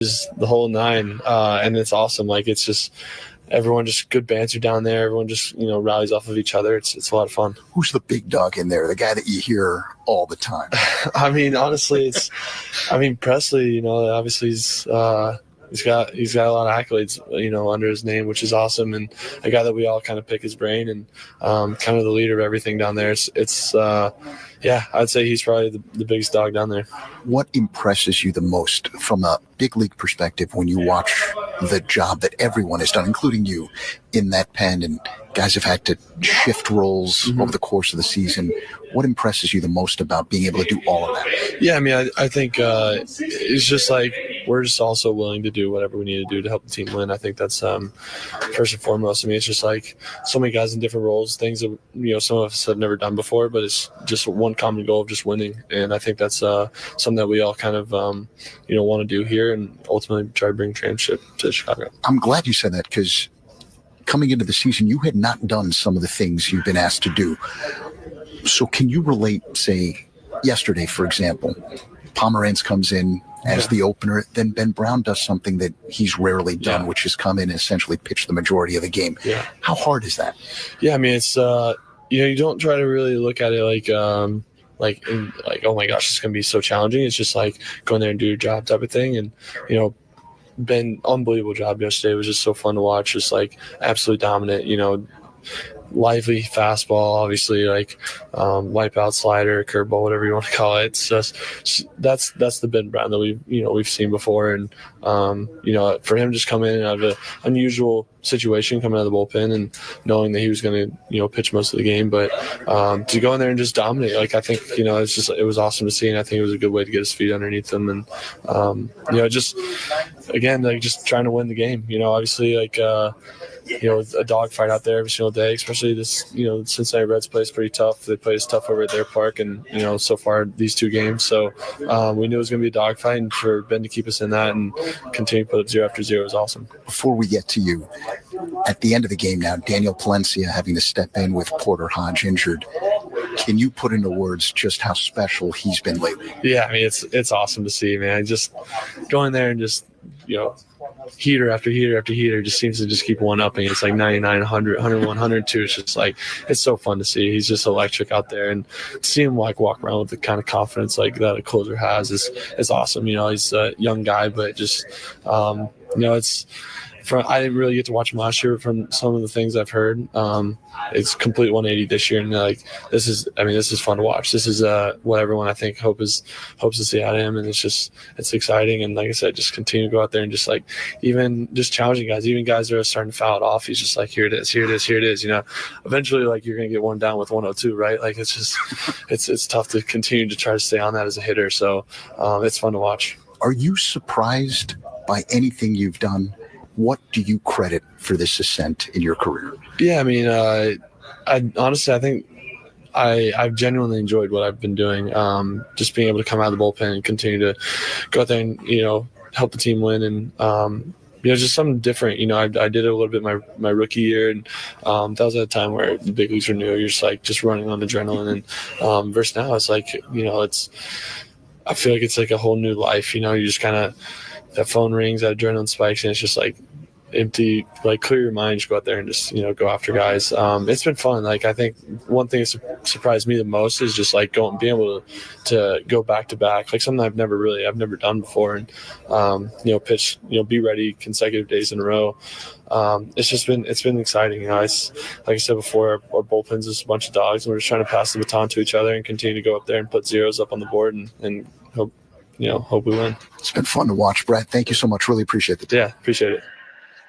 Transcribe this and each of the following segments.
is the whole nine, and it's awesome. Like, it's just everyone just good banter down there. Everyone just, rallies off of each other. It's a lot of fun. Who's the big dog in there, the guy that you hear all the time? I mean, honestly, Presley, obviously he's got a lot of accolades, under his name, which is awesome, and a guy that we all kind of pick his brain, and kind of the leader of everything down there. I'd say he's probably the biggest dog down there. What impresses you the most from a big league perspective when you watch the job that everyone has done, including you, in that pen, and guys have had to shift roles over the course of the season? What impresses you the most about being able to do all of that? Yeah, I mean, I think it's just like we're just also willing to do whatever we need to do to help the team win. I think that's first and foremost. I mean, it's just like so many guys in different roles, things that some of us have never done before, but it's just one common goal of just winning. And I think that's something that we all kind of want to do here, and ultimately try to bring championship to Chicago. I'm glad you said that, because coming into the season, you had not done some of the things you've been asked to do. So can you relate, say, yesterday, for example, Pomeranz comes in as the opener, then Ben Brown does something that he's rarely done, which is come in and essentially pitch the majority of the game. Yeah. How hard is that? Yeah, I mean, it's, you don't try to really look at it like, oh my gosh, it's going to be so challenging. It's just like go in there and do your job type of thing. And, Ben, unbelievable job yesterday. It was just so fun to watch, just like absolutely dominant, lively fastball, obviously, like wipeout slider, curveball, whatever you want to call it. It's just that's the Ben Brown that we've seen before, and for him to just come in out of an unusual situation, coming out of the bullpen and knowing that he was going to pitch most of the game, but to go in there and just dominate, like I think it was awesome to see, and I think it was a good way to get his feet underneath him, and just again, like just trying to win the game. Obviously, like a dogfight out there every single day, especially this, Cincinnati Reds plays pretty tough. They played us tough over at their park, and, so far these two games. So we knew it was going to be a dogfight, and for Ben to keep us in that and continue to put up 0 after 0 was awesome. Before we get to you, at the end of the game now, Daniel Palencia having to step in with Porter Hodge injured. Can you put into words just how special he's been lately? Yeah, I mean, it's awesome to see, man. Just going there and just, heater after heater after heater just seems to just keep one-upping. It's like 99, 100, 101, 102. It's just like, it's so fun to see. He's just electric out there, and to see him like walk around with the kind of confidence like that a closer has is awesome. He's a young guy, but just, it's I didn't really get to watch him last year. From some of the things I've heard, it's complete 180 this year, and like this is fun to watch. This is what everyone I think hopes to see out of him, and it's exciting. And like I said, just continue to go out there and just like even just challenging guys, even guys that are starting to foul it off. He's just like, here it is. Eventually, like you're gonna get one down with 102, right? Like it's just it's tough to continue to try to stay on that as a hitter. So it's fun to watch. Are you surprised by anything you've done? What do you credit for this ascent in your career? Yeah, I mean, I honestly, I think I've genuinely enjoyed what I've been doing. Just being able to come out of the bullpen and continue to go out there and, help the team win. And, just something different. I did it a little bit my rookie year, and that was at a time where the big leagues were new. You're just like just running on adrenaline. And versus now, it's like, I feel like it's like a whole new life. You just kind of, that phone rings, that adrenaline spikes, and it's just like empty, like clear your mind, just go out there and just, go after guys. It's been fun. Like, I think one thing that surprised me the most is just like being able to go back to back, like something I've never done before. And, pitch, be ready consecutive days in a row. It's been exciting. Like I said before, our bullpen's just a bunch of dogs, and we're just trying to pass the baton to each other and continue to go up there and put zeros up on the board and hope we win. It's been fun to watch, Brad. Thank you so much. Really appreciate it. Yeah, appreciate it.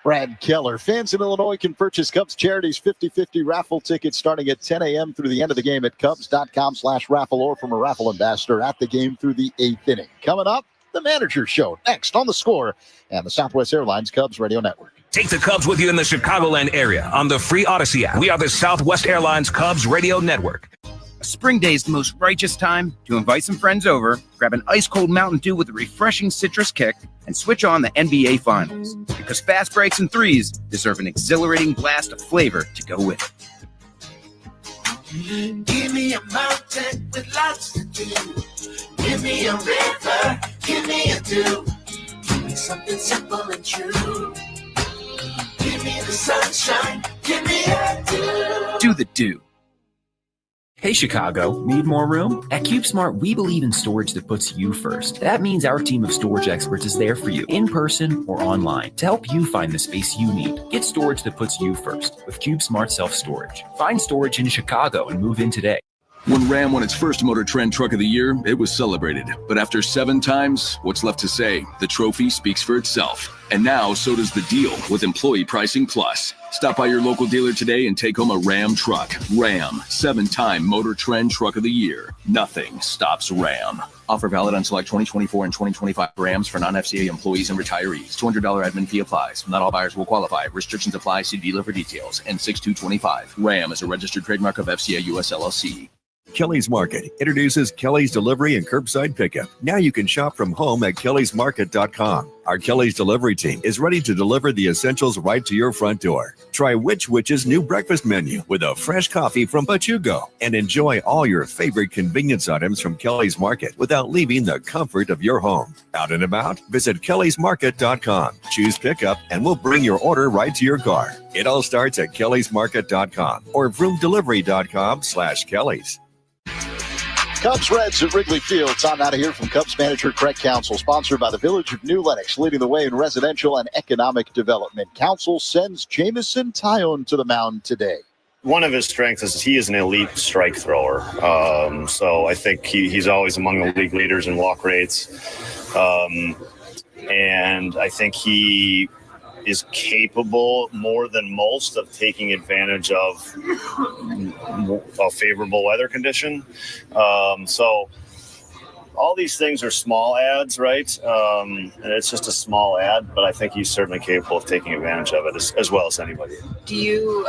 Brad Keller. Fans in Illinois can purchase Cubs Charities 50/50 raffle tickets starting at 10 a.m. through the end of the game at Cubs.com/raffle, or from a raffle ambassador at the game through the 8th inning. Coming up, the Manager Show next on The Score and the Southwest Airlines Cubs Radio Network. Take the Cubs with you in the Chicagoland area on the free Odyssey app. We are the Southwest Airlines Cubs Radio Network. Spring day is the most righteous time to invite some friends over, grab an ice-cold Mountain Dew with a refreshing citrus kick, and switch on the NBA Finals. Because fast breaks and threes deserve an exhilarating blast of flavor to go with it. Give me a mountain with lots to do. Give me a river. Give me a dew. me something simple and true. Give me the sunshine, give me a do. Do the do. Hey Chicago, need more room? At CubeSmart, we believe in storage that puts you first. That means our team of storage experts is there for you, in person or online, to help you find the space you need. Get storage that puts you first with CubeSmart Self-Storage. Find storage in Chicago and move in today. When Ram won its first Motor Trend Truck of the Year, it was celebrated. But after 7 times, what's left to say? The trophy speaks for itself. And now, so does the deal with Employee Pricing Plus. Stop by your local dealer today and take home a Ram truck. Ram, 7-time Motor Trend Truck of the Year. Nothing stops Ram. Offer valid on select 2024 and 2025 Rams for non-FCA employees and retirees. $200 admin fee applies. Not all buyers will qualify. Restrictions apply. See dealer for details. N6225. Ram is a registered trademark of FCA US LLC. Kelly's Market introduces Kelly's Delivery and Curbside Pickup. Now you can shop from home at kellysmarket.com. Our Kelly's Delivery team is ready to deliver the essentials right to your front door. Try Witch's new breakfast menu with a fresh coffee from Pachugo and enjoy all your favorite convenience items from Kelly's Market without leaving the comfort of your home. Out and about? Visit kellysmarket.com. Choose pickup and we'll bring your order right to your car. It all starts at kellysmarket.com or vroomdelivery.com/Kellys. Cubs Reds at Wrigley Field. Time now to hear from Cubs manager Craig Counsell, sponsored by the Village of New Lenox, leading the way in residential and economic development. Counsell sends Jamison Tyone to the mound today. One of his strengths is he is an elite strike thrower. So I think he's always among the league leaders in walk rates. And I think he is capable more than most of taking advantage of a favorable weather condition. So all these things are small ads, right? And it's just a small ad, but I think he's certainly capable of taking advantage of it as well as anybody. Do you,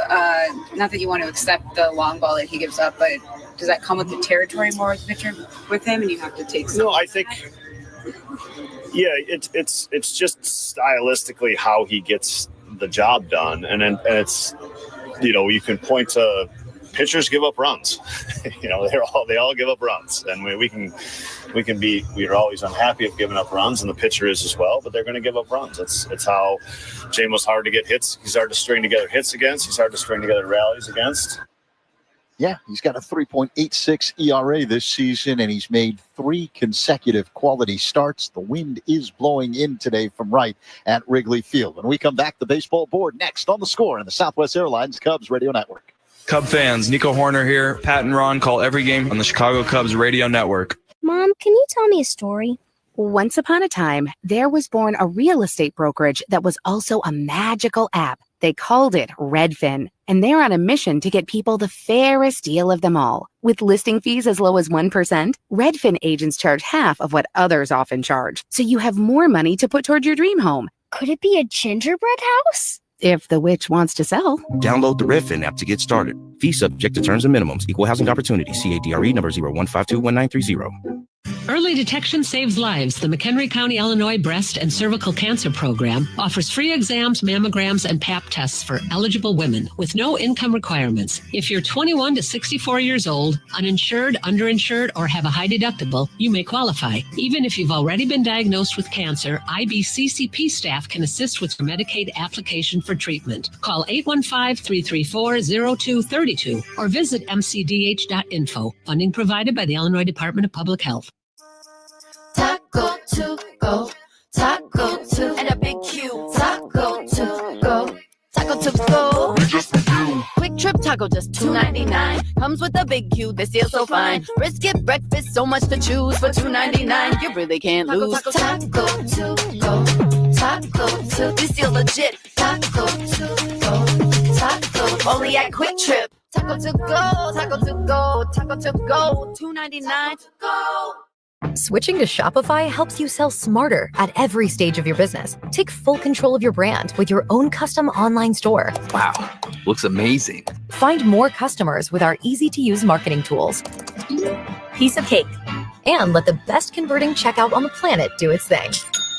not that you want to accept the long ball that he gives up, but does that come with the territory more as a pitcher with him and you have to take some? No, I think... Yeah, it's just stylistically how he gets the job done, and it's, you can point to pitchers give up runs, they all give up runs, and we are always unhappy of giving up runs, and the pitcher is as well, but they're going to give up runs. It's how Jamo's hard to get hits. He's hard to string together hits against. He's hard to string together rallies against. Yeah, he's got a 3.86 ERA this season, and he's made 3 consecutive quality starts. The wind is blowing in today from right at Wrigley Field. When we come back, the baseball board next on The Score in the Southwest Airlines Cubs Radio Network. Cub fans, Nico Horner here. Pat and Ron call every game on the Chicago Cubs Radio Network. Mom, can you tell me a story? Once upon a time, there was born a real estate brokerage that was also a magical app. They called it Redfin, and they're on a mission to get people the fairest deal of them all. With listing fees as low as 1%, Redfin agents charge half of what others often charge, so you have more money to put toward your dream home. Could it be a gingerbread house? If the witch wants to sell. Download the Redfin app to get started. Fee subject to terms and minimums. Equal housing opportunity. CADRE number 01521930. Early detection saves lives. The McHenry County, Illinois Breast and Cervical Cancer Program offers free exams, mammograms, and Pap tests for eligible women with no income requirements. If you're 21 to 64 years old, uninsured, underinsured, or have a high deductible, you may qualify. Even if you've already been diagnosed with cancer, IBCCP staff can assist with your Medicaid application for treatment. Call 815-334-0232 or visit mcdh.info. Funding provided by the Illinois Department of Public Health. Taco to go, taco to, and a big Q. Taco to go, taco to go. Quick Trip Taco just $2.99. Comes with a big Q, they feel so fine. Brisket breakfast, so much to choose for $2.99. You really can't lose. Taco to go, taco to, This deal legit. taco to go, taco Only at Quick Trip. Taco to go, taco to go, taco to go. $2.99 to go. Switching to Shopify helps you sell smarter at every stage of your business. Take full control of your brand with your own custom online store. Wow, looks amazing. Find more customers with our easy-to-use marketing tools. Piece of cake. And let the best converting checkout on the planet do its thing.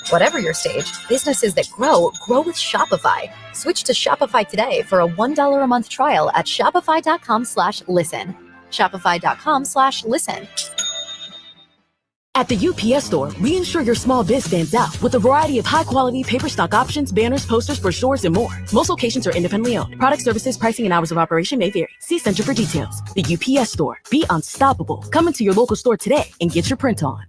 Whatever your stage, businesses that grow with Shopify. Switch to Shopify today for a $1 a month trial at shopify.com/listen. Shopify.com/listen. At the UPS Store, we ensure your small biz stands out with a variety of high-quality paper stock options, banners, posters, brochures, and more. Most locations are independently owned. Product services, pricing, and hours of operation may vary. See Center for details. The UPS Store. Be unstoppable. Come into your local store today and get your print on.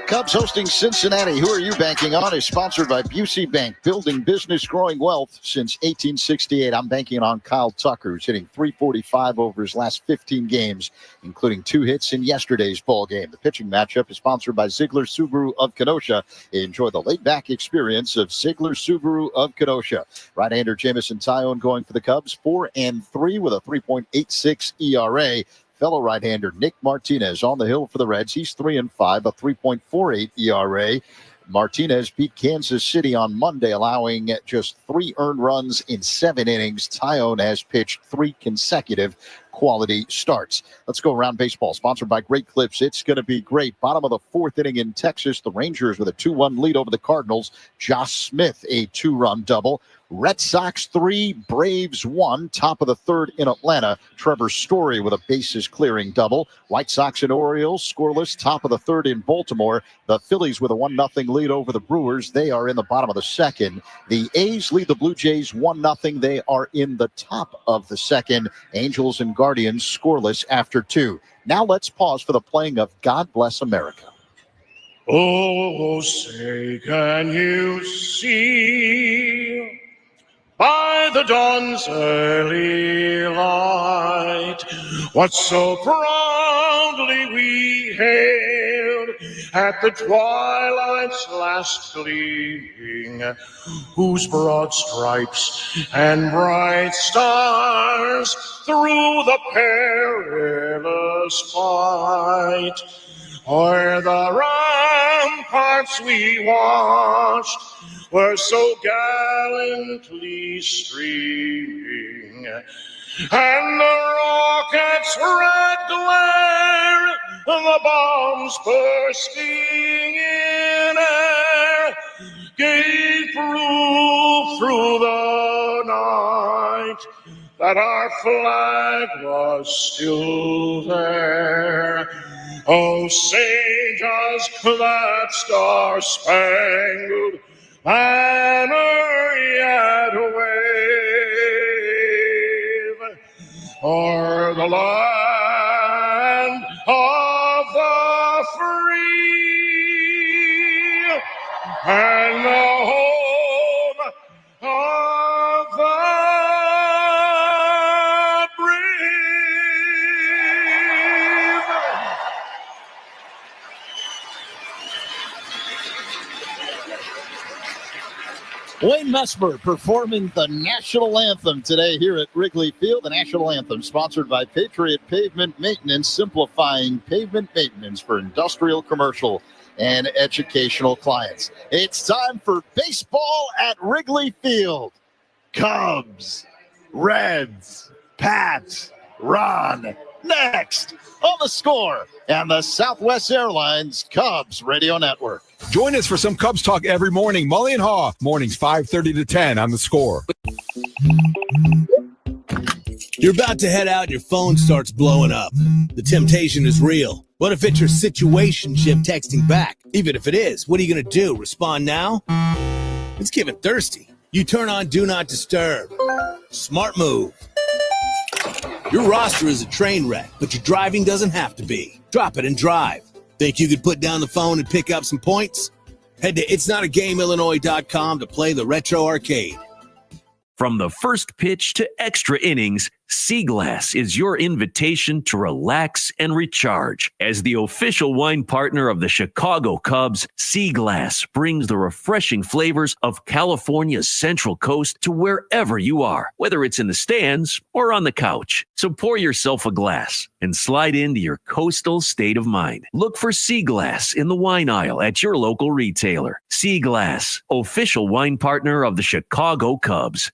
Cubs hosting Cincinnati. Who are you banking on? Is sponsored by Busey Bank. Building business, growing wealth since 1868. I'm banking on Kyle Tucker, who's hitting .345 over his last 15 games, including 2 hits in yesterday's ball game. The pitching matchup is sponsored by Ziegler Subaru of Kenosha. Enjoy the laid-back experience of Ziegler Subaru of Kenosha. Right-hander Jamison Tyone going for the Cubs, 4-3 with a 3.86 ERA. Fellow right-hander Nick Martinez on the hill for the Reds. He's 3-5, a 3.48 ERA. Martinez beat Kansas City on Monday, allowing just 3 earned runs in 7 innings. Tyone has pitched 3 consecutive quality starts. Let's go around baseball. Sponsored by Great Clips. It's going to be great. Bottom of the 4th inning in Texas. The Rangers with a 2-1 lead over the Cardinals. Josh Smith, a 2-run double. Red Sox 3, Braves 1. Top of the 3rd in Atlanta. Trevor Story with a bases-clearing double. White Sox and Orioles scoreless. Top of the 3rd in Baltimore. The Phillies with a 1-0 lead over the Brewers. They are in the bottom of the 2nd. The A's lead the Blue Jays 1-0. They are in the top of the 2nd. Angels and Guardians scoreless after 2. Now let's pause for the playing of God Bless America. Oh, say can you see by the dawn's early light what so proudly we hailed at the twilight's last gleaming, whose broad stripes and bright stars through the perilous fight o'er the ramparts we watched were so gallantly streaming, and the rocket's red glare, the bombs bursting in air, gave proof through the night that our flag was still there. Oh, say does that star-spangled banner yet wave o'er the land of the free and the home of the brave. Wayne Messmer performing the national anthem today here at Wrigley Field. The national anthem sponsored by Patriot Pavement Maintenance, simplifying pavement maintenance for industrial, commercial, and educational clients. It's time for baseball at Wrigley Field. Cubs, Reds, Pats, Ron, next on The Score and the Southwest Airlines Cubs Radio Network. Join us for some Cubs talk every morning. Mully and Haw, mornings 5:30 to 10 on The Score. You're about to head out and your phone starts blowing up. The temptation is real. What if it's your situationship texting back? Even if it is, what are you going to do? Respond now? It's getting thirsty. You turn on Do Not Disturb. Smart move. Your roster is a train wreck, but your driving doesn't have to be. Drop it and drive. Think you could put down the phone and pick up some points? Head to itsnotagameillinois.com to play the Retro Arcade. From the first pitch to extra innings, Sea Glass is your invitation to relax and recharge. As the official wine partner of the Chicago Cubs, Sea Glass brings the refreshing flavors of California's Central Coast to wherever you are, whether it's in the stands or on the couch. So pour yourself a glass and slide into your coastal state of mind. Look for Sea Glass in the wine aisle at your local retailer. Sea Glass, official wine partner of the Chicago Cubs.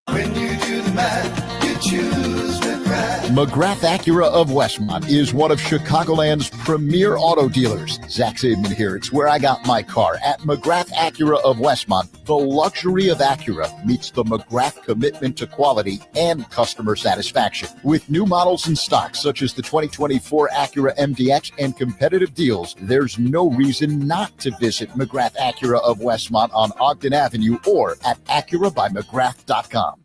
When you do the math, you choose McGrath. McGrath Acura of Westmont is one of Chicagoland's premier auto dealers. Zach Zaidman here. It's where I got my car. At McGrath Acura of Westmont, the luxury of Acura meets the McGrath commitment to quality and customer satisfaction. With new models in stock, such as the 2024 Acura MDX and competitive deals, there's no reason not to visit McGrath Acura of Westmont on Ogden Avenue or at AcuraByMcGrath.com.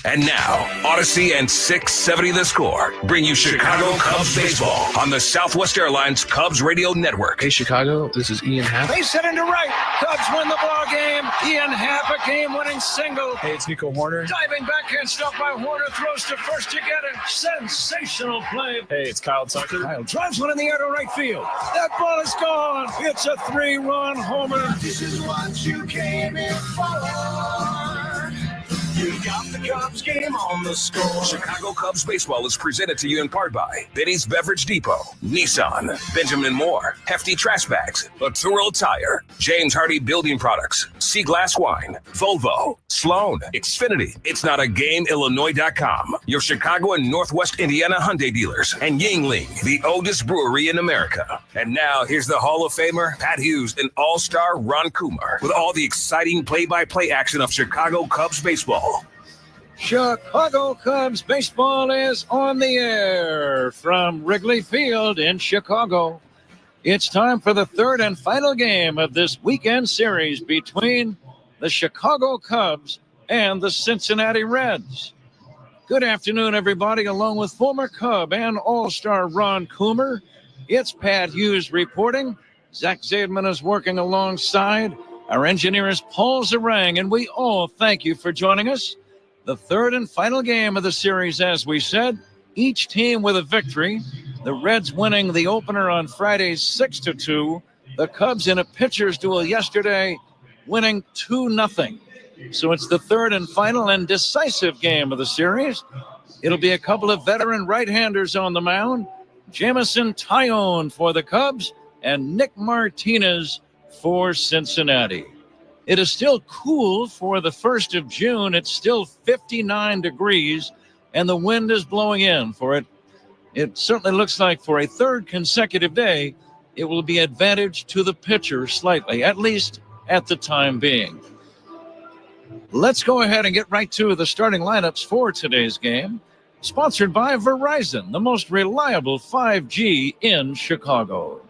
And now, Odyssey and 670 The Score bring you Chicago Cubs baseball on the Southwest Airlines Cubs Radio Network. Hey, Chicago, this is Ian Happ. Base hit into right. Cubs win the ball game. Ian Happ, a game-winning single. Hey, it's Nico Horner. Diving backhand stop by Horner, throws to first to get it. Sensational play. Hey, it's Kyle Tucker. Kyle drives one in the air to right field. That ball is gone. It's a 3-run homer. This is what you came in for. You got the Cubs game on the score. Chicago Cubs baseball is presented to you in part by Benny's Beverage Depot, Nissan, Benjamin Moore, Hefty Trash Bags, Laturo Tire, James Hardy Building Products, Sea Glass Wine, Volvo, Sloan, Xfinity, It's Not a Game, Illinois.com, your Chicago and Northwest Indiana Hyundai dealers, and Yingling, the oldest brewery in America. And now here's the Hall of Famer, Pat Hughes, and All-Star Ron Kumar with all the exciting play-by-play action of Chicago Cubs baseball. Chicago Cubs baseball is on the air from Wrigley Field in Chicago. It's time for the third and final game of this weekend series between the Chicago Cubs and the Cincinnati Reds. Good afternoon, everybody. Along with former Cub and All-Star Ron Coomer, it's Pat Hughes reporting. Zach Zaidman is working alongside. Our engineer is Paul Zarang, and we all thank you for joining us. The third and final game of the series, as we said, each team with a victory. The Reds winning the opener on Friday 6-2. The Cubs in a pitcher's duel yesterday winning 2-0. So it's the third and final and decisive game of the series. It'll be a couple of veteran right-handers on the mound. Jamison Tyone for the Cubs and Nick Martinez for Cincinnati. It is still cool for the 1st of June. It's still 59 degrees, and the wind is blowing in for it. It certainly looks like for a third consecutive day, it will be advantage to the pitcher slightly, at least at the time being. Let's go ahead and get right to the starting lineups for today's game. Sponsored by Verizon, the most reliable 5G in Chicago.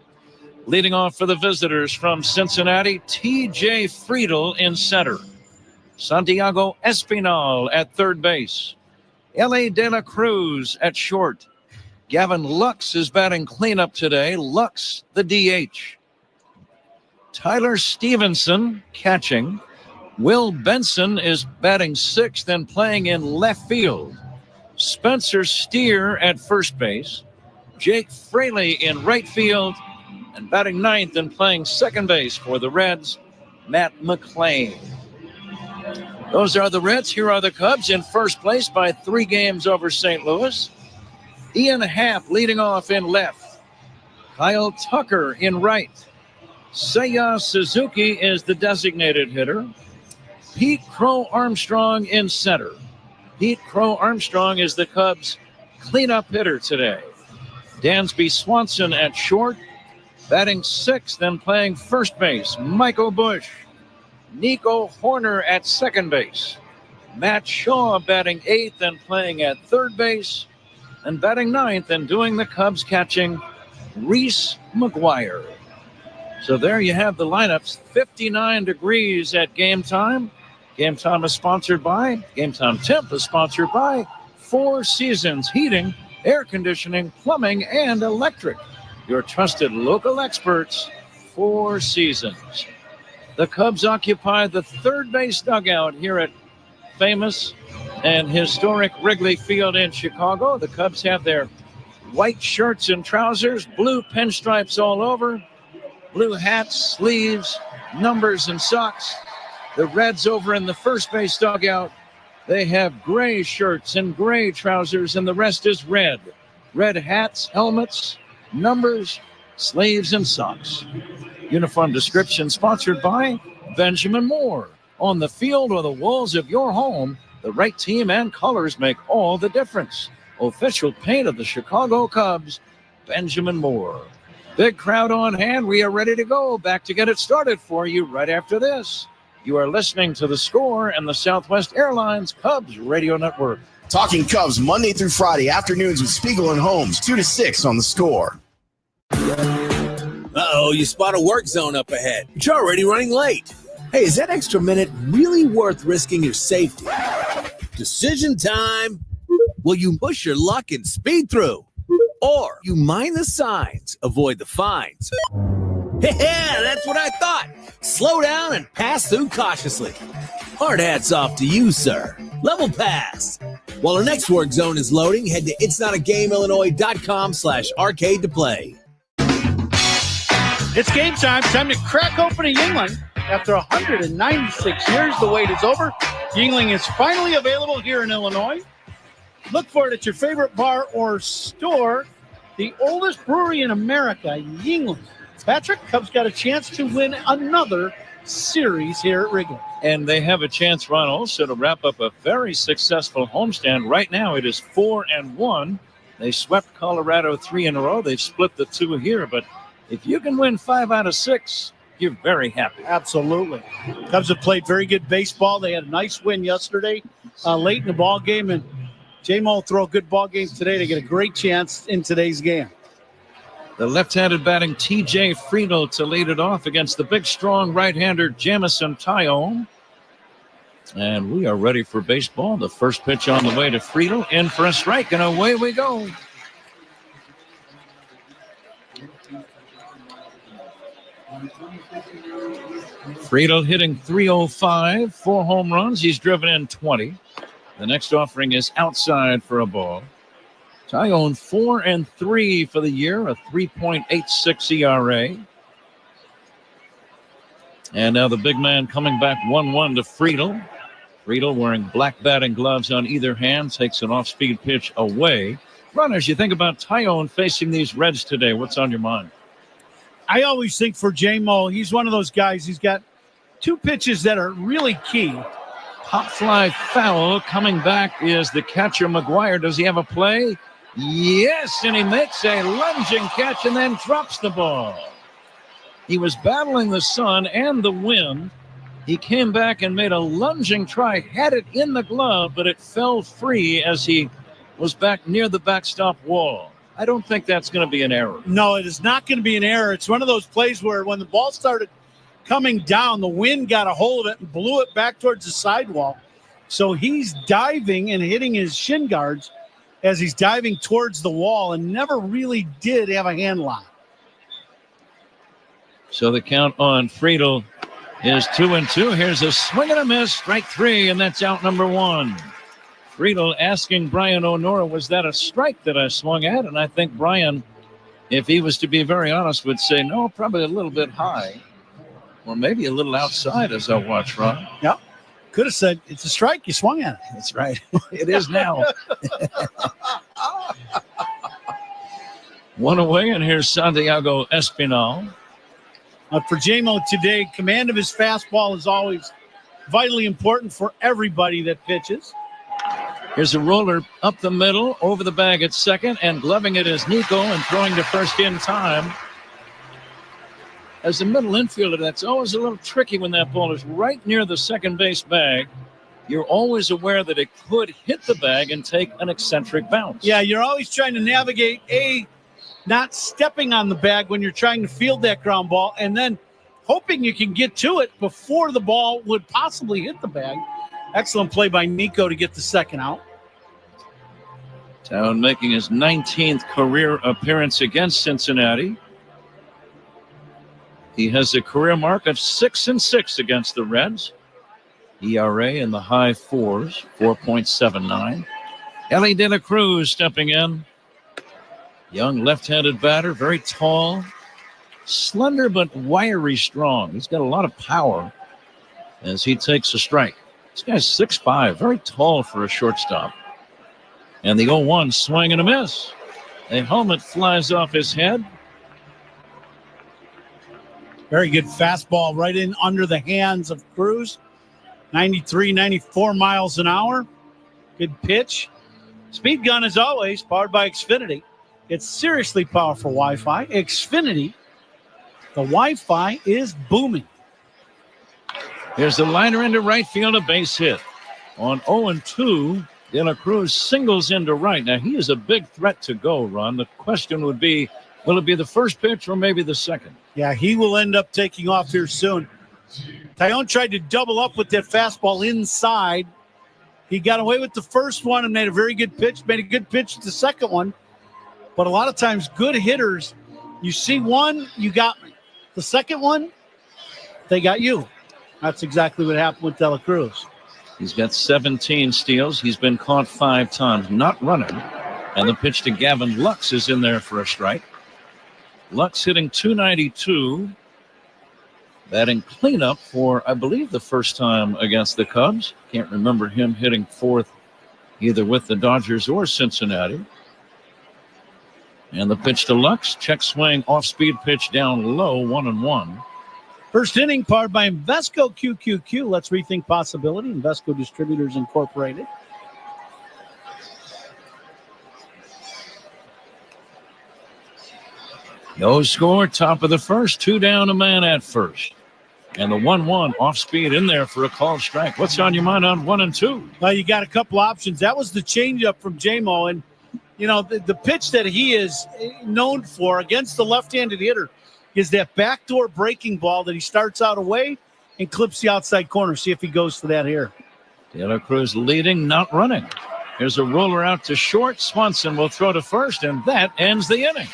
Leading off for the visitors from Cincinnati, T.J. Friedel in center. Santiago Espinal at third base. L.A. De La Cruz at short. Gavin Lux is batting cleanup today. Lux, the DH. Tyler Stevenson catching. Will Benson is batting sixth and playing in left field. Spencer Steer at first base. Jake Fraley in right field. And batting ninth and playing second base for the Reds, Matt McClain. Those are the Reds. Here are the Cubs in first place by 3 games over St. Louis. Ian Happ leading off in left. Kyle Tucker in right. Seiya Suzuki is the designated hitter. Pete Crow Armstrong in center. Pete Crow Armstrong is the Cubs' cleanup hitter today. Dansby Swanson at short. Batting sixth and playing first base, Michael Bush. Nico Horner at second base. Matt Shaw batting eighth and playing at third base. And batting ninth and doing the Cubs catching, Reese McGuire. So there you have the lineups. 59 degrees at game time. Game time is sponsored by, Game Time Temp is sponsored by Four Seasons Heating, Air Conditioning, Plumbing, and Electric. Your trusted local experts, Four Seasons. The Cubs occupy the third base dugout here at famous and historic Wrigley Field in Chicago. The Cubs have their white shirts and trousers, blue pinstripes all over, blue hats, sleeves, numbers, and socks. The Reds over in the first base dugout, they have gray shirts and gray trousers, and the rest is red. Red hats, helmets, numbers, sleeves, and socks. Uniform description sponsored by Benjamin Moore. On the field or the walls of your home, The right team and colors make all the difference. Official paint of the Chicago Cubs, Benjamin Moore. Big crowd on hand. We are ready to go. Back to get it started for you right after this. You are listening to The Score and the Southwest Airlines Cubs Radio Network. Talking Cubs Monday through Friday afternoons with Spiegel and Holmes, 2 to 6 on The Score. Uh-oh, you spot a work zone up ahead, but you're already running late. Hey, is that extra minute really worth risking your safety? Decision time. Will you push your luck and speed through? Or you mind the signs, avoid the fines? Yeah, that's what I thought. Slow down and pass through cautiously. Hard hats off to you, sir. Level pass. While our next work zone is loading, head to itsnotagameillinois.com/arcade to play. It's game time. Time to crack open a Yingling. After 196 years, the wait is over. Yingling is finally available here in Illinois. Look for it at your favorite bar or store. The oldest brewery in America, Yingling. Patrick, Cubs got a chance to win another series here at Wrigley. And they have a chance, Ron, also to wrap up a very successful homestand. Right now, it is 4-1. They swept Colorado 3 in a row. They've split the 2 here, but if you can win 5 out of 6, you're very happy. Absolutely. Cubs have played very good baseball. They had a nice win yesterday, late in the ball game, and J-Mo will throw a good ball game today to get a great chance in today's game. The left-handed batting T.J. Friedel to lead it off against the big, strong right-hander Jamison Tyone. And we are ready for baseball. The first pitch on the way to Friedel, in for a strike, and away we go. Friedel hitting .305, 4 home runs. He's driven in 20. The next offering is outside for a ball. Tyone 4-3 for the year, a 3.86 ERA. And now the big man coming back 1-1 to Friedel. Friedel wearing black batting gloves on either hand, takes an off-speed pitch away. Runners, you think about Tyone facing these Reds today. What's on your mind? I always think for J-Mo, he's one of those guys. He's got 2 pitches that are really key. Hot fly foul. Coming back is the catcher, McGuire. Does he have a play? Yes, and he makes a lunging catch and then drops the ball. He was battling the sun and the wind. He came back and made a lunging try, had it in the glove, but it fell free as he was back near the backstop wall. I don't think that's going to be an error. No, it is not going to be an error. It's one of those plays where when the ball started coming down, the wind got a hold of it and blew it back towards the sidewall. So he's diving and hitting his shin guards as he's diving towards the wall and never really did have a hand lock. So the count on Friedel is 2-2. Here's a swing and a miss, strike 3, and that's out number 1. Friedel asking Brian O'Nora, was that a strike that I swung at? And I think Brian, if he was to be very honest, would say, no, probably a little bit high. Or maybe a little outside as I watch, Ron. Yeah. Could have said, it's a strike. You swung at it. That's right. It is now. 1 away, and here's Santiago Espinal. For J-Mo today, command of his fastball is always vitally important for everybody that pitches. Here's a roller up the middle, over the bag at second, and gloving it is Nico and throwing to first in time. As a middle infielder, that's always a little tricky when that ball is right near the second base bag. You're always aware that it could hit the bag and take an eccentric bounce. Yeah, you're always trying to navigate, not stepping on the bag when you're trying to field that ground ball, and then hoping you can get to it before the ball would possibly hit the bag. Excellent play by Nico to get the second out. Town making his 19th career appearance against Cincinnati. He has a career mark of 6-6 against the Reds. ERA in the high 4s, 4.79. Ellie De La Cruz stepping in. Young left-handed batter, very tall, slender but wiry strong. He's got a lot of power as he takes a strike. This guy's 6'5", very tall for a shortstop. And the 0-1 swing and a miss. A helmet flies off his head. Very good fastball right in under the hands of Cruz. 93, 94 miles an hour. Good pitch. Speed gun, as always, powered by Xfinity. It's seriously powerful Wi-Fi. Xfinity, the Wi-Fi is booming. Here's the liner into right field, a base hit. On 0-2, De La Cruz singles into right. Now, he is a big threat to go, Ron. The question would be, will it be the first pitch or maybe the second? Yeah, he will end up taking off here soon. Taillon tried to double up with that fastball inside. He got away with the first one and made a very good pitch, made a good pitch to the second one. But a lot of times, good hitters, you see one, you got me. The second one, they got you. That's exactly what happened with De La Cruz. He's got 17 steals. He's been caught 5 times, not running. And the pitch to Gavin Lux is in there for a strike. Lux hitting .292. Batting cleanup for, I believe, the first time against the Cubs. Can't remember him hitting fourth either with the Dodgers or Cincinnati. And the pitch to Lux. Check swing, off-speed pitch down low, 1-1. First inning, powered by Invesco QQQ. Let's rethink possibility. Invesco Distributors Incorporated. No score, top of the first. 2 down, a man at first. And the 1-1 off speed in there for a called strike. What's on your mind on 1 and 2? Well, you got a couple options. That was the changeup from J-Mo. And, you know, the pitch that he is known for against the left-handed hitter is that backdoor breaking ball that he starts out away and clips the outside corner. See if he goes for that here. De La Cruz leading, not running. Here's a roller out to short. Swanson will throw to first, and that ends the inning.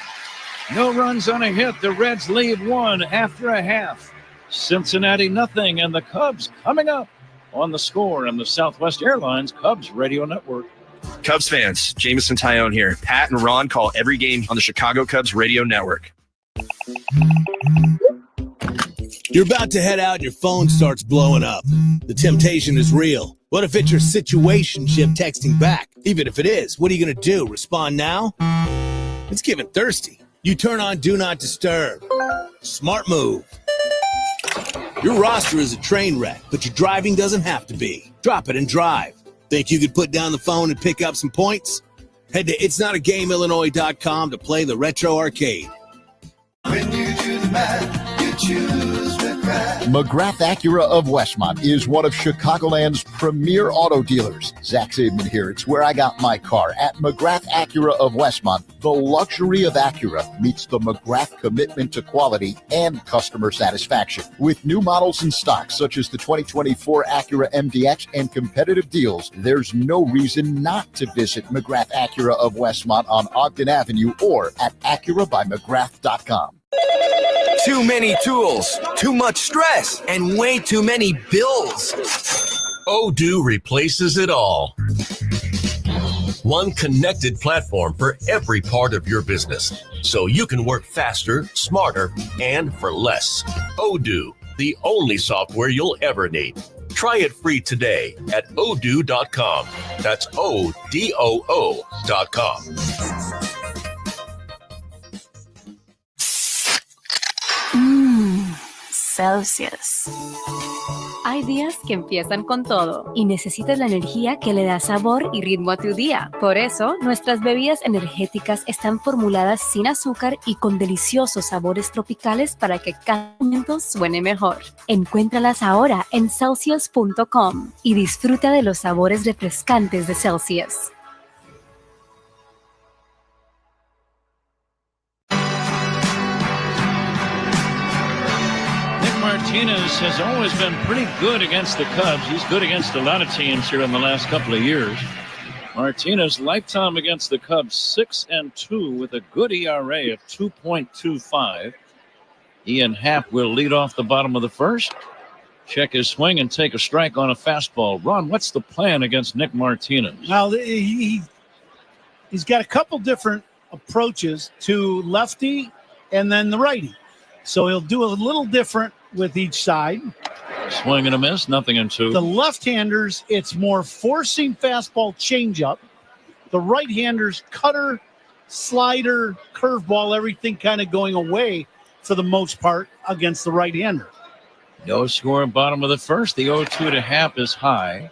No runs on a hit. The Reds lead 1 after a half. Cincinnati nothing, and the Cubs coming up on The Score and the Southwest Airlines Cubs Radio Network. Cubs fans, Jameson Taillon here. Pat and Ron call every game on the Chicago Cubs Radio Network. You're about to head out and your phone starts blowing up. The temptation is real. What if it's your situationship texting back? Even if it is, what are you going to do? Respond now? It's getting thirsty. You turn on Do Not Disturb. Smart move. Your roster is a train wreck, but your driving doesn't have to be. Drop it and drive. Think you could put down the phone and pick up some points? Head to itsnotagameillinois.com to play the Retro Arcade. When you do the math, you choose McGrath. McGrath Acura of Westmont is one of Chicagoland's premier auto dealers. Zach Saban here. It's where I got my car. At McGrath Acura of Westmont, the luxury of Acura meets the McGrath commitment to quality and customer satisfaction. With new models in stock, such as the 2024 Acura MDX and competitive deals, there's no reason not to visit McGrath Acura of Westmont on Ogden Avenue or at AcuraByMcGrath.com. Too many tools, too much stress, and way too many bills. Odoo replaces it all. One connected platform for every part of your business, so you can work faster, smarter, and for less. Odoo, the only software you'll ever need. Try it free today at odoo.com. That's ODOO.com. Celsius. Hay días que empiezan con todo y necesitas la energía que le da sabor y ritmo a tu día. Por eso, nuestras bebidas energéticas están formuladas sin azúcar y con deliciosos sabores tropicales para que cada momento suene mejor. Encuéntralas ahora en Celsius.com y disfruta de los sabores refrescantes de Celsius. Martinez has always been pretty good against the Cubs. He's good against a lot of teams here in the last couple of years. Martinez, lifetime against the Cubs, 6-2 with a good ERA of 2.25. Ian Happ will lead off the bottom of the first. Check his swing and take a strike on a fastball. Ron, what's the plan against Nick Martinez? Now, he's got a couple different approaches to lefty and then the righty. So he'll do a little different with each side. Swing and a miss, 0-2. The left-handers, it's more forcing fastball changeup. The right-handers, cutter, slider, curveball, everything kind of going away for the most part against the right-hander. No score, bottom of the first. The 0-2 to Happ is high.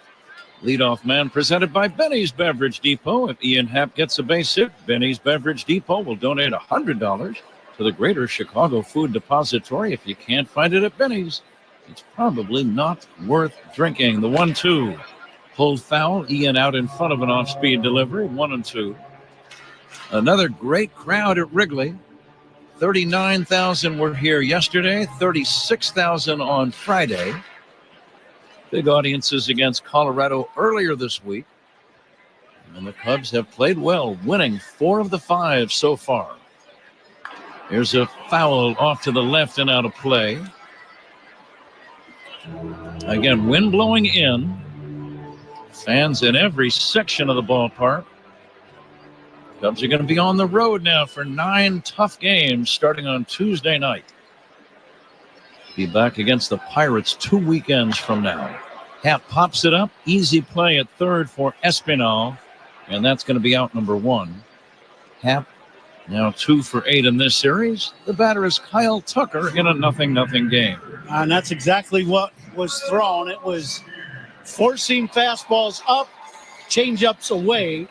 Leadoff man presented by Benny's Beverage Depot. If Ian Happ gets a base hit, Benny's Beverage Depot will donate $100 to the Greater Chicago Food Depository. If you can't find it at Benny's, it's probably not worth drinking. The 1-2 pulled foul. Ian out in front of an off-speed delivery. 1-2. Another great crowd at Wrigley. 39,000 were here yesterday, 36,000 on Friday. Big audiences against Colorado earlier this week. And the Cubs have played well, winning 4 of the 5 so far. Here's a foul off to the left and out of play. Again, wind blowing in. Fans in every section of the ballpark. Cubs are going to be on the road now for 9 tough games starting on Tuesday night. Be back against the Pirates 2 weekends from now. Happ pops it up. Easy play at third for Espinal. And that's going to be out number 1. Happ now 2 for 8 in this series. The batter is Kyle Tucker in a 0-0 game. And that's exactly what was thrown. It was four-seam fastballs up, change-ups away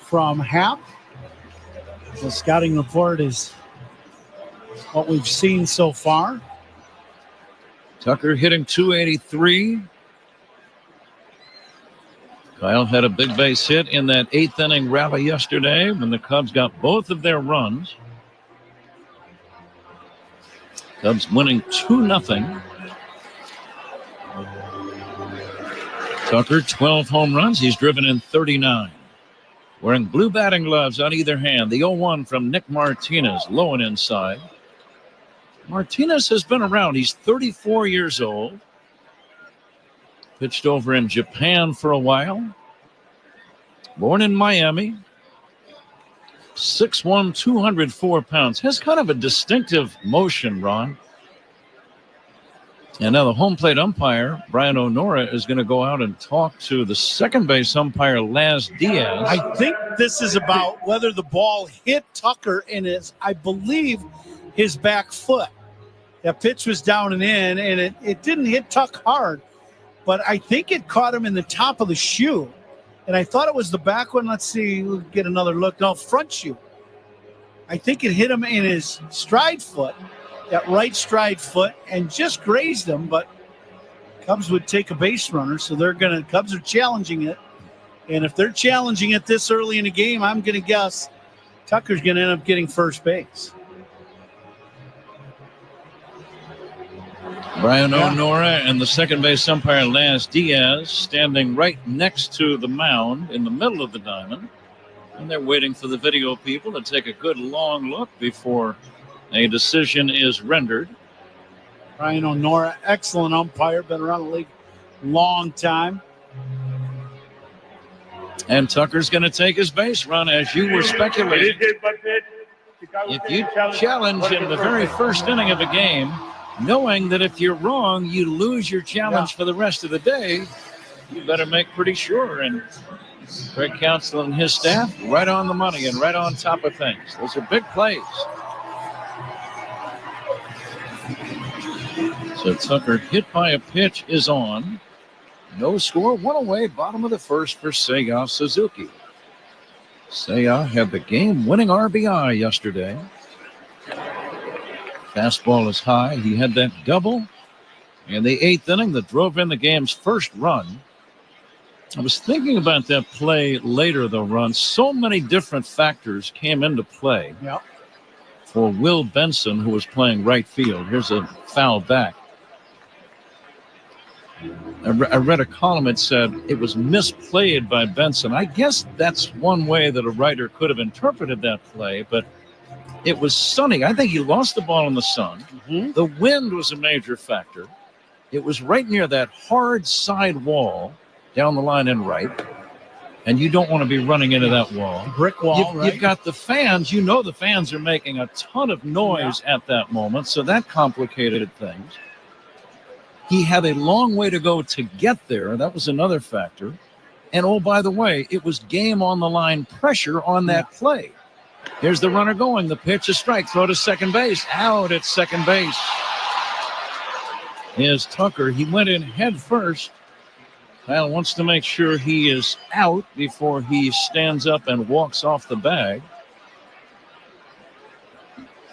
from Happ. The scouting report is what we've seen so far. Tucker hitting .283. Kyle had a big base hit in that 8th inning rally yesterday when the Cubs got both of their runs. Cubs winning 2-0. Tucker, 12 home runs. He's driven in 39. Wearing blue batting gloves on either hand. The 0-1 from Nick Martinez, low and inside. Martinez has been around. He's 34 years old. Pitched over in Japan for a while. Born in Miami. 6'1", 204 pounds. Has kind of a distinctive motion, Ron. And now the home plate umpire, Brian O'Nora, is going to go out and talk to the second base umpire, Laz Diaz. I think this is about whether the ball hit Tucker in I believe, his back foot. That pitch was down and in, and it didn't hit Tuck hard, but I think it caught him in the top of the shoe. And I thought it was the back one. Let's see, we'll get another look. No, front shoe. I think it hit him in his stride foot, that right stride foot, and just grazed him, but Cubs would take a base runner, so Cubs are challenging it. And if they're challenging it this early in the game, I'm going to guess Tucker's going to end up getting first base. Brian O'Nora and the second base umpire, Laz Diaz, standing right next to the mound in the middle of the diamond. And they're waiting for the video people to take a good long look before a decision is rendered. Brian O'Nora, excellent umpire, been around the league a long time. And Tucker's going to take his base run, as you were speculating. If you challenge in the very first inning of a game, knowing that if you're wrong, you lose your challenge for the rest of the day, you better make pretty sure. And Greg Counsell and his staff, right on the money and right on top of things. Those are big plays. So Tucker, hit by a pitch, is on. No score, 1 away, bottom of the first for Seiya Suzuki. Seiya had the game-winning RBI yesterday. Fastball is high. He had that double in the 8th inning that drove in the game's first run. I was thinking about that play later, though, Ron. So many different factors came into play for Will Benson, who was playing right field. Here's a foul back. I read a column that said it was misplayed by Benson. I guess that's one way that a writer could have interpreted that play, but it was sunny. I think he lost the ball in the sun. The wind was a major factor. It was right near that hard side wall down the line and right, and you don't want to be running into that wall. Brick wall, right? You've got the fans. You know the fans are making a ton of noise at that moment, so that complicated things. He had a long way to go to get there. That was another factor. And, oh, by the way, it was game on the line pressure on that play. Here's the runner going. The pitch, a strike. Throw to second base. Out at second base. is Tucker. He went in head first. Kyle wants to make sure he is out before he stands up and walks off the bag.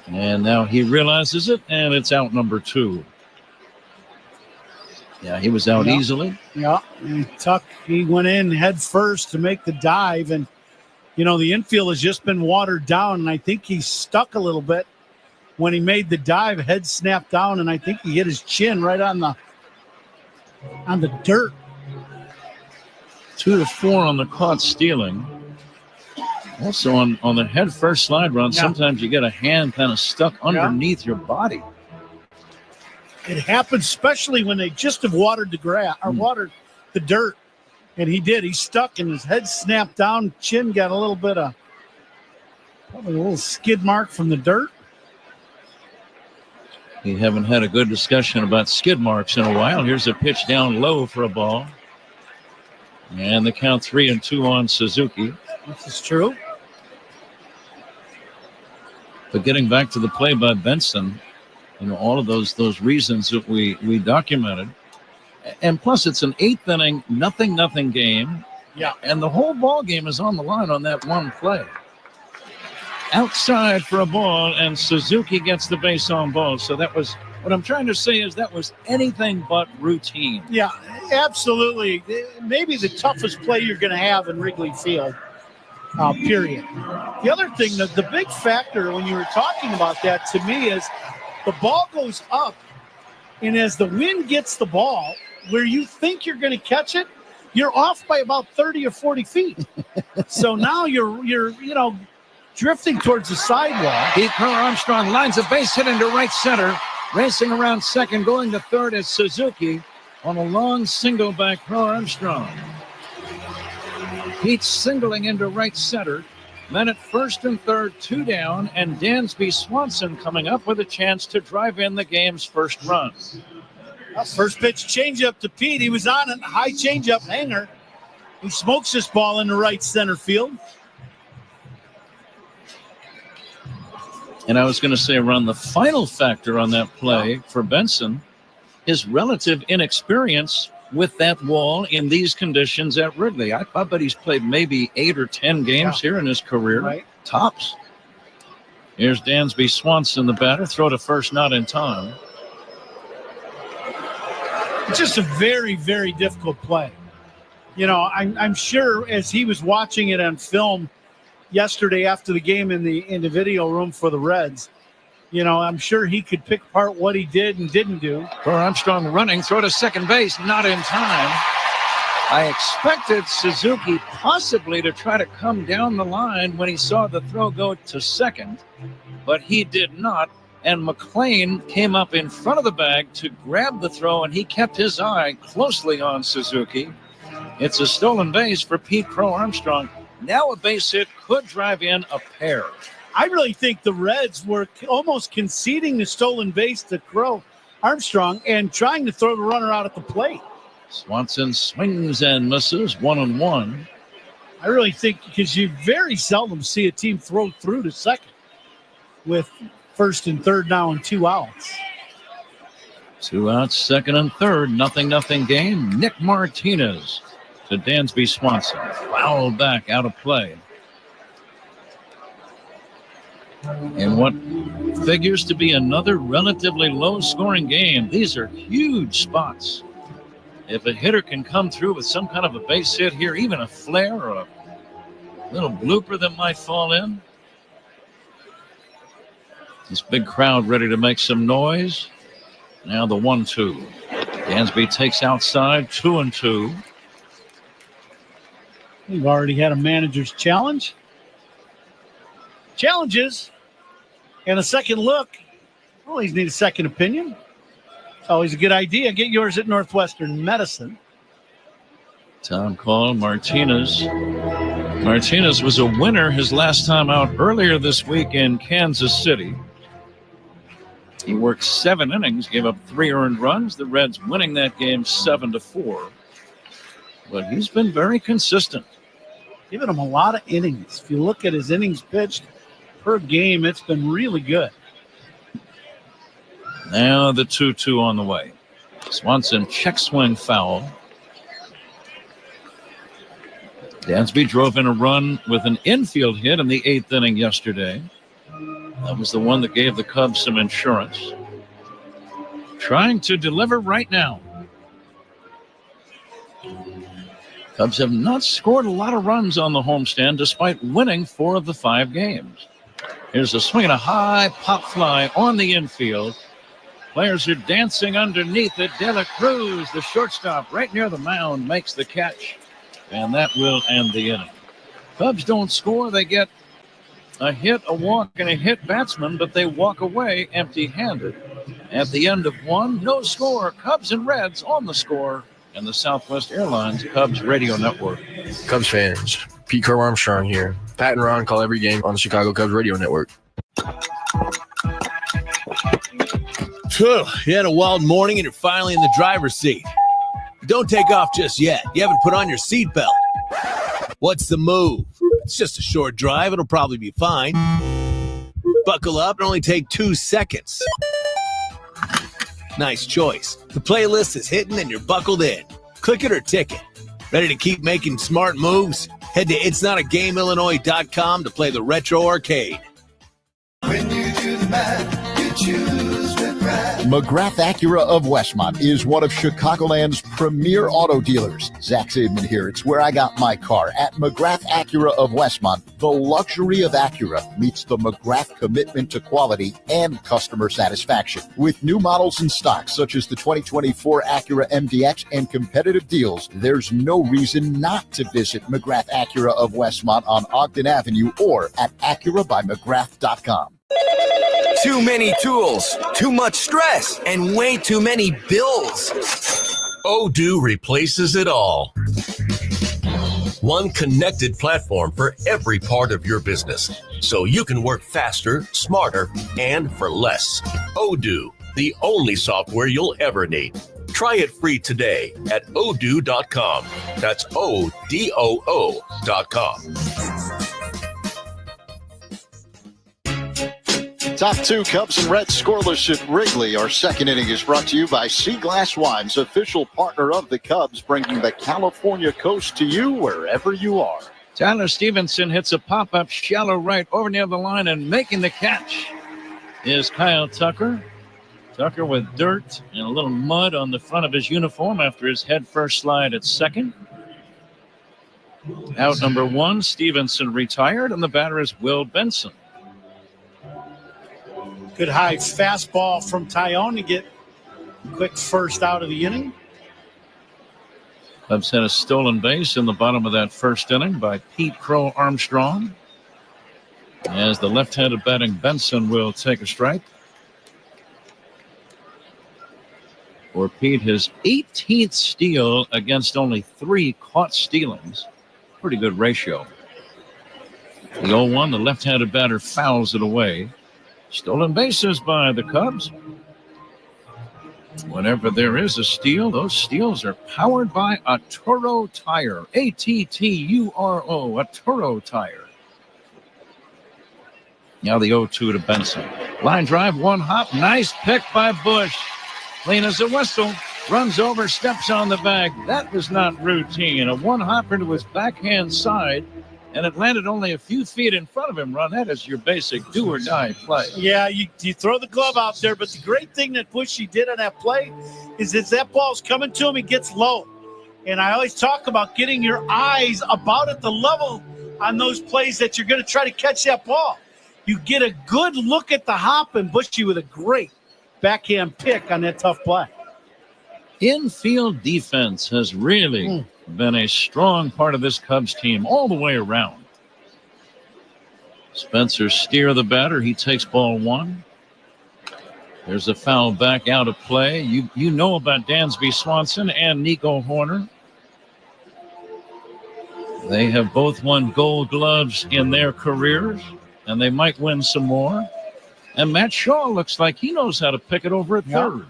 And now he realizes it, and it's out number 2. Yeah, he was out easily. Yeah, and Tuck, he went in head first to make the dive, and, the infield has just been watered down, and I think he stuck a little bit when he made the dive. Head snapped down, and I think he hit his chin right on the dirt. 2-4 on the caught stealing. Also on the head first slide run, sometimes you get a hand kind of stuck underneath your body. It happens, especially when they just have watered the grass or watered the dirt. And he did. He stuck and his head snapped down. Chin got a little bit of probably a little skid mark from the dirt. We haven't had a good discussion about skid marks in a while. Here's a pitch down low for a ball. And the count 3-2 on Suzuki. This is true. But getting back to the play by Benson, all of those reasons that we documented. And plus, it's an 8th inning, nothing game. Yeah. And the whole ball game is on the line on that one play. Outside for a ball, and Suzuki gets the base on ball. So that was, what I'm trying to say is that was anything but routine. Yeah, absolutely. Maybe the toughest play you're going to have in Wrigley Field, period. The other thing, the big factor when you were talking about that to me is the ball goes up, and as the wind gets the ball, where you think you're going to catch it, you're off by about 30 or 40 feet. So now you're drifting towards the sidewalk. Pete Crow-Armstrong lines a base hit into right center. Racing around second, going to third is Suzuki on a long single by Crow-Armstrong. Pete singling into right center. Then at first and third, 2 down, and Dansby Swanson coming up with a chance to drive in the game's first run. First pitch changeup to Pete. He was on a high changeup hanger. He smokes this ball into right center field. And I was going to say around the final factor on that play for Benson, his relative inexperience with that wall in these conditions at Wrigley. I bet he's played maybe 8 or 10 games here in his career. Right. Tops. Here's Dansby Swanson, the batter. Throw to first, not in time. It's just a very, very difficult play. I'm sure as he was watching it on film yesterday after the game in the video room for the Reds, I'm sure he could pick apart what he did and didn't do. Armstrong running, throw to second base, not in time. I expected Suzuki possibly to try to come down the line when he saw the throw go to second, but he did not. And McLean came up in front of the bag to grab the throw, and he kept his eye closely on Suzuki. It's a stolen base for Pete Crow-Armstrong. Now a base hit could drive in a pair. I really think the Reds were almost conceding the stolen base to Crow-Armstrong and trying to throw the runner out at the plate. Swanson swings and misses, 1-1. I really think because you very seldom see a team throw through to second with first and third now and 2 outs. 2 outs, second and third, nothing game. Nick Martinez to Dansby Swanson. Foul back, out of play. In what figures to be another relatively low-scoring game. These are huge spots. If a hitter can come through with some kind of a base hit here, even a flare or a little blooper that might fall in. This big crowd ready to make some noise. Now the 1-2. Dansby takes outside, 2-2. We've already had a manager's challenge. Challenges and a second look. Always need a second opinion. It's always a good idea. Get yours at Northwestern Medicine. Tom call Martinez. Martinez was a winner his last time out earlier this week in Kansas City. He worked 7 innings, gave up 3 earned runs. The Reds winning that game 7-4. But he's been very consistent. Giving him a lot of innings. If you look at his innings pitched per game, it's been really good. Now the 2-2 on the way. Swanson check swing foul. Dansby drove in a run with an infield hit in the 8th inning yesterday. That was the one that gave the Cubs some insurance. Trying to deliver right now. Cubs have not scored a lot of runs on the homestand despite winning 4 of the 5 games. Here's a swing and a high pop fly on the infield. Players are dancing underneath it. De La Cruz, the shortstop, right near the mound, makes the catch. And that will end the inning. Cubs don't score. They get a hit, a walk, and a hit batsman, but they walk away empty-handed. At the end of 1, no score. Cubs and Reds on the score. And the Southwest Airlines Cubs Radio Network. Cubs fans, Pete Crow Armstrong here. Pat and Ron call every game on the Chicago Cubs Radio Network. Phew, you had a wild morning and you're finally in the driver's seat. Don't take off just yet. You haven't put on your seatbelt. What's the move? It's just a short drive. It'll probably be fine. Buckle up and only take 2 seconds. Nice choice. The playlist is hitting and you're buckled in. Click it or tick it. Ready to keep making smart moves? Head to itsnotagameinllinois.com to play the Retro Arcade. When you do the math, you choose McGrath. McGrath Acura of Westmont is one of Chicagoland's premier auto dealers. Zach Saban here. It's where I got my car. At McGrath Acura of Westmont, the luxury of Acura meets the McGrath commitment to quality and customer satisfaction. With new models in stock, such as the 2024 Acura MDX and competitive deals, there's no reason not to visit McGrath Acura of Westmont on Ogden Avenue or at AcuraByMcGrath.com. Too many tools, too much stress, and way too many bills. Odoo replaces it all. One connected platform for every part of your business, so you can work faster, smarter, and for less. Odoo, the only software you'll ever need. Try it free today at odoo.com. That's ODOO.com. Top 2 Cubs and Reds scoreless at Wrigley. Our second inning is brought to you by Sea Glass Wines, official partner of the Cubs, bringing the California coast to you wherever you are. Tyler Stevenson hits a pop-up shallow right over near the line, and making the catch is Kyle Tucker. Tucker with dirt and a little mud on the front of his uniform after his head-first slide at second. Out number 1, Stevenson retired, and the batter is Will Benson. Good high fastball from Tyone to get a quick first out of the inning. Cubs had a stolen base in the bottom of that first inning by Pete Crow Armstrong, as the left-handed batting Benson will take a strike. For Pete, his 18th steal against only 3 caught stealings. Pretty good ratio. The 0-1, the left-handed batter fouls it away. Stolen bases by the Cubs. Whenever there is a steal, those steals are powered by Atturo Tire. A-T-T-U-R-O, Atturo Tire. Now the 0-2 to Benson. Line drive, 1 hop. Nice pick by Bush. Clean as a whistle. Runs over, steps on the bag. That was not routine. A 1-hopper to his backhand side, and it landed only a few feet in front of him, Ron. That is your basic do-or-die play. Yeah, you throw the glove out there, but the great thing that Bushy did on that play is as that ball's coming to him, he gets low. And I always talk about getting your eyes about at the level on those plays that you're going to try to catch that ball. You get a good look at the hop, and Bushy with a great backhand pick on that tough play. Infield defense has really been a strong part of this Cubs team all the way around. Spencer Steer, the batter, he takes ball 1. There's a foul back out of play. You know about Dansby Swanson and Nico Horner. They have both won Gold Gloves in their careers, and they might win some more. And Matt Shaw looks like he knows how to pick it over at third.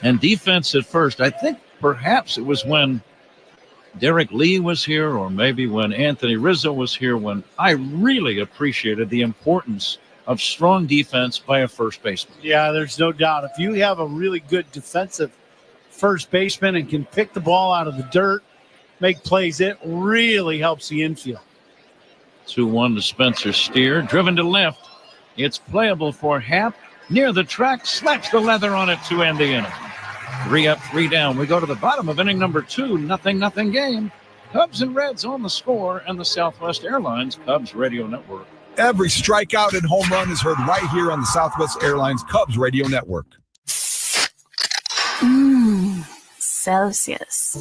And defense at first, I think perhaps it was when Derek Lee was here, or maybe when Anthony Rizzo was here, when I really appreciated the importance of strong defense by a first baseman. Yeah, there's no doubt. If you have a really good defensive first baseman and can pick the ball out of the dirt, make plays, it really helps the infield. 2-1 to Spencer Steer. Driven to left. It's playable for Happ. Near the track, slaps the leather on it to end the inning. 3 up, 3 down. We go to the bottom of inning number 2. 0-0 game. Cubs and Reds on the score and the Southwest Airlines Cubs Radio Network. Every strikeout and home run is heard right here on the Southwest Airlines Cubs Radio Network. Celsius.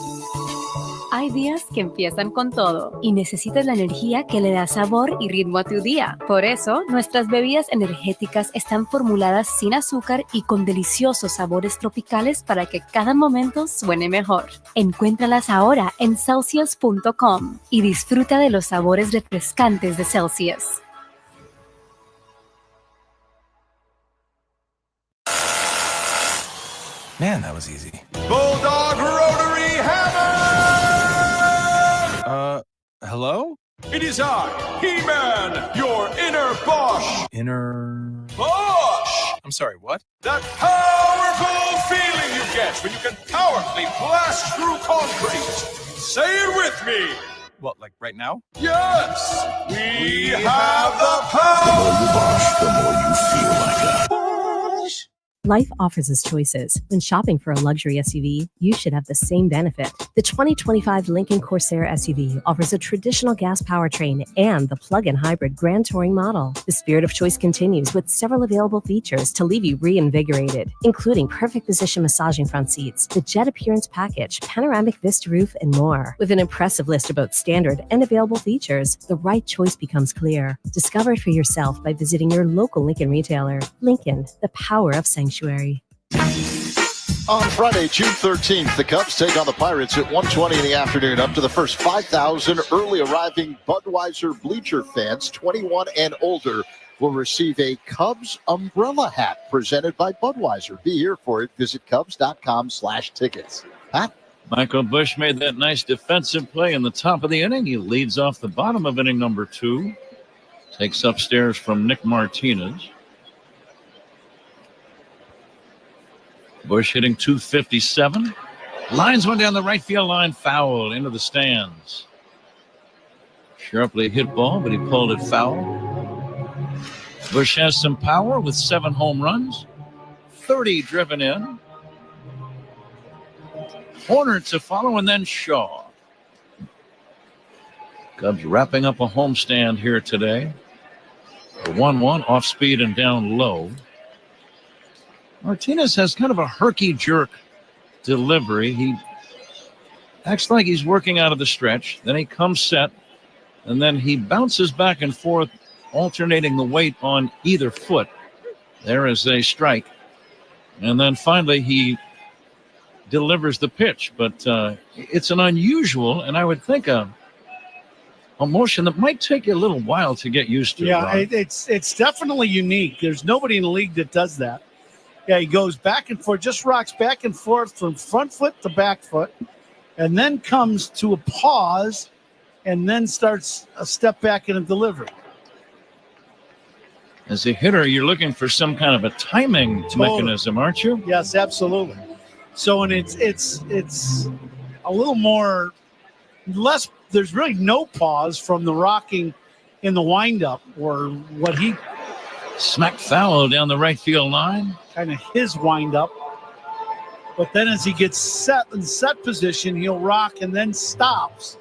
Hay días que empiezan con todo y necesitas la energía que le da sabor y ritmo a tu día. Por eso, nuestras bebidas energéticas están formuladas sin azúcar y con deliciosos sabores tropicales para que cada momento suene mejor. Encuéntralas ahora en Celsius.com y disfruta de los sabores refrescantes de Celsius. Man, that was easy. Bulldog Rotary Hammer! Hello? It is I, He-Man, your inner Bosch. Inner... Bosch! I'm sorry, what? That powerful feeling you get when you can powerfully blast through concrete. Say it with me. What, like right now? Yes! We have the power! The more you Bosch, the more you feel like a Bosch! Life offers us choices. When shopping for a luxury SUV, you should have the same benefit. The 2025 Lincoln Corsair SUV offers a traditional gas powertrain and the plug-in hybrid Grand Touring model. The spirit of choice continues with several available features to leave you reinvigorated, including perfect position massaging front seats, the jet appearance package, panoramic vista roof, and more. With an impressive list of both standard and available features, the right choice becomes clear. Discover it for yourself by visiting your local Lincoln retailer. Lincoln, the power of sanctuary. On Friday, June 13th, the Cubs take on the Pirates at 1:20 in the afternoon. Up to the first 5,000 early arriving Budweiser bleacher fans, 21 and older, will receive a Cubs umbrella hat presented by Budweiser. Be here for it. Visit Cubs.com/tickets. Pat? Michael Busch made that nice defensive play in the top of the inning. He leads off the bottom of inning number 2. Takes upstairs from Nick Martinez. Busch hitting .257. Lines one down the right field line, foul into the stands. Sharply hit ball, but he pulled it foul. Busch has some power with 7 home runs, 30 driven in. Horner to follow, and then Shaw. Cubs wrapping up a homestand here today. The 1-1 off speed and down low. Martinez has kind of a herky-jerk delivery. He acts like he's working out of the stretch. Then he comes set, and then he bounces back and forth, alternating the weight on either foot. There is a strike. And then finally he delivers the pitch. But it's an unusual, and I would think a motion that might take you a little while to get used to. Yeah, it's definitely unique. There's nobody in the league that does that. Yeah, he goes back and forth, just rocks back and forth from front foot to back foot, and then comes to a pause, and then starts a step back in a delivery. As a hitter, you're looking for some kind of a timing mechanism, aren't you? Yes, absolutely. So, and it's a little more, less, there's really no pause from the rocking in the windup or what he smacked foul down the right field line. Kind of his windup. But then as he gets set in set position, he'll rock and then stops,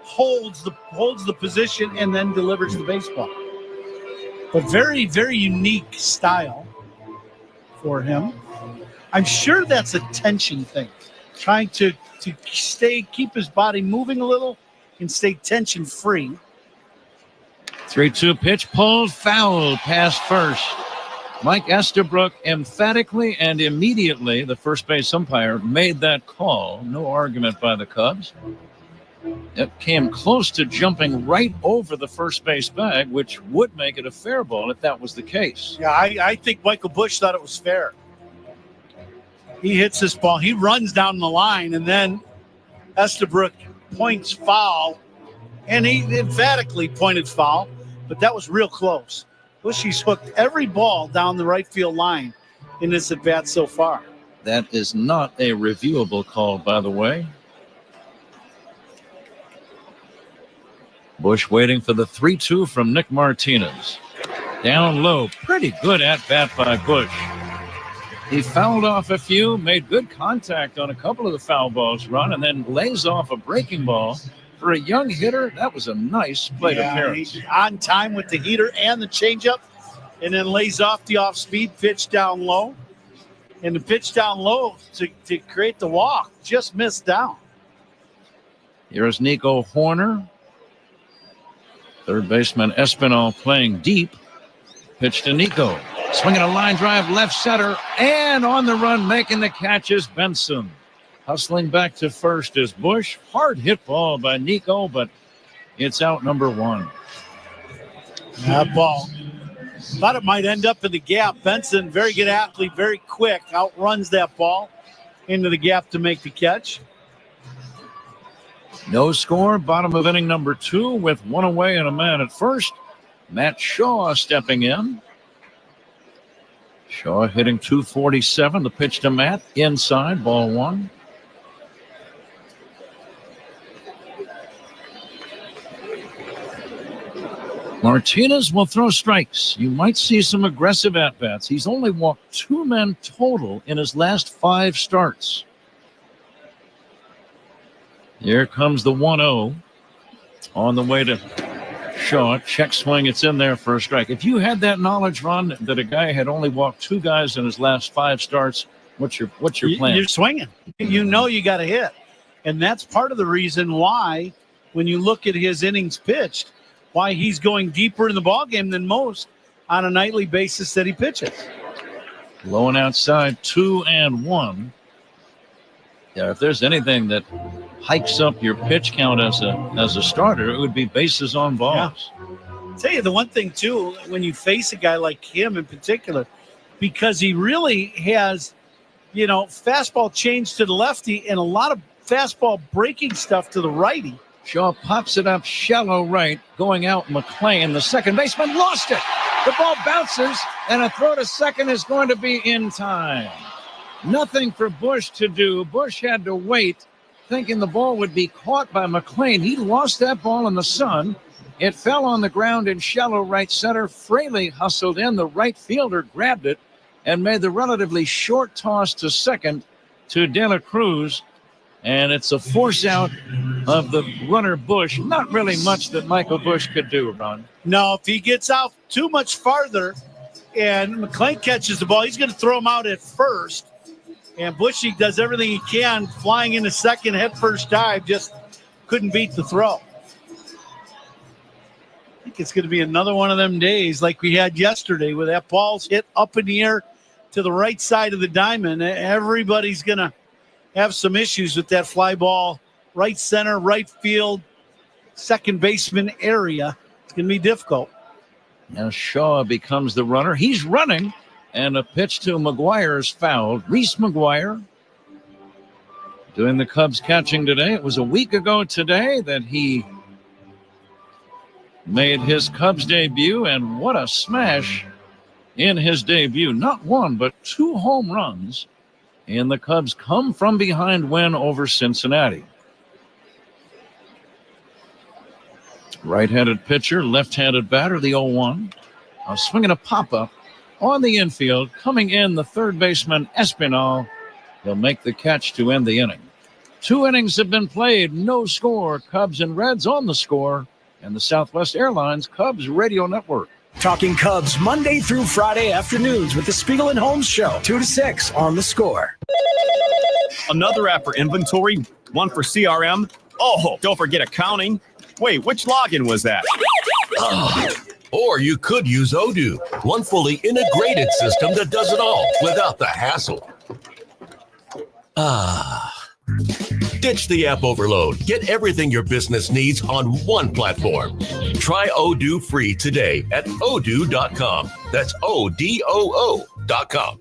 holds the position, and then delivers the baseball. But very, very unique style for him. I'm sure that's a tension thing. Trying to keep his body moving a little and stay tension free. 3-2 pitch, pulled, foul, past first. Mike Estabrook emphatically and immediately, the first base umpire, made that call. No argument by the Cubs. It came close to jumping right over the first base bag, which would make it a fair ball if that was the case. Yeah, I think Michael Busch thought it was fair. He hits this ball. He runs down the line, and then Estabrook points foul, and he emphatically pointed foul, but that was real close. Bushy's hooked every ball down the right field line in this at-bat so far. That is not a reviewable call, by the way. Bush waiting for the 3-2 from Nick Martinez. Down low, pretty good at-bat by Bush. He fouled off a few, made good contact on a couple of the foul balls run, and then lays off a breaking ball. For a young hitter, that was a nice plate appearance. He's on time with the heater and the changeup, and then lays off the off-speed pitch down low. And the pitch down low to create the walk just missed down. Here's Nico Horner. Third baseman Espinal playing deep. Pitch to Nico. Swinging a line drive left center, and on the run making the catch is Benson. Hustling back to first is Bush. Hard hit ball by Nico, but it's out number one. That ball. Thought it might end up in the gap. Benson, very good athlete, very quick, outruns that ball into the gap to make the catch. No score, bottom of inning number 2 with one away and a man at first. Matt Shaw stepping in. Shaw hitting .247. The pitch to Matt, inside, ball 1. Martinez will throw strikes. You might see some aggressive at-bats. He's only walked 2 men total in his last 5 starts. Here comes the 1-0 on the way to Shaw. Check swing. It's in there for a strike. If you had that knowledge, Ron, that a guy had only walked 2 guys in his last 5 starts, what's your plan? You're swinging. You know you got to hit. And that's part of the reason why, when you look at his innings pitched, why he's going deeper in the ballgame than most on a nightly basis that he pitches. Low and outside, 2-1. Yeah, if there's anything that hikes up your pitch count as a starter, it would be bases on balls. Yeah. I'll tell you the one thing, too, when you face a guy like him in particular, because he really has, fastball change to the lefty and a lot of fastball breaking stuff to the righty. Shaw pops it up shallow right, going out McClain. The second baseman lost it. The ball bounces, and a throw to second is going to be in time. Nothing for Bush to do. Bush had to wait, thinking the ball would be caught by McClain. He lost that ball in the sun. It fell on the ground in shallow right center. Fraley hustled in. The right fielder grabbed it and made the relatively short toss to second to De La Cruz. And it's a force out of the runner Bush. Not really much that Michael Bush could do, Ron. No, if he gets out too much farther and McClain catches the ball, he's going to throw him out at first. And Bushy does everything he can, flying into second, head first dive, just couldn't beat the throw. I think it's going to be another one of them days like we had yesterday where that ball's hit up in the air to the right side of the diamond. Everybody's going to have some issues with that fly ball, right center, right field, second baseman area. It's going to be difficult. Now Shaw becomes the runner. He's running, and a pitch to McGuire is fouled. Reese McGuire doing the Cubs catching today. It was a week ago today that he made his Cubs debut, and what a smash in his debut. Not 1, but 2 home runs. And the Cubs come from behind win over Cincinnati. Right-handed pitcher, left-handed batter, the 0-1. Swinging a pop-up on the infield. Coming in, the third baseman, Espinal. He'll make the catch to end the inning. 2 innings have been played. No score. Cubs and Reds on the score. And the Southwest Airlines Cubs Radio Network. Talking Cubs Monday through Friday afternoons with the Spiegel and Holmes Show, 2 to 6 on The Score. Another app for inventory, one for CRM. Oh, don't forget accounting. Wait, which login was that? Or you could use Odoo, one fully integrated system that does it all without the hassle. Ditch the app overload. Get everything your business needs on one platform. Try Odoo free today at odoo.com. That's ODOO.com.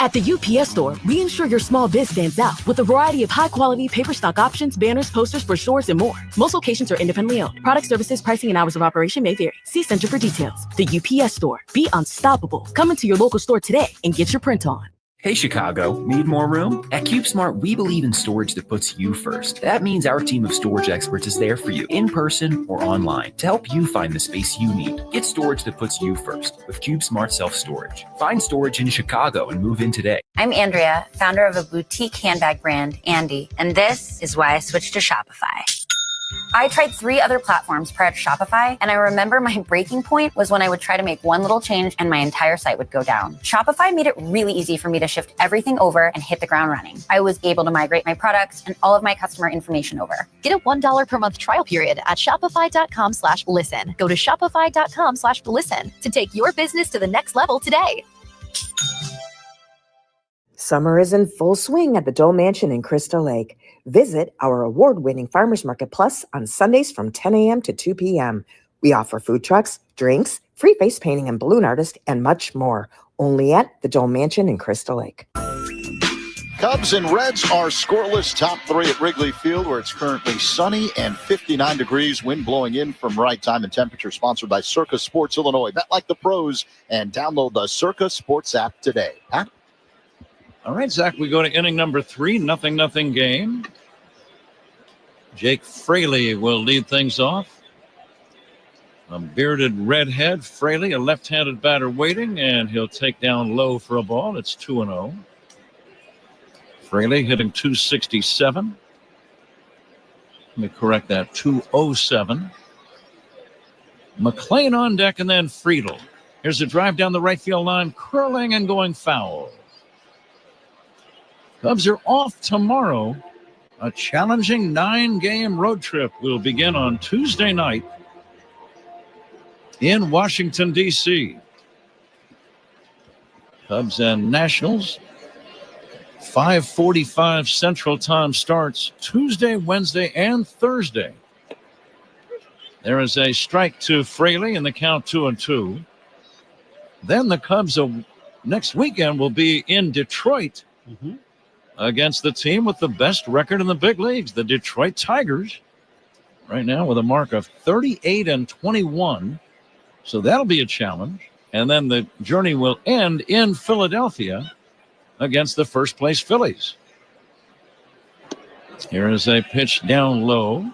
At the UPS Store, we ensure your small biz stands out with a variety of high-quality paper stock options, banners, posters, brochures, and more. Most locations are independently owned. Product services, pricing, and hours of operation may vary. See Center for details. The UPS Store. Be unstoppable. Come into your local store today and get your print on. Hey Chicago, need more room? At CubeSmart, we believe in storage that puts you first. That means our team of storage experts is there for you, in person or online, to help you find the space you need. Get storage that puts you first with CubeSmart Self-Storage. Find storage in Chicago and move in today. I'm Andrea, founder of a boutique handbag brand, Andy, and this is why I switched to Shopify. I tried 3 other platforms prior to Shopify, and I remember my breaking point was when I would try to make one little change and my entire site would go down. Shopify made it really easy for me to shift everything over and hit the ground running. I was able to migrate my products and all of my customer information over. Get a $1 per month trial period at shopify.com/listen. Go to shopify.com/listen to take your business to the next level today. Summer is in full swing at the Dole Mansion in Crystal Lake. Visit our award-winning Farmers Market Plus on Sundays from 10 a.m. to 2 p.m. We offer food trucks, drinks, free face painting and balloon artist, and much more. Only at the Dole Mansion in Crystal Lake. Cubs and Reds are scoreless. Top 3 at Wrigley Field, where it's currently sunny and 59 degrees. Wind blowing in from right. Time and temperature sponsored by Circa Sports Illinois. Bet like the pros and download the Circa Sports app today. Pat? All right, Zach, we go to inning number 3, 0-0 game. Jake Fraley will lead things off. A bearded redhead, Fraley, a left-handed batter waiting, and he'll take down low for a ball. It's 2-0. Fraley hitting .267. Let me correct that, .207. McLean on deck, and then Friedel. Here's a drive down the right field line, curling and going foul. Cubs are off tomorrow. A challenging 9-game road trip will begin on Tuesday night in Washington, D.C. Cubs and Nationals, 5:45 Central Time starts Tuesday, Wednesday, and Thursday. There is a strike to Fraley in the count 2-2. Then the Cubs next weekend will be in Detroit. Against the team with the best record in the big leagues, the Detroit Tigers, right now with a mark of 38-21. So that'll be a challenge. And then the journey will end in Philadelphia against the first place Phillies. Here is a pitch down low,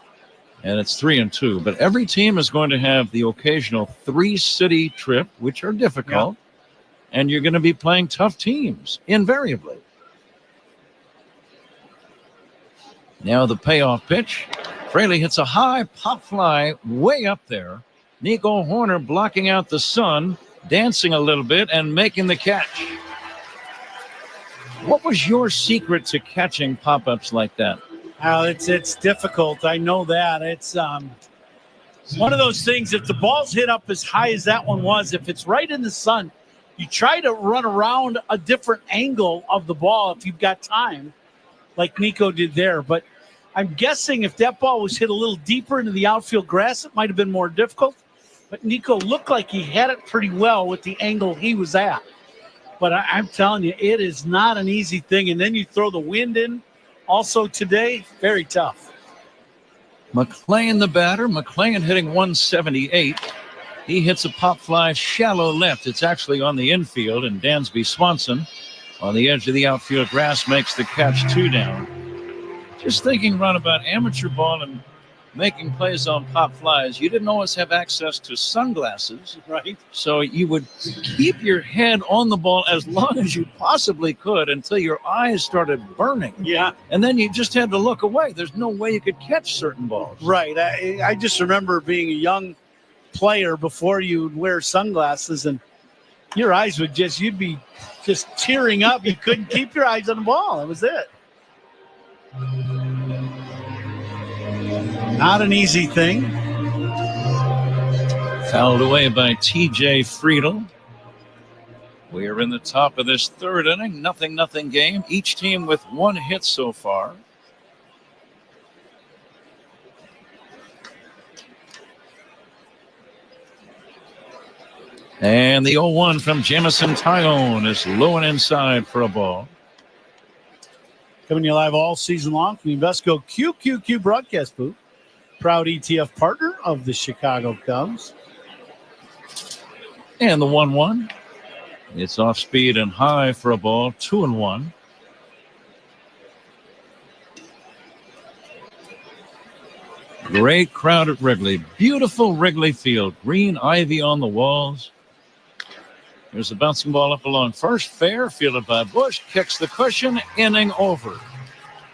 and it's 3-2. But every team is going to have the occasional 3-city trip, which are difficult. Yeah. And you're going to be playing tough teams, invariably. Now the payoff pitch. Fraley hits a high pop fly way up there. Nico Horner blocking out the sun, dancing a little bit, and making the catch. What was your secret to catching pop-ups like that? It's difficult. I know that. It's one of those things, if the ball's hit up as high as that one was, if it's right in the sun, you try to run around a different angle of the ball if you've got time, like Nico did there. But I'm guessing if that ball was hit a little deeper into the outfield grass, it might have been more difficult. But Nico looked like he had it pretty well with the angle he was at. But I'm telling you, it is not an easy thing. And then you throw the wind in also today, very tough. McLean the batter. McLean hitting 178. He hits a pop fly shallow left. It's actually on the infield, and Dansby Swanson on the edge of the outfield grass makes the catch, 2 down. Just thinking, Ron, about amateur ball and making plays on pop flies, you didn't always have access to sunglasses. Right. So you would keep your head on the ball as long as you possibly could until your eyes started burning. Yeah. And then you just had to look away. There's no way you could catch certain balls. Right. I just remember being a young player before you would wear sunglasses, and your eyes would you'd be just tearing up. You couldn't keep your eyes on the ball. That was it. Not an easy thing. Fouled away by T.J. Friedel. We are in the top of this 3rd inning. 0-0 game. Each team with 1 hit so far. And the 0-1 from Jamison Tyone is low and inside for a ball. Coming to you live all season long from the Invesco QQQ broadcast booth. Proud ETF partner of the Chicago Cubs. And the 1-1. It's off speed and high for a ball. 2-1. Great crowd at Wrigley. Beautiful Wrigley Field. Green ivy on the walls. There's a bouncing ball up along first. Fair, fielded by Bush. Kicks the cushion. Inning over.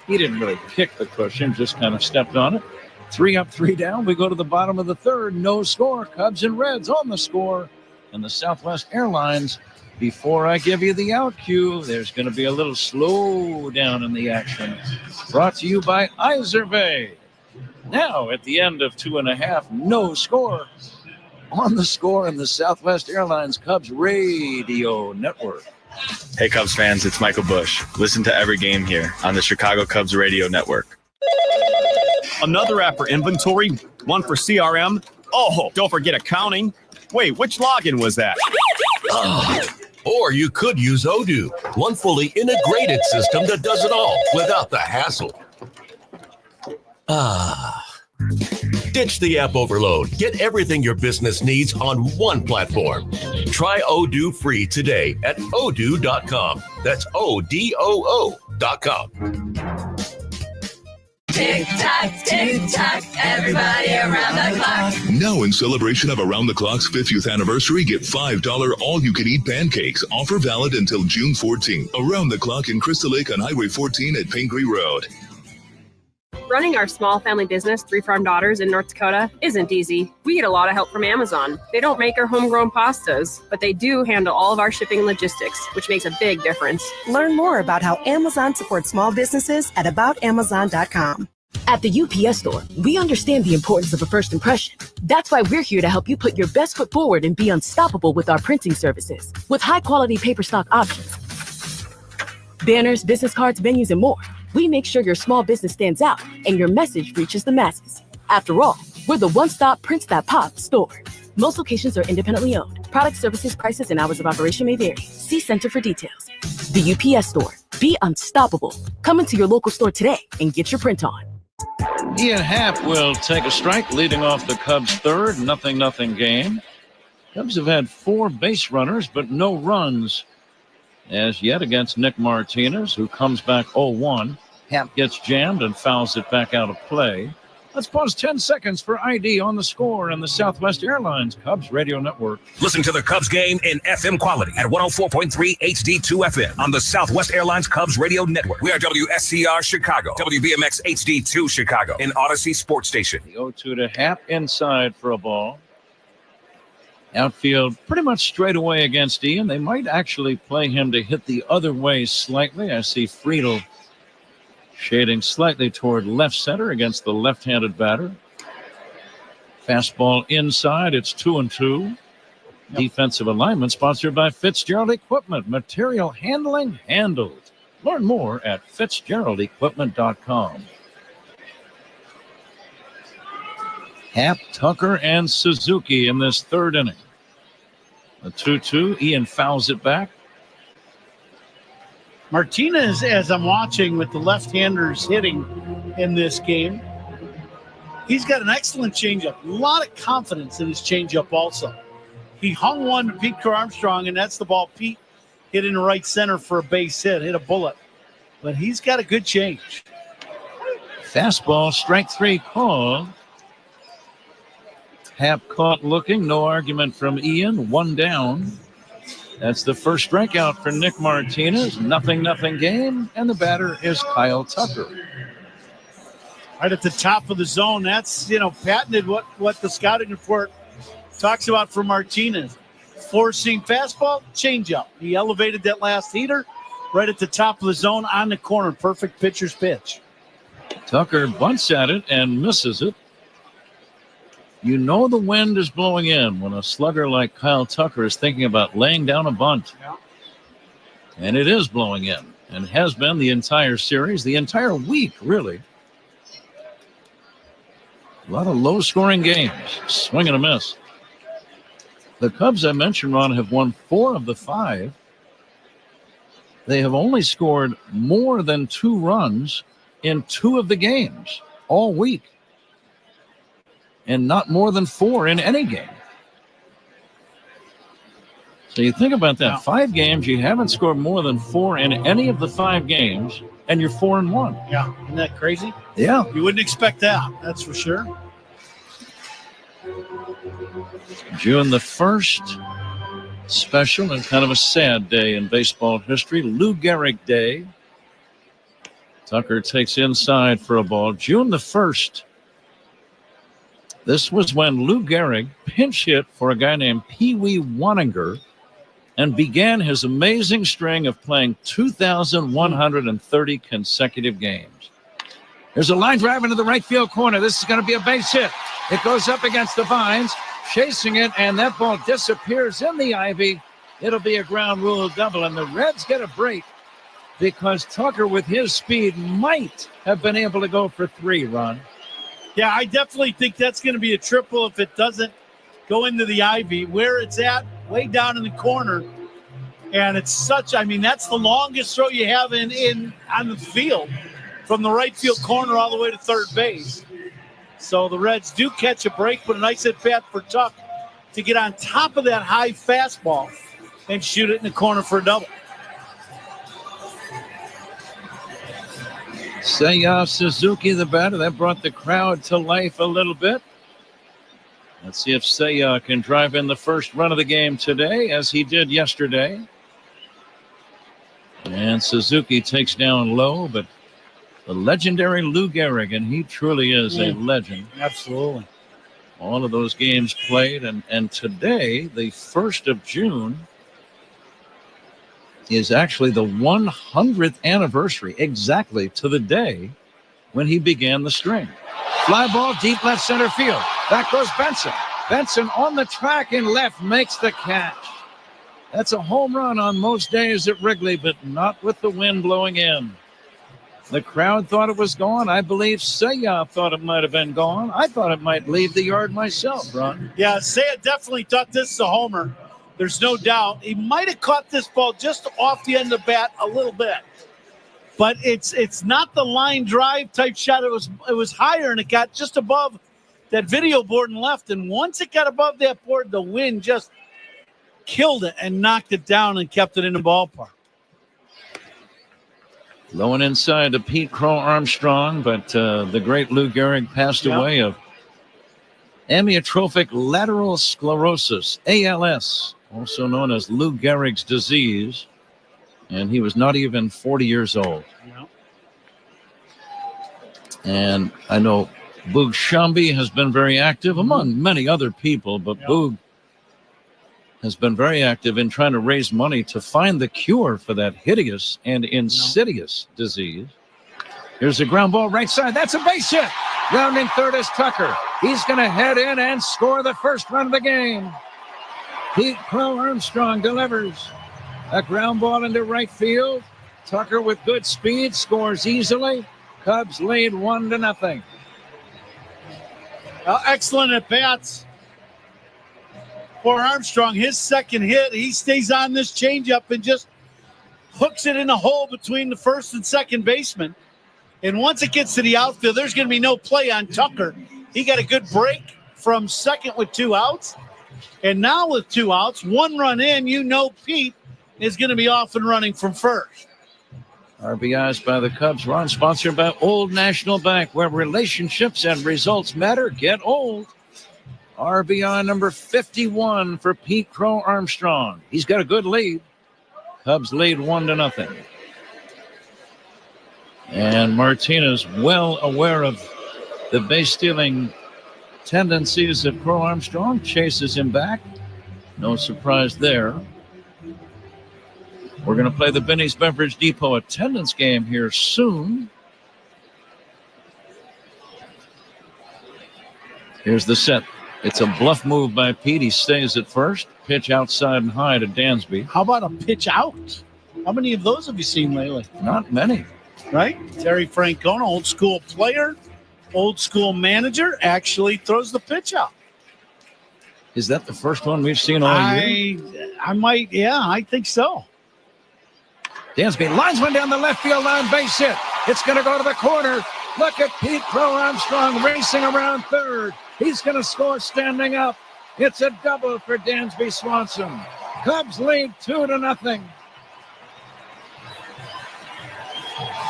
He didn't really kick the cushion, just kind of stepped on it. 3 up, 3 down. We go to the bottom of the third. No score. Cubs and Reds on the score. And the Southwest Airlines. Before I give you the out cue, there's going to be a little slowdown in the action. Brought to you by Iservay. Now, at the end of 2.5, no score. On the score in the Southwest Airlines Cubs Radio Network. Hey, Cubs fans, it's Michael Bush. Listen to every game here on the Chicago Cubs Radio Network. Another app for inventory, one for CRM. Oh, don't forget accounting. Wait, which login was that? Or you could use Odoo, one fully integrated system that does it all without the hassle. Ditch the app overload. Get everything your business needs on one platform. Try Odoo free today at odoo.com. That's ODOO.com. Tick-tock, everybody around the clock. Now, in celebration of Around the Clock's 50th anniversary, get $5 all-you-can-eat pancakes. Offer valid until June 14th. Around the Clock in Crystal Lake on Highway 14 at Pingree Road. Running our small family business, 3 Farm Daughters in North Dakota, isn't easy. We get a lot of help from Amazon. They don't make our homegrown pastas, but they do handle all of our shipping and logistics, which makes a big difference. Learn more about how Amazon supports small businesses at aboutamazon.com. At the UPS Store, we understand the importance of a first impression. That's why we're here to help you put your best foot forward and be unstoppable with our printing services. With high-quality paper stock options, banners, business cards, menus, and more, we make sure your small business stands out and your message reaches the masses. After all, we're the one-stop prints that pop store. Most locations are independently owned. Product, services, prices, and hours of operation may vary. See Center for details. The UPS Store. Be unstoppable. Come into your local store today and get your print on. Ian Happ will take a strike, leading off the Cubs' third 0-0 game. Cubs have had 4 base runners, but no runs as yet against Nick Martinez, who comes back 0-1. Happ gets jammed and fouls it back out of play. Let's pause 10 seconds for ID on the score and the Southwest Airlines Cubs Radio Network. Listen to the Cubs game in FM quality at 104.3 HD2 FM on the Southwest Airlines Cubs Radio Network. We are WSCR Chicago, WBMX HD2 Chicago, and Odyssey Sports Station. The 0-2 to Happ inside for a ball. Outfield pretty much straight away against Ian. They might actually play him to hit the other way slightly. I see Friedel shading slightly toward left center against the left-handed batter. Fastball inside. It's 2-2. Yep. Defensive alignment sponsored by Fitzgerald Equipment. Material handling handled. Learn more at FitzgeraldEquipment.com. Happ, Tucker, and Suzuki in this third inning. A 2-2. Ian fouls it back. Martinez, as I'm watching with the left-handers hitting in this game, he's got an excellent changeup. A lot of confidence in his changeup also. He hung one to Pete Armstrong, and that's the ball Pete hit in right center for a base hit, hit a bullet. But he's got a good change. Fastball, strike 3 called. Happ caught looking. No argument from Ian. 1 down. That's the first strikeout for Nick Martinez. 0-0 game, and the batter is Kyle Tucker. Right at the top of the zone. That's, patented what the scouting report talks about for Martinez. Four-seam fastball, changeup. He elevated that last heater right at the top of the zone on the corner. Perfect pitcher's pitch. Tucker bunts at it and misses it. You know the wind is blowing in when a slugger like Kyle Tucker is thinking about laying down a bunt. Yeah. And it is blowing in, and has been the entire series, the entire week, really. A lot of low-scoring games. Swing and a miss. The Cubs, I mentioned, Ron, have won 4 of the 5. They have only scored more than 2 runs in 2 of the games all week, and not more than 4 in any game. So you think about that. 5 games, you haven't scored more than 4 in any of the 5 games, and you're 4-1. Yeah, isn't that crazy? Yeah. You wouldn't expect that, that's for sure. June the 1st, special and kind of a sad day in baseball history. Lou Gehrig Day. Tucker takes inside for a ball. June the 1st. This was when Lou Gehrig pinch hit for a guy named Pee Wee Waninger and began his amazing string of playing 2,130 consecutive games. There's a line drive into the right field corner. This is going to be a base hit. It goes up against the vines, chasing it, and that ball disappears in the ivy. It'll be a ground rule double, and the Reds get a break because Tucker, with his speed, might have been able to go for 3, Ron. Yeah, I definitely think that's going to be a triple if it doesn't go into the ivy. Where it's at, way down in the corner, and it's such, I mean, that's the longest throw you have in on the field, from the right field corner all the way to third base. So the Reds do catch a break, but a nice at bat for Tuck to get on top of that high fastball and shoot it in the corner for a double. Seiya Suzuki, the batter, that brought the crowd to life a little bit. Let's see if Seiya can drive in the first run of the game today, as he did yesterday. And Suzuki takes down low, but the legendary Lou Gehrig, and he truly is a legend. Absolutely. All of those games played, and today, the 1st of June, is actually the 100th anniversary, exactly to the day when he began the string. Fly ball, deep left center field. Back goes Benson. Benson on the track in left makes the catch. That's a home run on most days at Wrigley, but not with the wind blowing in. The crowd thought it was gone. I believe Seiya thought it might have been gone. I thought it might leave the yard myself, Ron. Yeah, Seiya definitely thought this is a homer. There's no doubt. He might have caught this ball just off the end of the bat a little bit. But it's not the line drive type shot. It was higher, and it got just above that video board and left. And once it got above that board, the wind just killed it and knocked it down and kept it in the ballpark. Low and inside to Pete Crow Armstrong, but the great Lou Gehrig passed away of amyotrophic lateral sclerosis, ALS, also known as Lou Gehrig's disease. And he was not even 40 years old. Yeah. And I know Boog Shambi has been very active among many other people, but Boog has been very active in trying to raise money to find the cure for that hideous and insidious disease. Here's a ground ball right side. That's a base hit. Rounding third is Tucker. He's going to head in and score the first run of the game. Pete Crow Armstrong delivers a ground ball into right field. Tucker with good speed scores easily. Cubs lead 1-0. Excellent at bats for Armstrong. His second hit, he stays on this changeup and just hooks it in a hole between the first and second baseman. And once it gets to the outfield, there's going to be no play on Tucker. He got a good break from second with 2 outs. And now with 2 outs, 1 run in, Pete is going to be off and running from first. RBIs by the Cubs. Ron, sponsored by Old National Bank, where relationships and results matter. Get old. RBI number 51 for Pete Crow Armstrong. He's got a good lead. Cubs lead 1-0. And Martinez, well aware of the base stealing tendencies of Crow Armstrong, chases him back. No surprise there. We're going to play the Benny's Beverage Depot attendance game here soon. Here's the set. It's a bluff move by Pete. He stays at first. Pitch outside and high to Dansby. How about a pitch out? How many of those have you seen lately? Not many. Right? Terry Francona, old school player, old school manager, actually throws the pitch out. Is that the first one we've seen all year? I might, yeah, I think so. Dansby lines one down the left field line, base hit. It's going to go to the corner. Look at Pete Crow-Armstrong racing around third. He's going to score standing up. It's a double for Dansby Swanson. Cubs lead 2-0.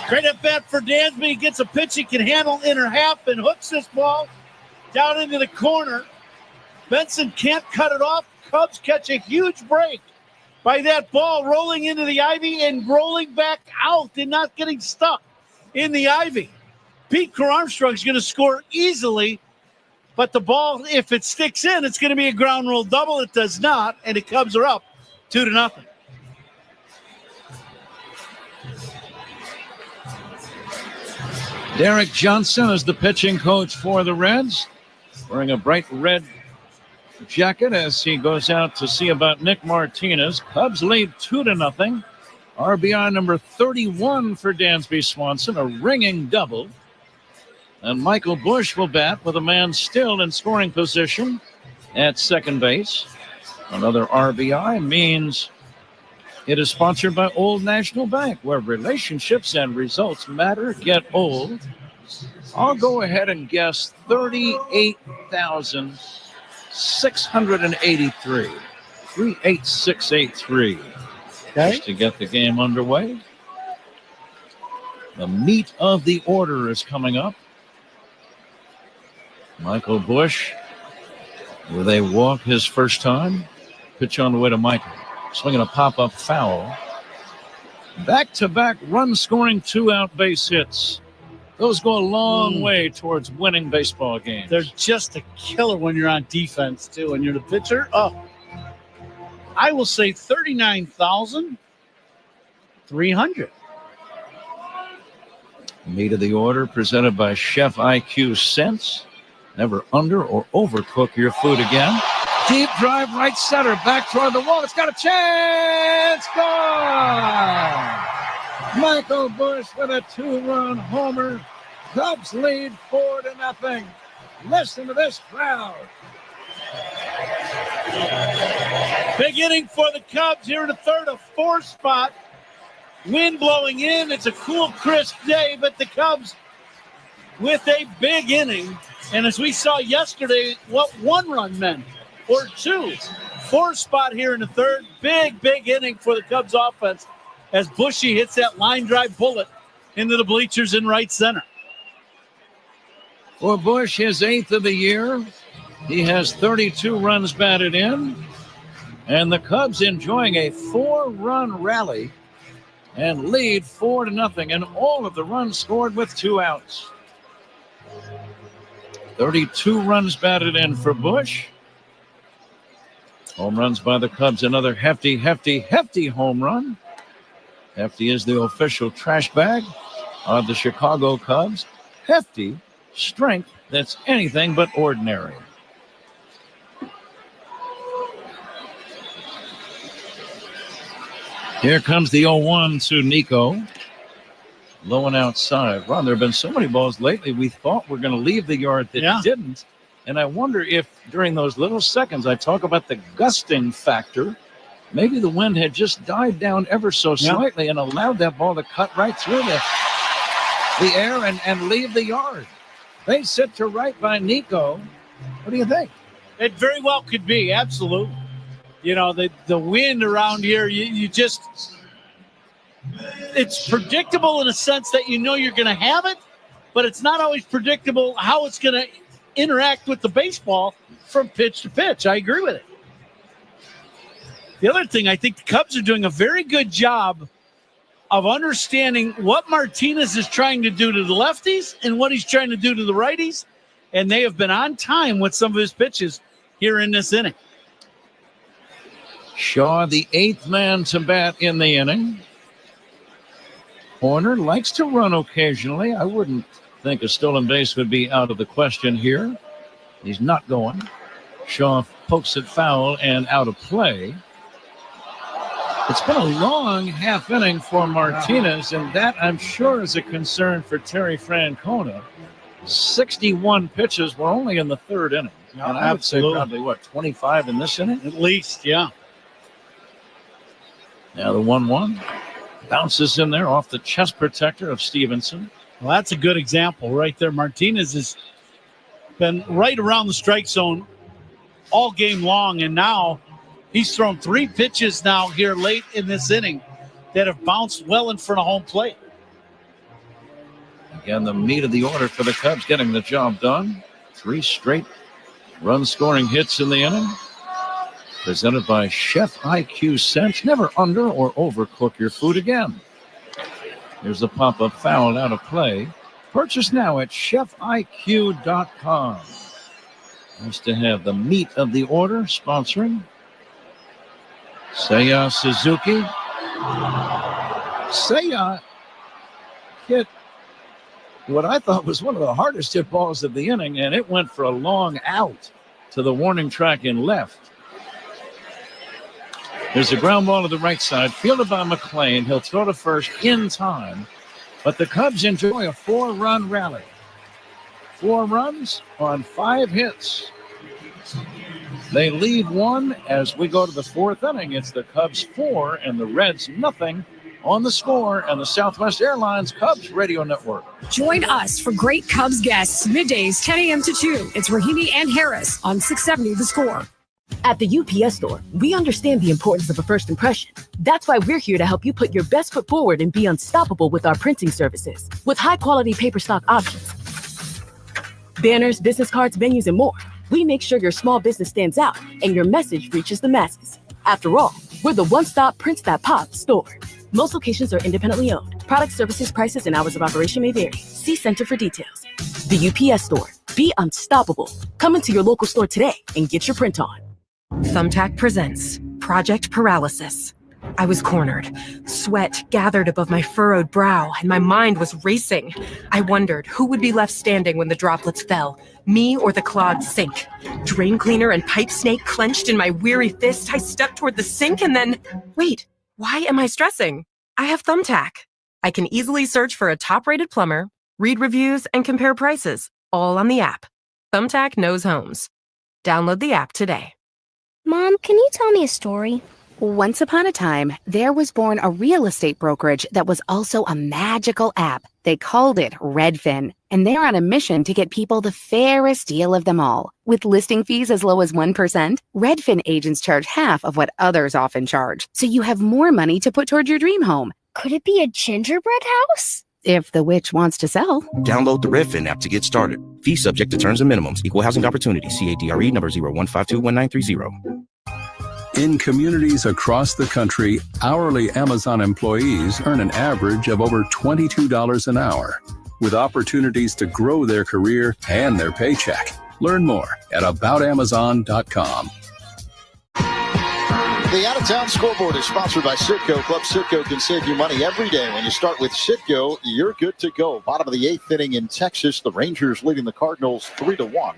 Great at bat for Dansby. He gets a pitch he can handle inner half and hooks this ball down into the corner. Benson can't cut it off. Cubs catch a huge break by that ball rolling into the ivy and rolling back out and not getting stuck in the ivy. Pete Crow-Armstrong is going to score easily, but the ball, if it sticks in, it's going to be a ground rule double. It does not, and the Cubs are up 2-0. Derek Johnson is the pitching coach for the Reds, wearing a bright red jacket as he goes out to see about Nick Martinez. Cubs lead 2-0. RBI number 31 for Dansby Swanson, a ringing double. And Michael Busch will bat with a man still in scoring position at second base. Another RBI means it is sponsored by Old National Bank, where relationships and results matter. Get old. I'll go ahead and guess 38,683. 38683. Okay. Just to get the game underway. The meat of the order is coming up. Michael Busch with a walk his first time. Pitch on the way to Michael. Swinging a pop-up foul. Back-to-back run-scoring two-out base hits. Those go a long way towards winning baseball games. They're just a killer when you're on defense, too. When you're the pitcher, I will say 39,300. Meat of the order presented by Chef IQ Sense. Never under or overcook your food again. Deep drive right center, back toward the wall. It's got a chance. Gone. Michael Busch with a two-run homer. Cubs lead 4-0. Listen to this crowd. Big inning for the Cubs here in the third, a 4 spot. Wind blowing in. It's a cool, crisp day, but the Cubs with a big inning. And as we saw yesterday, what one run meant, or two. 4 spot here in the third. Big inning for the Cubs offense as Bushy hits that line drive bullet into the bleachers in right center. For Busch, his 8th of the year. He has 32 runs batted in. And the Cubs enjoying a 4-run rally and lead 4-0. And all of the runs scored with 2 outs. 32 runs batted in for Busch. Home runs by the Cubs. Another hefty home run. Hefty is the official trash bag of the Chicago Cubs. Hefty strength that's anything but ordinary. Here comes the 0-1 to Nico. Low and outside. Ron, there have been so many balls lately we thought were going to leave the yard that didn't. And I wonder if during those little seconds I talk about the gusting factor, maybe the wind had just died down ever so slightly and allowed that ball to cut right through the air and leave the yard. Base hit to right by Nico. What do you think? It very well could be, absolutely. You know, the wind around here, you just... It's predictable in a sense that you know you're going to have it, but it's not always predictable how it's going to interact with the baseball from pitch to pitch. I agree with it. The other thing, I think the Cubs are doing a very good job of understanding what Martinez is trying to do to the lefties and what he's trying to do to the righties, and they have been on time with some of his pitches here in this inning. Shaw, the 8th man to bat in the inning. Horner likes to run occasionally. I wouldn't think a stolen base would be out of the question here. He's not going. Shaw pokes it foul and out of play. It's been a long half inning for Martinez, and that I'm sure is a concern for Terry Francona. 61 pitches. We're only in the third inning. Yeah, and I would say probably, 25 in this inning? At least, yeah. Now the 1-1. Bounces in there off the chest protector of Stevenson. Well, that's a good example right there. Martinez has been right around the strike zone all game long, and now he's thrown 3 pitches now here late in this inning that have bounced well in front of home plate. Again, the meat of the order for the Cubs getting the job done. 3 straight run-scoring hits in the inning. Presented by Chef IQ Sense. Never under or overcook your food again. Here's the pop-up foul out of play. Purchase now at chefiq.com. Nice to have the meat of the order sponsoring. Seiya Suzuki. Seiya hit what I thought was one of the hardest hit balls of the inning, and it went for a long out to the warning track in left. There's a ground ball to the right side, fielded by McClain. He'll throw to first in time, but the Cubs enjoy a 4-run rally. 4 runs on 5 hits. They leave 1 as we go to the 4th inning. It's the Cubs 4 and the Reds nothing on the score and the Southwest Airlines Cubs Radio Network. Join us for great Cubs guests, middays 10 a.m. to 2. It's Rahimi and Harris on 670 The Score. At the UPS Store, we understand the importance of a first impression. That's why we're here to help you put your best foot forward and be unstoppable with our printing services. With high-quality paper stock options, banners, business cards, venues, and more, we make sure your small business stands out and your message reaches the masses. After all, we're the one-stop prints that pop store. Most locations are independently owned. Product, services, prices, and hours of operation may vary. See Center for details. The UPS Store. Be unstoppable. Come into your local store today and get your print on. Thumbtack presents Project Paralysis. I was cornered. Sweat gathered above my furrowed brow, and my mind was racing. I wondered who would be left standing when the droplets fell, me or the clogged sink. Drain cleaner and pipe snake clenched in my weary fist, I stepped toward the sink and then... Wait, why am I stressing? I have Thumbtack. I can easily search for a top-rated plumber, read reviews, and compare prices, all on the app. Thumbtack knows homes. Download the app today. Mom, can you tell me a story? Once upon a time, there was born a real estate brokerage that was also a magical app. They called it Redfin, and they're on a mission to get people the fairest deal of them all. With listing fees as low as 1%, Redfin agents charge half of what others often charge, so you have more money to put toward your dream home. Could it be a gingerbread house? If the witch wants to sell. Download the Redfin app to get started. Fees subject to terms and minimums. Equal housing opportunity. CADRE number 01521930. In communities across the country, hourly Amazon employees earn an average of over $22 an hour, with opportunities to grow their career and their paycheck. Learn more at aboutamazon.com. The Out-of-Town Scoreboard is sponsored by Citgo. Club Citgo can save you money every day. When you start with Citgo, you're good to go. Bottom of the 8th inning in Texas, the Rangers leading the Cardinals 3-1.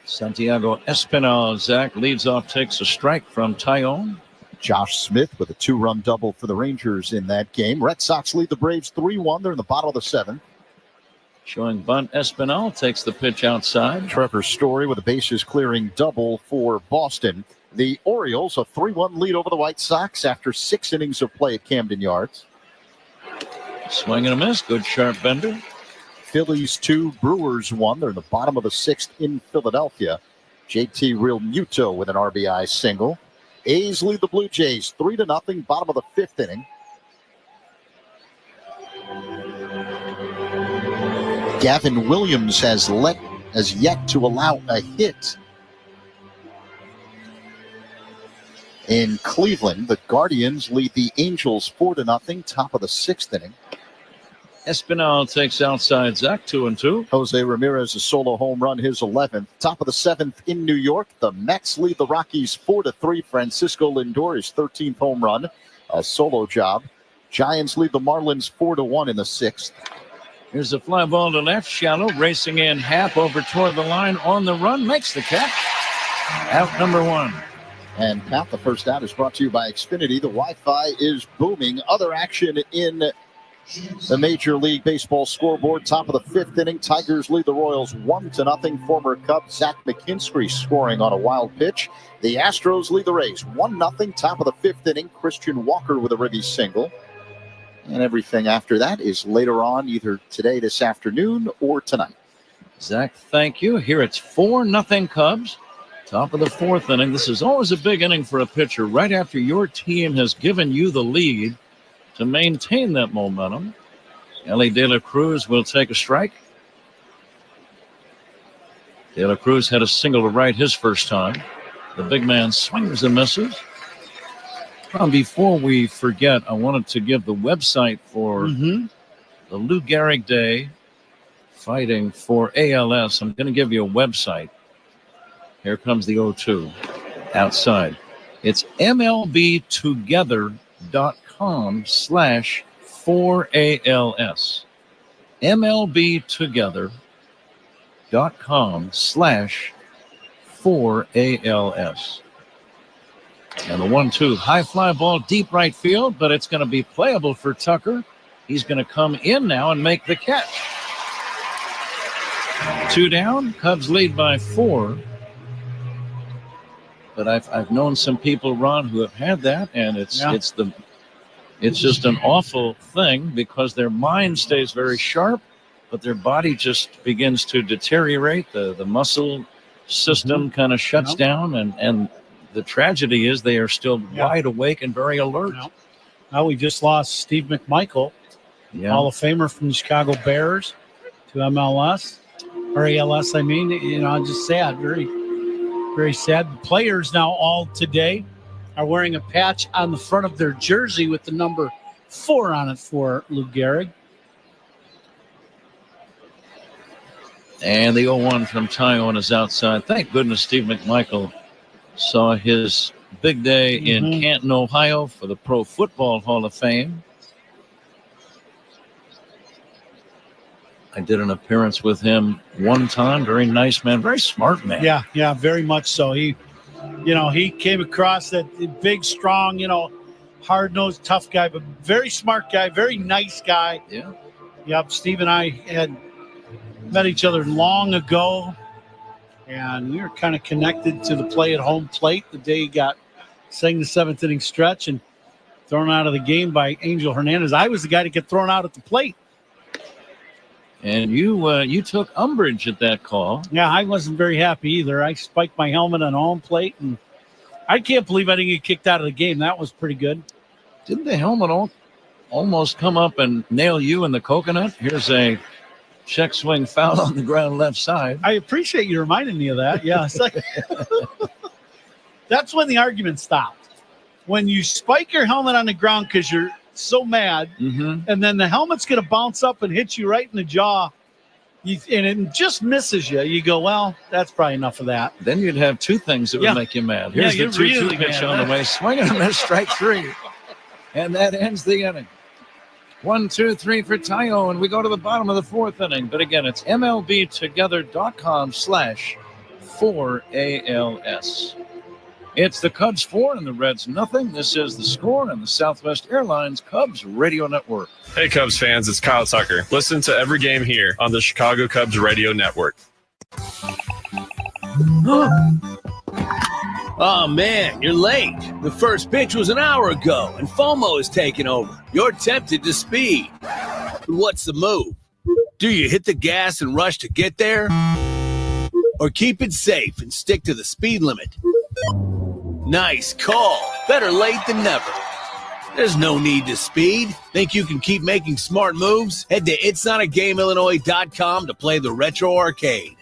Santiago Espinal, Zach, leads off, takes a strike from Tyone. Josh Smith with a 2-run double for the Rangers in that game. Red Sox lead the Braves 3-1. They're in the bottom of the 7th. Showing bunt, Espinal takes the pitch outside. Trevor Story with a bases-clearing double for Boston. The Orioles, a 3-1 lead over the White Sox after 6 innings of play at Camden Yards. Swing and a miss. Good sharp bender. Phillies 2, Brewers 1. They're in the bottom of the 6th in Philadelphia. JT Realmuto with an RBI single. A's lead the Blue Jays 3-0, bottom of the 5th inning. Gavin Williams has yet to allow a hit. In Cleveland, the Guardians lead the Angels 4-0, top of the 6th inning. Espinal takes outside Zach, 2-2. Jose Ramirez, a solo home run, his 11th. Top of the 7th in New York. The Mets lead the Rockies 4-3. Francisco Lindor, his 13th home run, a solo job. Giants lead the Marlins 4-1 in the 6th. Here's a fly ball to left, shallow, racing in, Happ over toward the line on the run, makes the catch. Out number 1. And Pat, the first out is brought to you by Xfinity. The Wi-Fi is booming. Other action in The Major League Baseball scoreboard, top of the 5th inning. Tigers lead the Royals 1-0. Former Cub Zach McKinstry scoring on a wild pitch. The Astros lead the Rays 1-0. Top of the 5th inning. Christian Walker with a ribby single. And everything after that is later on, either today, this afternoon, or tonight. Zach, thank you. Here it's 4-0 Cubs. Top of the 4th inning. This is always a big inning for a pitcher right after your team has given you the lead to maintain that momentum. Ellie De La Cruz will take a strike. De La Cruz had a single to right his first time. The big man swings and misses. Before we forget, I wanted to give the website for the Lou Gehrig Day fighting for ALS. I'm going to give you a website. Here comes the 0-2 outside. It's MLBtogether.com/4ALS. MLBtogether.com/4ALS. And the 1-2 high fly ball deep right field, but it's going to be playable for Tucker. He's going to come in now and make the catch. 2 down. Cubs lead by 4. But I've known some people, Ron, who have had that, and it's just an awful thing because their mind stays very sharp, but their body just begins to deteriorate. The muscle system kind of shuts down, and the tragedy is they are still wide awake and very alert. Now we just lost Steve McMichael, Hall of Famer from the Chicago Bears, to MLS, or ALS, I mean. Just sad, very, very sad. The players now all today are wearing a patch on the front of their jersey with the number 4 on it for Lou Gehrig. And the 0-1 from Tyon is outside. Thank goodness Steve McMichael saw his big day in Canton, Ohio for the Pro Football Hall of Fame. I did an appearance with him one time. Very nice man, very smart man. Yeah, very much so. He came across that big, strong, hard-nosed, tough guy, but very smart guy, very nice guy. Yeah. Yep, Steve and I had met each other long ago, and we were kind of connected to the play at home plate the day he sang the 7th inning stretch and thrown out of the game by Angel Hernandez. I was the guy to get thrown out at the plate. And you took umbrage at that call. Yeah, I wasn't very happy either. I spiked my helmet on home plate, and I can't believe I didn't get kicked out of the game. That was pretty good. Didn't the helmet almost come up and nail you in the coconut? Here's a check swing foul on the ground left side. I appreciate you reminding me of that. Yeah, it's like, that's when the argument stopped. When you spike your helmet on the ground because you're so mad, and then the helmet's going to bounce up and hit you right in the jaw, and it just misses you. You go, well, that's probably enough of that. Then you'd have 2 things that would make you mad. Here's the 2-2 really pitch on the way. Swing and a miss, strike 3. And that ends the inning. 1, 2, 3 for Tayo, and we go to the bottom of the 4th inning. But again, it's MLBtogether.com/4ALS. It's the Cubs 4 and the Reds nothing. This is The Score on the Southwest Airlines Cubs Radio Network. Hey, Cubs fans, it's Kyle Tucker. Listen to every game here on the Chicago Cubs Radio Network. Oh, man, you're late. The first pitch was an hour ago, and FOMO is taking over. You're tempted to speed. But what's the move? Do you hit the gas and rush to get there? Or keep it safe and stick to the speed limit? Nice call. Better late than never. There's no need to speed. Think you can keep making smart moves? Head to itsnotagameillinois.com to play the Retro Arcade.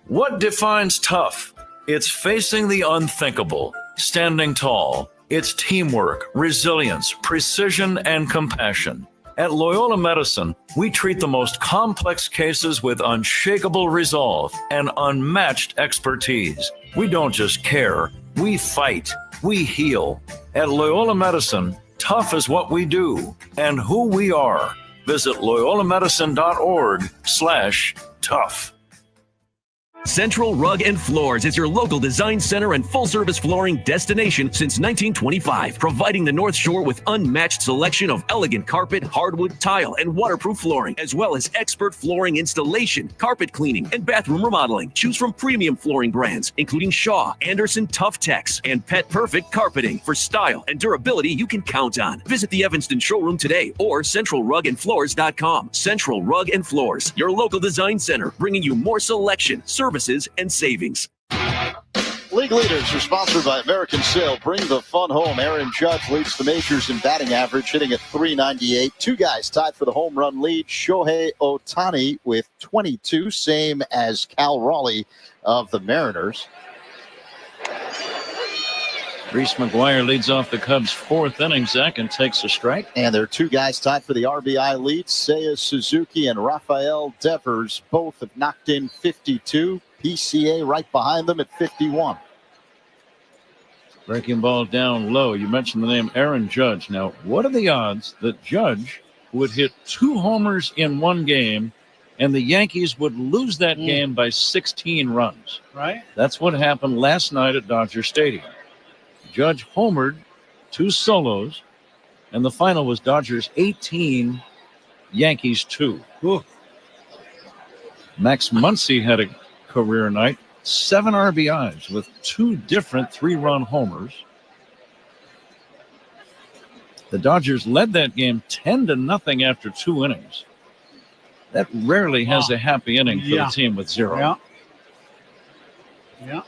What defines tough? It's facing the unthinkable, standing tall. It's teamwork, resilience, precision, and compassion. At Loyola Medicine, we treat the most complex cases with unshakable resolve and unmatched expertise. We don't just care, we fight, we heal. At Loyola Medicine, tough is what we do and who we are. Visit loyolamedicine.org/tough. Central Rug and Floors is your local design center and full-service flooring destination since 1925, providing the North Shore with unmatched selection of elegant carpet, hardwood, tile, and waterproof flooring, as well as expert flooring installation, carpet cleaning, and bathroom remodeling. Choose from premium flooring brands, including Shaw, Anderson Tough Tex, and Pet Perfect Carpeting for style and durability you can count on. Visit the Evanston showroom today or centralrugandfloors.com. Central Rug and Floors, your local design center, bringing you more selection, services, and savings. League leaders are sponsored by American Sail. Bring the fun home. Aaron Judge leads the majors in batting average, hitting at .398. Two guys tied for the home run lead. Shohei Ohtani with 22, same as Cal Raleigh of the Mariners. Reese McGuire leads off the Cubs' fourth inning. Second takes a strike. And there are two guys tied for the RBI lead. Seiya Suzuki and Rafael Devers both have knocked in 52. PCA right behind them at 51. Breaking ball down low. You mentioned the name Aaron Judge. Now, what are the odds that Judge would hit 2 homers in one game and the Yankees would lose that game by 16 runs? Right. That's what happened last night at Dodger Stadium. Judge homered 2 solos, and the final was Dodgers 18, Yankees 2. Ooh. Max Muncy had a career night, 7 RBIs with 2 different 3-run homers. The Dodgers led that game 10-0 after 2 innings. That rarely has a happy inning for the team with 0. Yeah.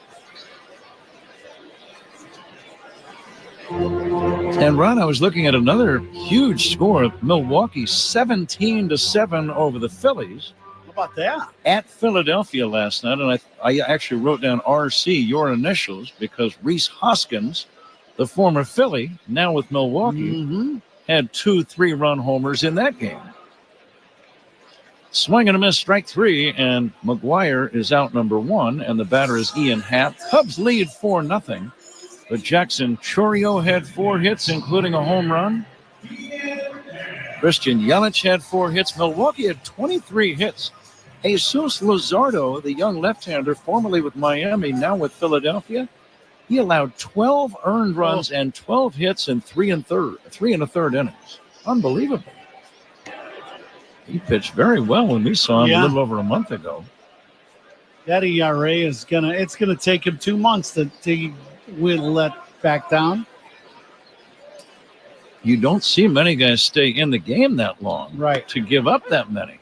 And Ron, I was looking at another huge score of Milwaukee 17-7 over the Phillies. How about that? At Philadelphia last night, and I actually wrote down RC, your initials, because Rhys Hoskins, the former Philly, now with Milwaukee, had 2 3-run homers in that game. Swing and a miss, strike 3, and McGuire is out number 1, and the batter is Ian Happ. Cubs lead 4-0. But Jackson Chourio had 4 hits, including a home run. Christian Yelich had 4 hits. Milwaukee had 23 hits. Jesus Luzardo, the young left-hander, formerly with Miami, now with Philadelphia, he allowed 12 earned runs and 12 hits in 3 1/3 innings. Unbelievable. He pitched very well when we saw him a little over a month ago. That ERA is gonna take him 2 months to will let back down. You don't see many guys stay in the game that long, right? To give up that many.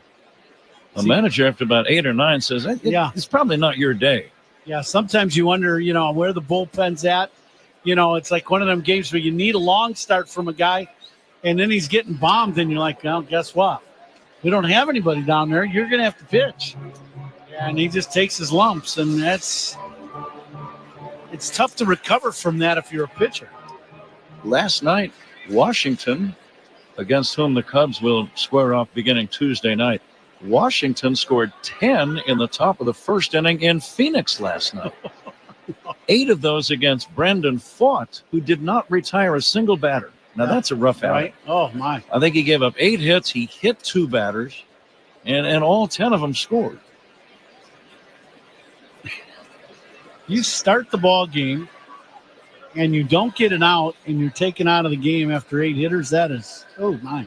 A manager after about 8 or 9 says, it's probably not your day. Yeah, sometimes you wonder, where the bullpen's at. It's like one of them games where you need a long start from a guy, and then he's getting bombed, and you're like, well, guess what? We don't have anybody down there. You're going to have to pitch. And he just takes his lumps, and it's tough to recover from that if you're a pitcher. Last night, Washington, against whom the Cubs will square off beginning Tuesday night, Washington scored 10 in the top of the first inning in Phoenix last night. 8 of those against Brandon Pfaadt, who did not retire a single batter. Now, that's a rough outing. Right? Oh, my. I think he gave up 8 hits. He hit 2 batters, and all 10 of them scored. You start the ball game, and you don't get it out, and you're taken out of the game after 8 hitters. That is, oh, my.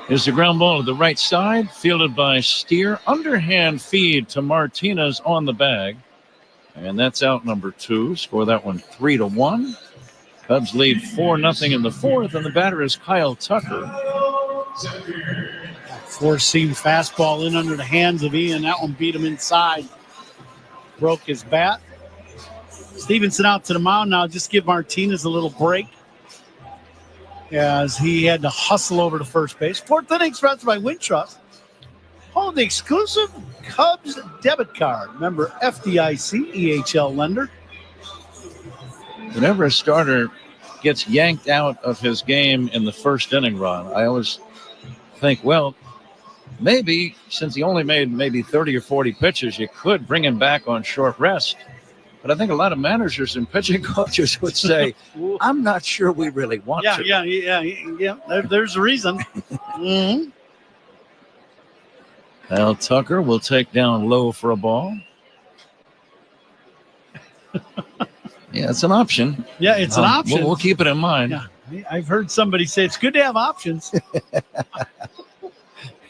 Here's the ground ball to the right side, fielded by Steer. Underhand feed to Martinez on the bag. And that's out number 2. Score that one 3-1. Cubs lead 4-0 in the 4th, and the batter is Kyle Tucker. 4-seam fastball in under the hands of Ian. That one beat him inside. Broke his bat. Stevenson out to the mound now. Just give Martinez a little break as he had to hustle over to first base. 4th inning sponsored by Wintrust. Hold the exclusive Cubs debit card. Member FDIC, EHL lender. Whenever a starter gets yanked out of his game in the first inning run, I always think, well, maybe since he only made maybe 30 or 40 pitches, you could bring him back on short rest. But I think a lot of managers and pitching coaches would say, I'm not sure we really want to. Yeah. There's a reason. Mm-hmm. Kyle Tucker will take down low for a ball. Yeah, it's an option. Yeah, it's an option. We'll keep it in mind. Yeah, I've heard somebody say it's good to have options.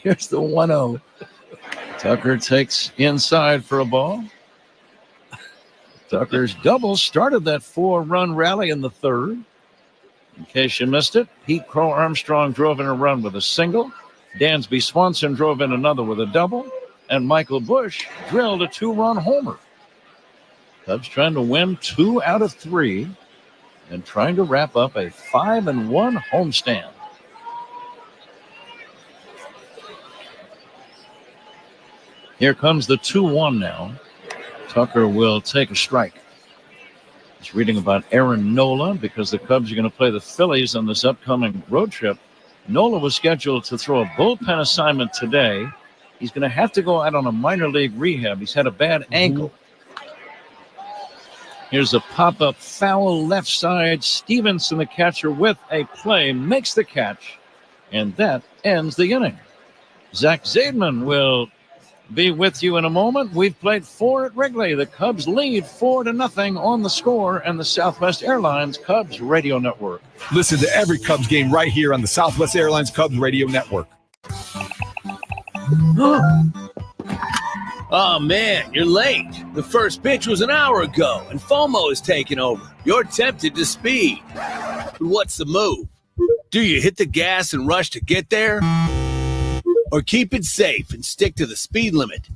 Here's the 1-0. Tucker takes inside for a ball. Tucker's double started that 4-run rally in the third. In case you missed it, Pete Crow Armstrong drove in a run with a single. Dansby Swanson drove in another with a double. And Michael Bush drilled a 2-run homer. Cubs trying to win 2 out of 3 and trying to wrap up a 5-1 homestand. Here comes the 2-1 now. Tucker will take a strike. He's reading about Aaron Nola because the Cubs are going to play the Phillies on this upcoming road trip. Nola was scheduled to throw a bullpen assignment today. He's going to have to go out on a minor league rehab. He's had a bad ankle. Here's a pop-up foul left side. Stevenson, the catcher, with a play, makes the catch, and that ends the inning. Zach Zaidman will be with you in a moment. We've played 4 at Wrigley. The Cubs lead 4-0 on the Score and the Southwest Airlines Cubs Radio Network. Listen to every Cubs game right here on the Southwest Airlines Cubs Radio Network. Oh, man, you're late. The first pitch was an hour ago, and FOMO is taking over. You're tempted to speed. But what's the move? Do you hit the gas and rush to get there? Or keep it safe and stick to the speed limit?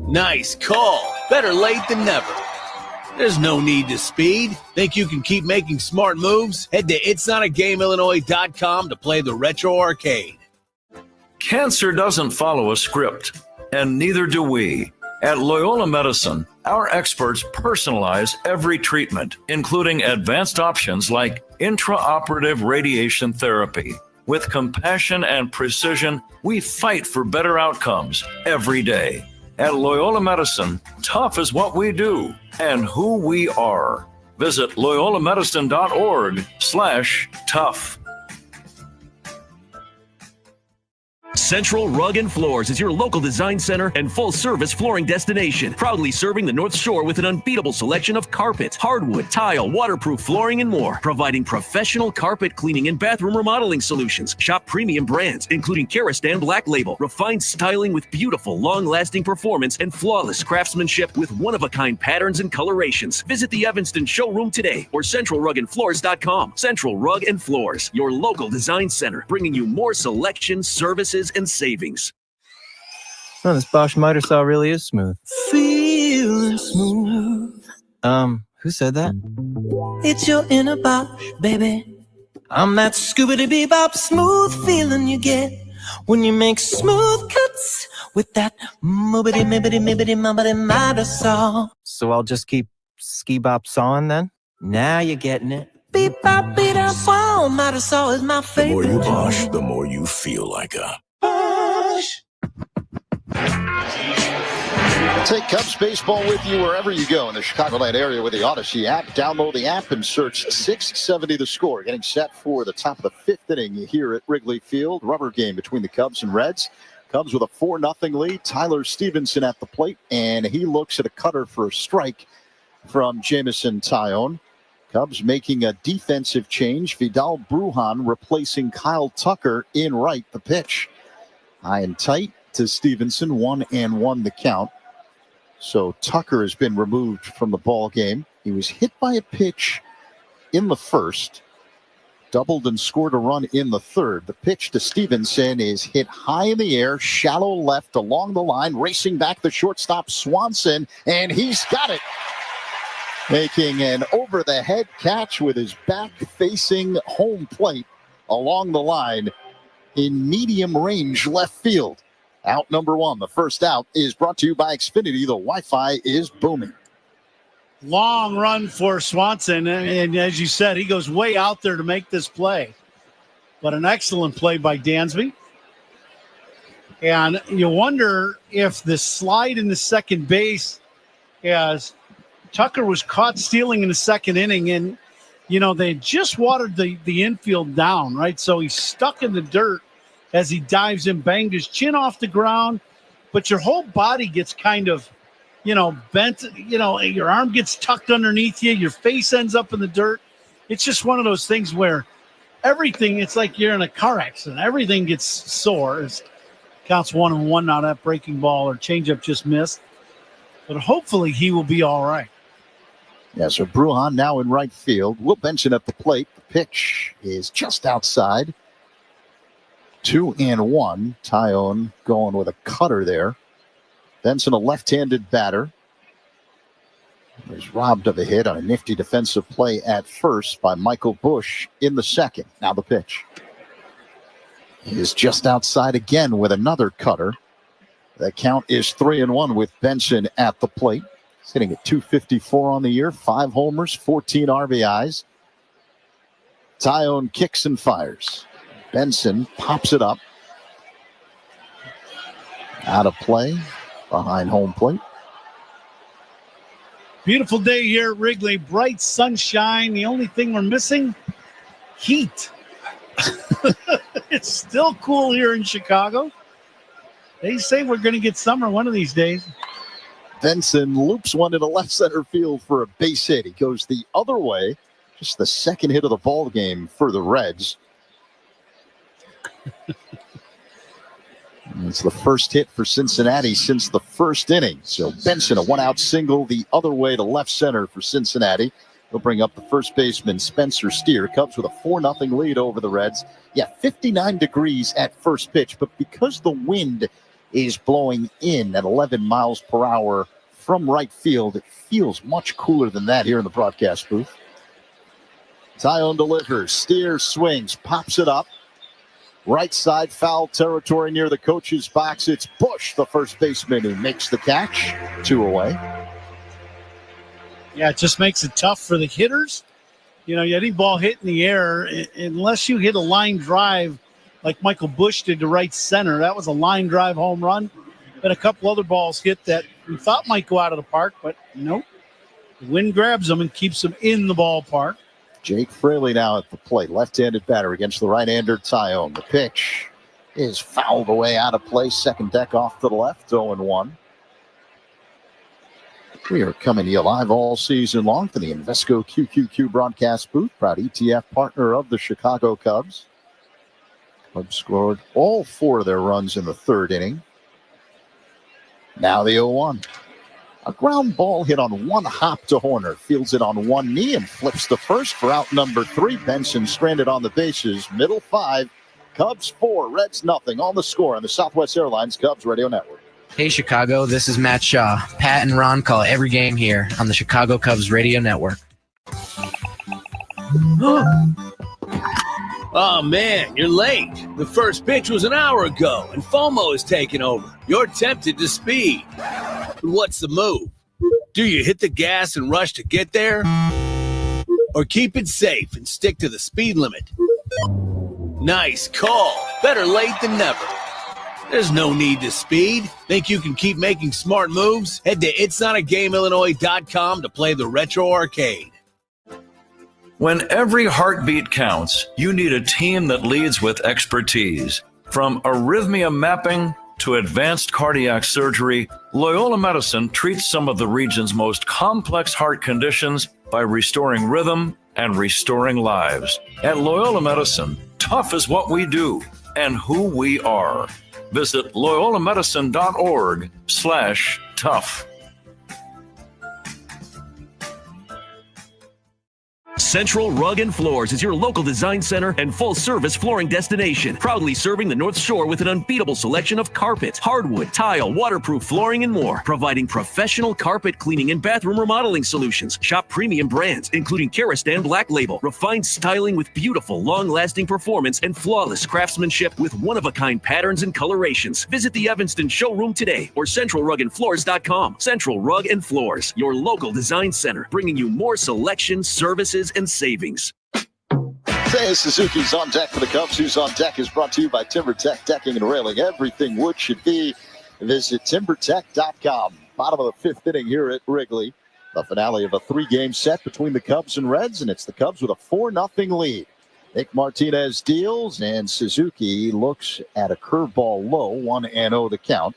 Nice call. Better late than never. There's no need to speed. Think you can keep making smart moves? Head to itsnotagamillinois.com to play the Retro Arcade. Cancer doesn't follow a script, and neither do we. At Loyola Medicine, our experts personalize every treatment, including advanced options like intraoperative radiation therapy. With compassion and precision, we fight for better outcomes every day. At Loyola Medicine, tough is what we do and who we are. Visit loyolamedicine.org/tough. Central Rug and Floors is your local design center and full-service flooring destination, proudly serving the North Shore with an unbeatable selection of carpet, hardwood, tile, waterproof flooring, and more, providing professional carpet cleaning and bathroom remodeling solutions. Shop premium brands, including Kerastan Black Label, refined styling with beautiful, long-lasting performance and flawless craftsmanship with one-of-a-kind patterns and colorations. Visit the Evanston showroom today or centralrugandfloors.com. Central Rug and Floors, your local design center, bringing you more selection, services, and savings. Oh, this Bosch miter saw really is smooth. Feeling smooth. Who said that? It's your inner Bosch, baby. I'm that scoobity-bebop smooth feeling you get when you make smooth cuts with that moobity-mibbity-mibbity-mubbity miter saw. So I'll just keep ski-bop sawing then? Now you're getting it. Beep-bop, beat-up, miter saw is my The favorite. more you Bosch, the more you feel like a Bosch. Take Cubs baseball with you wherever you go in the Chicagoland area with the Odyssey app. Download the app and search 670 The Score. Getting set for the top of the 5th inning here at Wrigley Field. Rubber game between the Cubs and Reds. Cubs with a 4-0 lead. Tyler Stevenson at the plate, and he looks at a cutter for a strike from Jamison Tyone. Cubs making a defensive change. Vidal Brujan replacing Kyle Tucker in right. The pitch high and tight to Stevenson. 1-1 the count. So Tucker has been removed from the ball game. He was hit by a pitch in the first, doubled and scored a run in the third. The pitch to Stevenson is hit high in the air, shallow left along the line, racing back the shortstop Swanson, and he's got it. Making an over-the-head catch with his back facing home plate along the line in medium range left field. Out number 1. The first out is brought to you by Xfinity. The Wi-Fi is booming. Long run for Swanson, and as you said, he goes way out there to make this play. But an excellent play by Dansby. And you wonder if the slide in the second base, as Tucker was caught stealing in the second inning, and, you know, they just watered the infield down, right? So he's stuck in the dirt as he dives in, banged his chin off the ground, but your whole body gets kind of bent, your arm gets tucked underneath you, your face ends up in the dirt. It's just one of those things where everything, it's like you're in a car accident. Everything gets sore. It counts 1-1 now. That breaking ball or changeup just missed. But hopefully he will be all right. Yeah, so Bruhan now in right field. Will Benson at the plate. The pitch is just outside. 2-1. Tyone going with a cutter there. Benson, a left-handed batter. Was robbed of a hit on a nifty defensive play at first by Michael Busch in the second. Now the pitch. He is just outside again with another cutter. The count is 3-1 with Benson at the plate. He's hitting at .254 on the year, 5 homers, 14 RBIs. Tyone kicks and fires. Benson pops it up. Out of play, behind home plate. Beautiful day here at Wrigley. Bright sunshine. The only thing we're missing, heat. It's still cool here in Chicago. They say we're going to get summer one of these days. Benson loops one into left center field for a base hit. He goes the other way. Just the second hit of the ball game for the Reds. It's the first hit for Cincinnati since the first inning. So Benson, a one-out single the other way to left center for Cincinnati. He'll bring up the first baseman, Spencer Steer. Cubs with a 4-0 lead over the Reds. Yeah, 59 degrees at first pitch, but because the wind is blowing in at 11 miles per hour from right field, it feels much cooler than that here in the broadcast booth. Tyone delivers. Steer swings, pops it up. Right side, foul territory near the coach's box. It's Busch, the first baseman, who makes the catch. 2 away. Yeah, it just makes it tough for the hitters. Any ball hit in the air, unless you hit a line drive like Michael Busch did to right center. That was a line drive home run. Then a couple other balls hit that we thought might go out of the park, but nope. The wind grabs them and keeps them in the ballpark. Jake Fraley now at the plate. Left-handed batter against the right-hander Tyone. The pitch is fouled away out of play. Second deck off to the left, 0-1. We are coming to you live all season long from the Invesco QQQ broadcast booth. Proud ETF partner of the Chicago Cubs. Cubs scored all 4 of their runs in the third inning. Now the 0-1. A ground ball hit on one hop to Horner. Fields it on one knee and flips the first for out number 3. Benson stranded on the bases. Middle 5. Cubs 4, Reds nothing. On the score on the Southwest Airlines Cubs Radio Network. Hey, Chicago. This is Matt Shaw. Pat and Ron call every game here on the Chicago Cubs Radio Network. Oh, man, you're late. The first pitch was an hour ago, and FOMO is taking over. You're tempted to speed. But what's the move? Do you hit the gas and rush to get there? Or keep it safe and stick to the speed limit? Nice call. Better late than never. There's no need to speed. Think you can keep making smart moves? Head to itsnotagameillinois.com to play the Retro Arcade. When every heartbeat counts, you need a team that leads with expertise. From arrhythmia mapping to advanced cardiac surgery, Loyola Medicine treats some of the region's most complex heart conditions by restoring rhythm and restoring lives. At Loyola Medicine, tough is what we do and who we are. Visit loyolamedicine.org/tough. Central Rug and Floors is your local design center and full-service flooring destination, proudly serving the North Shore with an unbeatable selection of carpet, hardwood, tile, waterproof flooring, and more, providing professional carpet cleaning and bathroom remodeling solutions. Shop premium brands, including Karastan Black Label, refined styling with beautiful, long-lasting performance and flawless craftsmanship with one-of-a-kind patterns and colorations. Visit the Evanston showroom today or centralrugandfloors.com. Central Rug and Floors, your local design center, bringing you more selection, services, and savings. Today, Suzuki's on deck for the Cubs. Who's on deck is brought to you by TimberTech Decking and Railing. Everything wood should be. Visit timbertech.com. Bottom of the 5th inning here at Wrigley. The finale of a 3-game set between the Cubs and Reds, and it's the Cubs with a 4-0 lead. Nick Martinez deals, and Suzuki looks at a curveball low, 1-0 the count.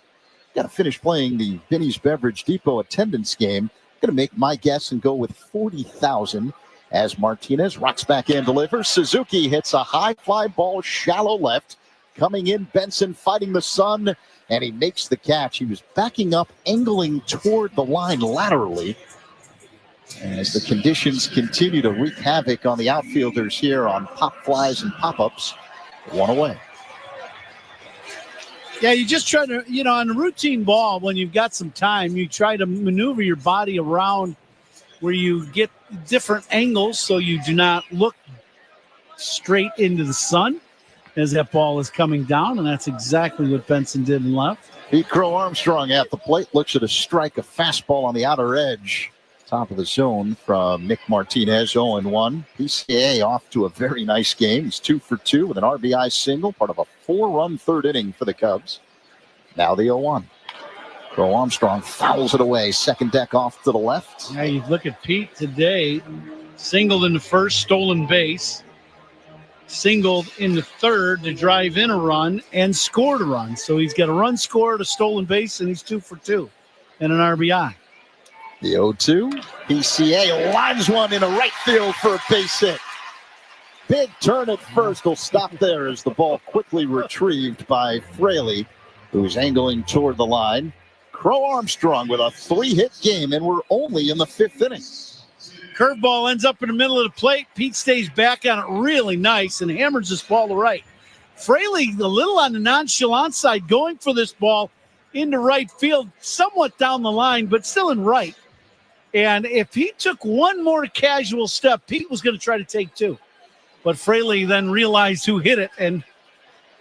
got to finish playing the Binny's Beverage Depot attendance game. Going to make my guess and go with 40,000 as Martinez rocks back in, delivers. Suzuki hits a high fly ball, shallow left. Coming in, Benson fighting the sun, and he makes the catch. He was backing up, angling toward the line laterally. As the conditions continue to wreak havoc on the outfielders here on pop flies and pop-ups. One away. Yeah, you just try to, on a routine ball, when you've got some time, you try to maneuver your body around where you get different angles so you do not look straight into the sun as that ball is coming down, and that's exactly what Benson did in left. Pete Crow Armstrong at the plate, looks at a strike, a fastball on the outer edge. Top of the zone from Nick Martinez, 0-1. PCA off to a very nice game. He's 2 for 2 with an RBI single, part of a 4-run third inning for the Cubs. Now the 0-1. Crow Armstrong fouls it away. Second deck off to the left. Yeah, you look at Pete today, singled in the first, stolen base, singled in the third to drive in a run and scored a run. So he's got a run scored, a stolen base, and he's 2 for 2 and an RBI. The 0-2. PCA lines one into right field for a base hit. Big turn at first. Will stop there as the ball quickly retrieved by Fraley, who's angling toward the line. Crow Armstrong with a 3-hit game, and we're only in the 5th inning. Curveball ends up in the middle of the plate. Pete stays back on it really nice and hammers this ball to right. Fraley a little on the nonchalant side, going for this ball into right field, somewhat down the line, but still in right. And if he took one more casual step, Pete was going to try to take 2. But Fraley then realized who hit it, and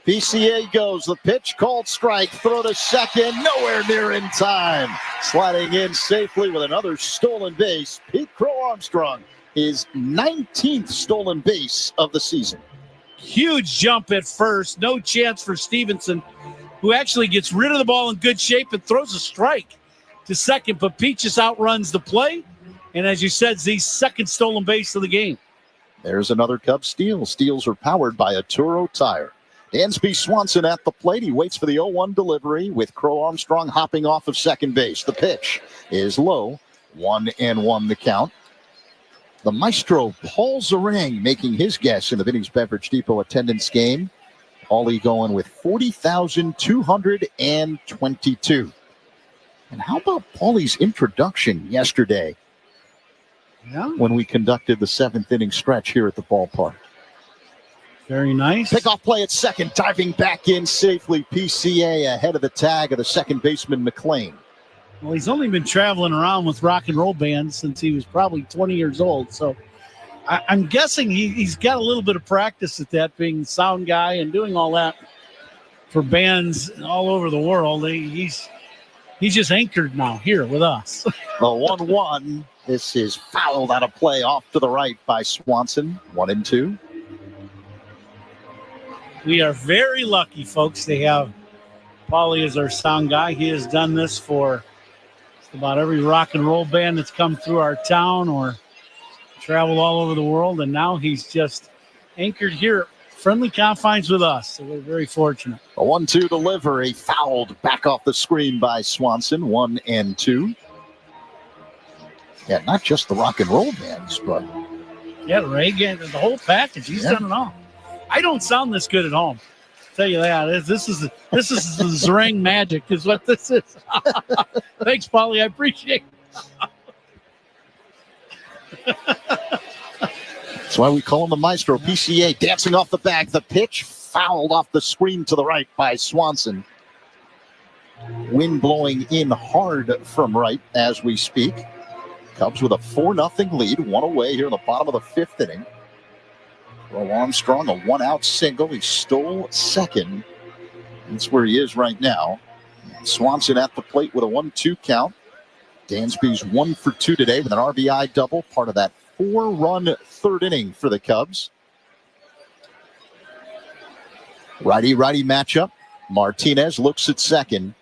PCA goes. The pitch called strike. Throw to second. Nowhere near in time. Sliding in safely with another stolen base. Pete Crow Armstrong, his 19th stolen base of the season. huge jump at first. No chance for Stevenson, who actually gets rid of the ball in good shape and throws a strike to second. But Pete just outruns the play. And as you said, the second stolen base of the game. There's another Cubs steal. Steals are powered by a Turo tire. Dansby Swanson at the plate. He waits for the 0-1 delivery with Crow Armstrong hopping off of second base. The pitch is low. 1-1 the count. The maestro, Paul Zarang, making his guess in the Binny's Beverage Depot attendance game. Paulie going with 40,222. And how about Paulie's introduction yesterday? Yeah. When we conducted the 7th inning stretch here at the ballpark. Very nice. Pickoff play at second, diving back in safely. PCA ahead of the tag of the second baseman, McLean. Well, he's only been traveling around with rock and roll bands since he was probably 20 years old. So I'm guessing he's got a little bit of practice at that, being sound guy and doing all that for bands all over the world. He's just anchored now here with us. The 1-1. This is fouled out of play off to the right by Swanson. 1-2. We are very lucky, folks, to have Paulie as our sound guy. He has done this for just about every rock and roll band that's come through our town or traveled all over the world. And now he's just anchored here, friendly confines with us. So we're very fortunate. A 1-2 delivery, fouled back off the screen by Swanson. 1-2. Yeah, not just the rock and roll bands, but yeah, Reagan, the whole package. He's done it all. I don't sound this good at home. I'll tell you that. This is the Zarang magic is what this is. Thanks, Paulie. I appreciate it. That's why we call him the maestro. PCA dancing off the bag. The pitch fouled off the screen to the right by Swanson. Wind blowing in hard from right as we speak. Cubs with a 4-0 lead, one away here in the bottom of the 5th inning. Crow Armstrong, a one-out single. He stole second. That's where he is right now. Swanson at the plate with a 1-2 count. Dansby's 1 for 2 today with an RBI double, part of that 4-run third inning for the Cubs. Righty-righty matchup. Martinez looks at second.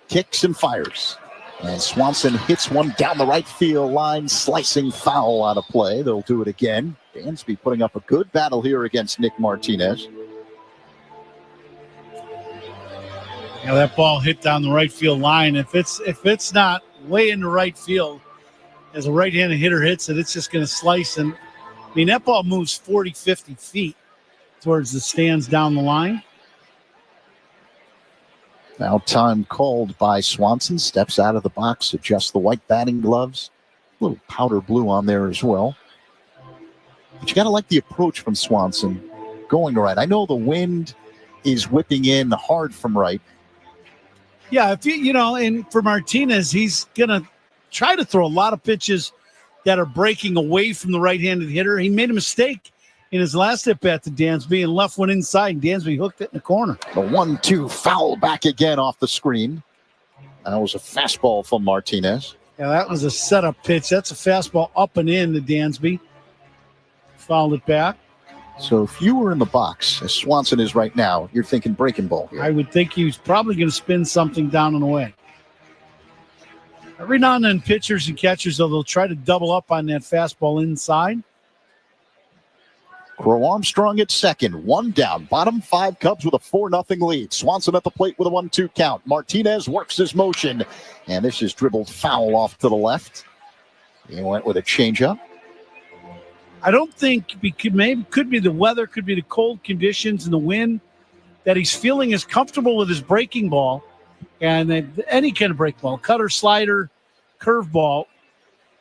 Kicks and fires. And Swanson hits one down the right field line, slicing foul out of play. They'll do it again. Dansby putting up a good battle here against Nick Martinez. Yeah, that ball hit down the right field line. If it's not way into right field, as a right-handed hitter hits it, it's just going to slice. And I mean, that ball moves 40, 50 feet towards the stands down the line. Now time called by Swanson. Steps out of the box, adjusts the white batting gloves. A little powder blue on there as well. But you got to like the approach from Swanson going to right. I know the wind is whipping in hard from right. Yeah, if and for Martinez, he's going to try to throw a lot of pitches that are breaking away from the right-handed hitter. He made a mistake in his last at-bat to Dansby and left one inside. Dansby hooked it in the corner. The 1-2 foul back again off the screen. That was a fastball from Martinez. Yeah, that was a setup pitch. That's a fastball up and in to Dansby. Fouled it back. So if you were in the box, as Swanson is right now, you're thinking breaking ball here. I would think he was probably going to spin something down and away. Every now and then, pitchers and catchers, though, they'll try to double up on that fastball inside. Crow Armstrong at second, one down. Bottom five, Cubs with a 4-0 lead. Swanson at the plate with a 1-2 count. Martinez works his motion, and this is dribbled foul off to the left. He went with a changeup. I don't think could be the weather, could be the cold conditions and the wind, that he's feeling as comfortable with his breaking ball and any kind of break ball, cutter, slider, curveball.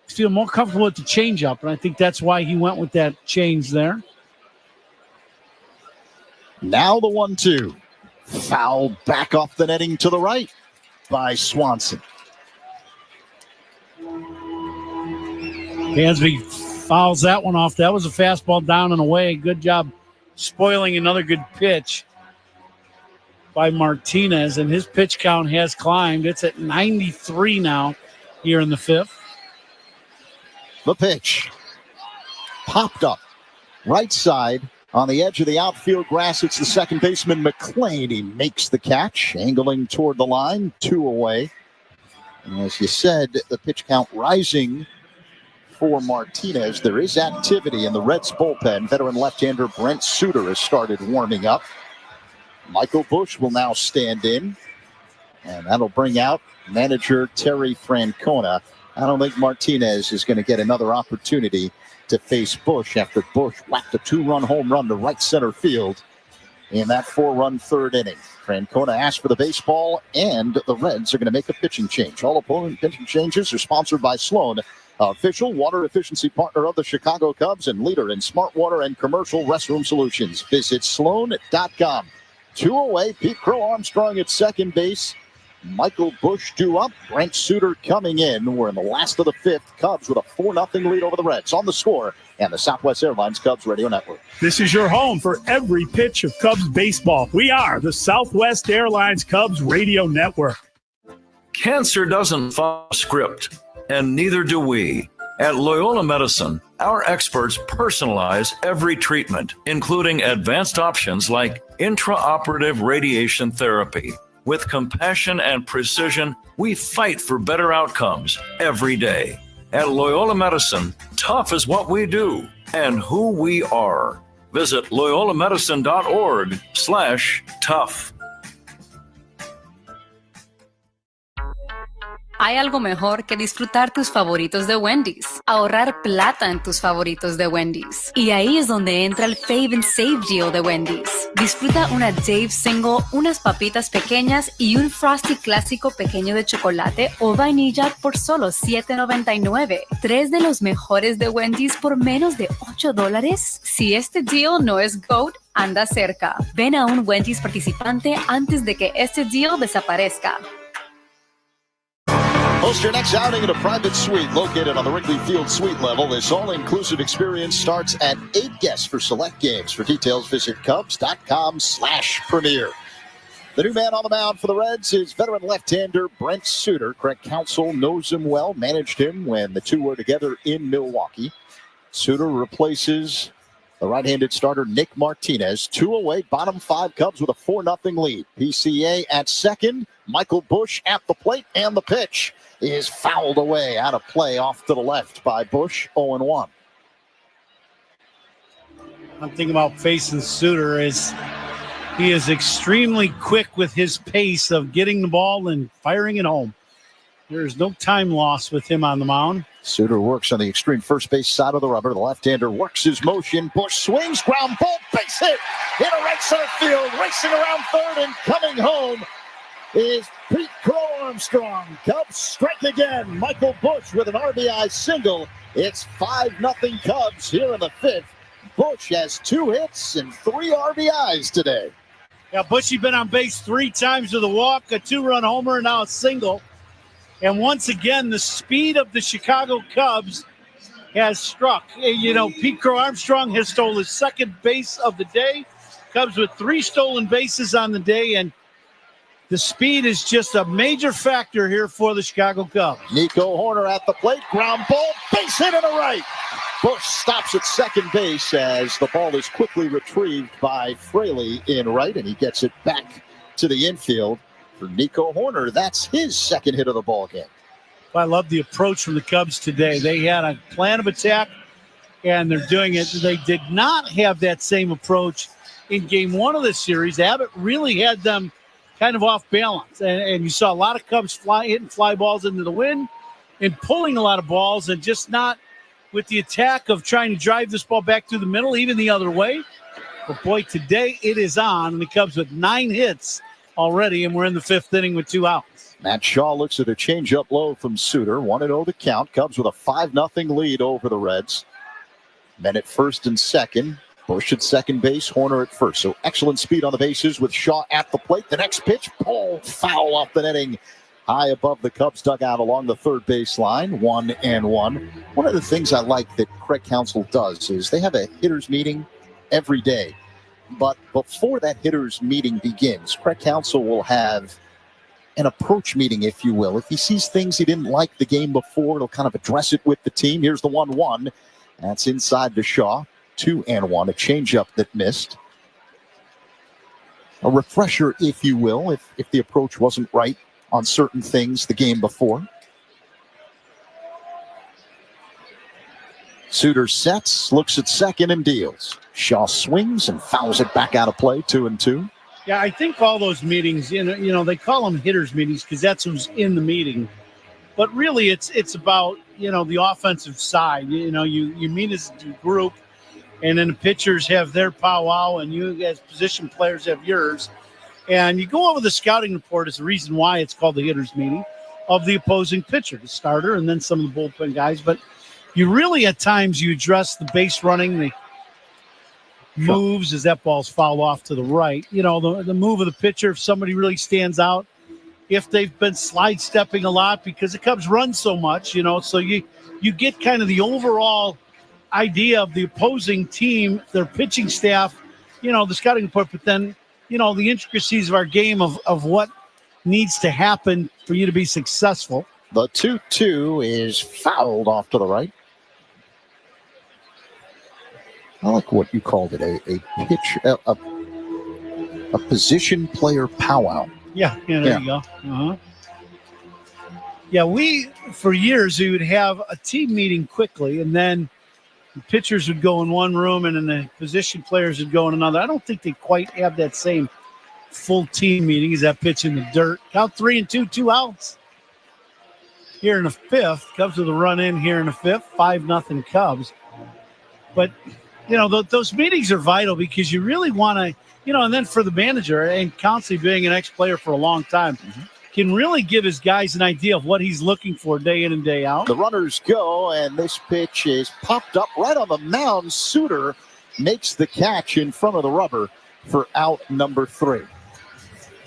He's feeling more comfortable with the changeup, and I think that's why he went with that change there. Now the 1-2. Foul back off the netting to the right by Swanson. Dansby fouls that one off. That was a fastball down and away. Good job spoiling another good pitch by Martinez, and his pitch count has climbed. It's at 93 now here in the fifth. The pitch popped up right side on the edge of the outfield grass. It's the second baseman McLean. He makes the catch, angling toward the line, 2 away. And as you said, the pitch count rising for Martinez. There is activity in the Reds bullpen. Veteran left-hander Brent Suter has started warming up. Michael Busch will now stand in, and that'll bring out manager Terry Francona. I don't think Martinez is going to get another opportunity to face Busch after Busch whacked a 2-run home run to right center field in that 4-run third inning. Francona asked for the baseball, and the Reds are going to make a pitching change. All opponent pitching changes are sponsored by Sloan, official water efficiency partner of the Chicago Cubs and leader in smart water and commercial restroom solutions. Visit sloan.com. 2 away, Pete Crow Armstrong at second base. Michael Busch due up. Brent Suter coming in. We're in the last of the fifth. Cubs with a 4-0 lead over the Reds. On the Score and the Southwest Airlines Cubs Radio Network. This is your home for every pitch of Cubs baseball. We are the Southwest Airlines Cubs Radio Network. Cancer doesn't follow a script, and neither do we. At Loyola Medicine, our experts personalize every treatment, including advanced options like intraoperative radiation therapy. With compassion and precision, we fight for better outcomes every day. At Loyola Medicine, tough is what we do and who we are. Visit loyolamedicine.org/tough. Hay algo mejor que disfrutar tus favoritos de Wendy's. Ahorrar plata en tus favoritos de Wendy's. Y ahí es donde entra el Fave and Save Deal de Wendy's. Disfruta una Dave Single, unas papitas pequeñas y un Frosty clásico pequeño de chocolate o vainilla por solo $7.99. 3 de los mejores de Wendy's por menos de $8. Si este deal no es GOAT, anda cerca. Ven a un Wendy's participante antes de que este deal desaparezca. Host your next outing in a private suite located on the Wrigley Field suite level. This all-inclusive experience starts at 8 guests for select games. For details, visit Cubs.com/premier. The new man on the mound for the Reds is veteran left-hander Brent Suter. Craig Counsell knows him well, managed him when the two were together in Milwaukee. Suter replaces the right-handed starter Nick Martinez. 2 away, bottom 5 Cubs with a 4-0 lead. PCA at second, Michael Busch at the plate, and the pitch is fouled away, out of play, off to the left by Busch, 0-1. I'm thinking about facing Suter is He is extremely quick with his pace of getting the ball and firing it home. There's no time loss with him on the mound. Suter works on the extreme first base side of the rubber. The left-hander works his motion. Bush swings, ground ball, base hit. Into right center field, racing around third and coming home is Pete Crow Armstrong. Cubs strike again. Michael Bush with an RBI single. It's 5-0 Cubs here in the fifth. Bush has 2 hits and 3 RBIs today. Yeah, Bushy been on base 3 times with a walk, a 2-run homer, and now a single. And once again, the speed of the Chicago Cubs has struck. You know, Pete Crow Armstrong has stolen his second base of the day. Cubs with 3 stolen bases on the day, and the speed is just a major factor here for the Chicago Cubs. Nico Horner at the plate, ground ball, base hit into right. Bush stops at second base as the ball is quickly retrieved by Fraley in right, and he gets it back to the infield. For Nico Horner, that's his second hit of the ball game. I love the approach from the Cubs today. They had a plan of attack, and they're doing it. They did not have that same approach in game 1 of this series. Abbott really had them kind of off balance, and you saw a lot of Cubs hitting fly balls into the wind and pulling a lot of balls, and just not with the attack of trying to drive this ball back through the middle, even the other way. But boy, today it is on, and the Cubs with 9 hits already, and we're in the 5th inning with 2 outs. Matt Shaw looks at a changeup low from Suter. 1-0 the count. Cubs with a 5-0 lead over the Reds. Men at first and second. Bush at second base, Horner at first. So excellent speed on the bases with Shaw at the plate. The next pitch, foul off the netting high above the Cubs dugout along the third base line. 1-1. One of the things I like that Craig Counsell does is they have a hitters meeting every day. But before that hitters meeting begins, Craig Counsell will have an approach meeting, if you will. If he sees things he didn't like the game before, he'll kind of address it with the team. Here's the 1-1. That's inside to Shaw. 2-1, a changeup that missed. A refresher, if you will, if the approach wasn't right on certain things the game before. Suter sets, looks at second and deals. Shaw swings and fouls it back out of play, 2-2. Yeah, I think all those meetings, you know, they call them hitters meetings because that's who's in the meeting. But really, it's about, you know, the offensive side. You know, you meet as a group, and then the pitchers have their powwow, and you as position players have yours. And you go over the scouting report as the reason why it's called the hitters meeting of the opposing pitcher, the starter, and then some of the bullpen guys. But you really, at times, you address the base running, the moves as that ball's fouled off to the right. You know, the move of the pitcher, if somebody really stands out, if they've been slide stepping a lot because the Cubs run so much, you know, so you get kind of the overall idea of the opposing team, their pitching staff, you know, the scouting report, but then, you know, the intricacies of our game of what needs to happen for you to be successful. The 2-2 is fouled off to the right. I like what you called it, a pitch, a position player powwow. Yeah, there you go. Uh-huh. Yeah, for years, we would have a team meeting quickly, and then the pitchers would go in one room, and then the position players would go in another. I don't think they quite have that same full team meeting as that pitch in the dirt. Count 3-2, 2 outs. Here in the 5th, Cubs with a run in here in the 5th, 5-0 Cubs. But, you know, those meetings are vital because you really want to, you know, and then for the manager, and constantly being an ex-player for a long time, can really give his guys an idea of what he's looking for day in and day out. The runners go, and this pitch is popped up right on the mound. Suter makes the catch in front of the rubber for out number 3.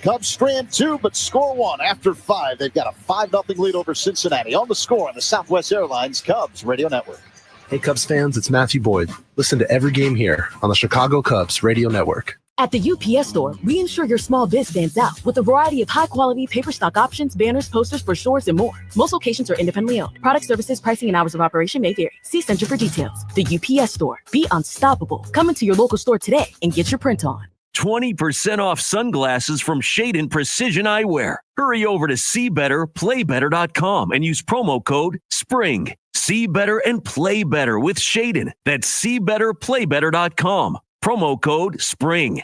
Cubs strand 2, but score 1 after 5. They've got a 5-0 lead over Cincinnati. On the score on the Southwest Airlines Cubs Radio Network. Hey, Cubs fans, it's Matthew Boyd. Listen to every game here on the Chicago Cubs Radio Network. At the UPS Store, we ensure your small biz stands out with a variety of high-quality paper stock options, banners, posters, brochures, and more. Most locations are independently owned. Product services, pricing, and hours of operation may vary. See Center for details. The UPS Store. Be unstoppable. Come into your local store today and get your print on. 20% off sunglasses from Shaden Precision Eyewear. Hurry over to SeeBetterPlayBetter.com and use promo code SPRING. See better and play better with Shaden. That's SeeBetterPlayBetter.com. Promo code SPRING.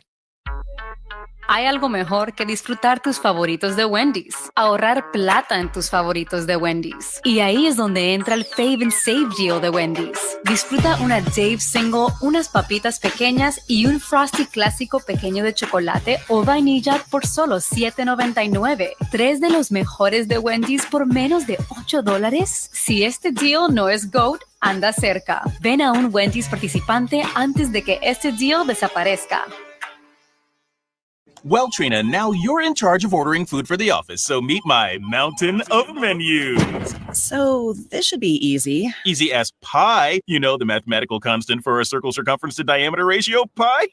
Hay algo mejor que disfrutar tus favoritos de Wendy's. Ahorrar plata en tus favoritos de Wendy's. Y ahí es donde entra el Fave and Save Deal de Wendy's. Disfruta una Dave Single, unas papitas pequeñas y un Frosty clásico pequeño de chocolate o vainilla por solo $7.99. 3 de los mejores de Wendy's por menos de $8. Si este deal no es GOAT, anda cerca. Ven a un Wendy's participante antes de que este deal desaparezca. Well, Trina, now you're in charge of ordering food for the office, so meet my mountain of menus. So this should be easy. Easy as pie. You know the mathematical constant for a circle circumference to diameter ratio, pi?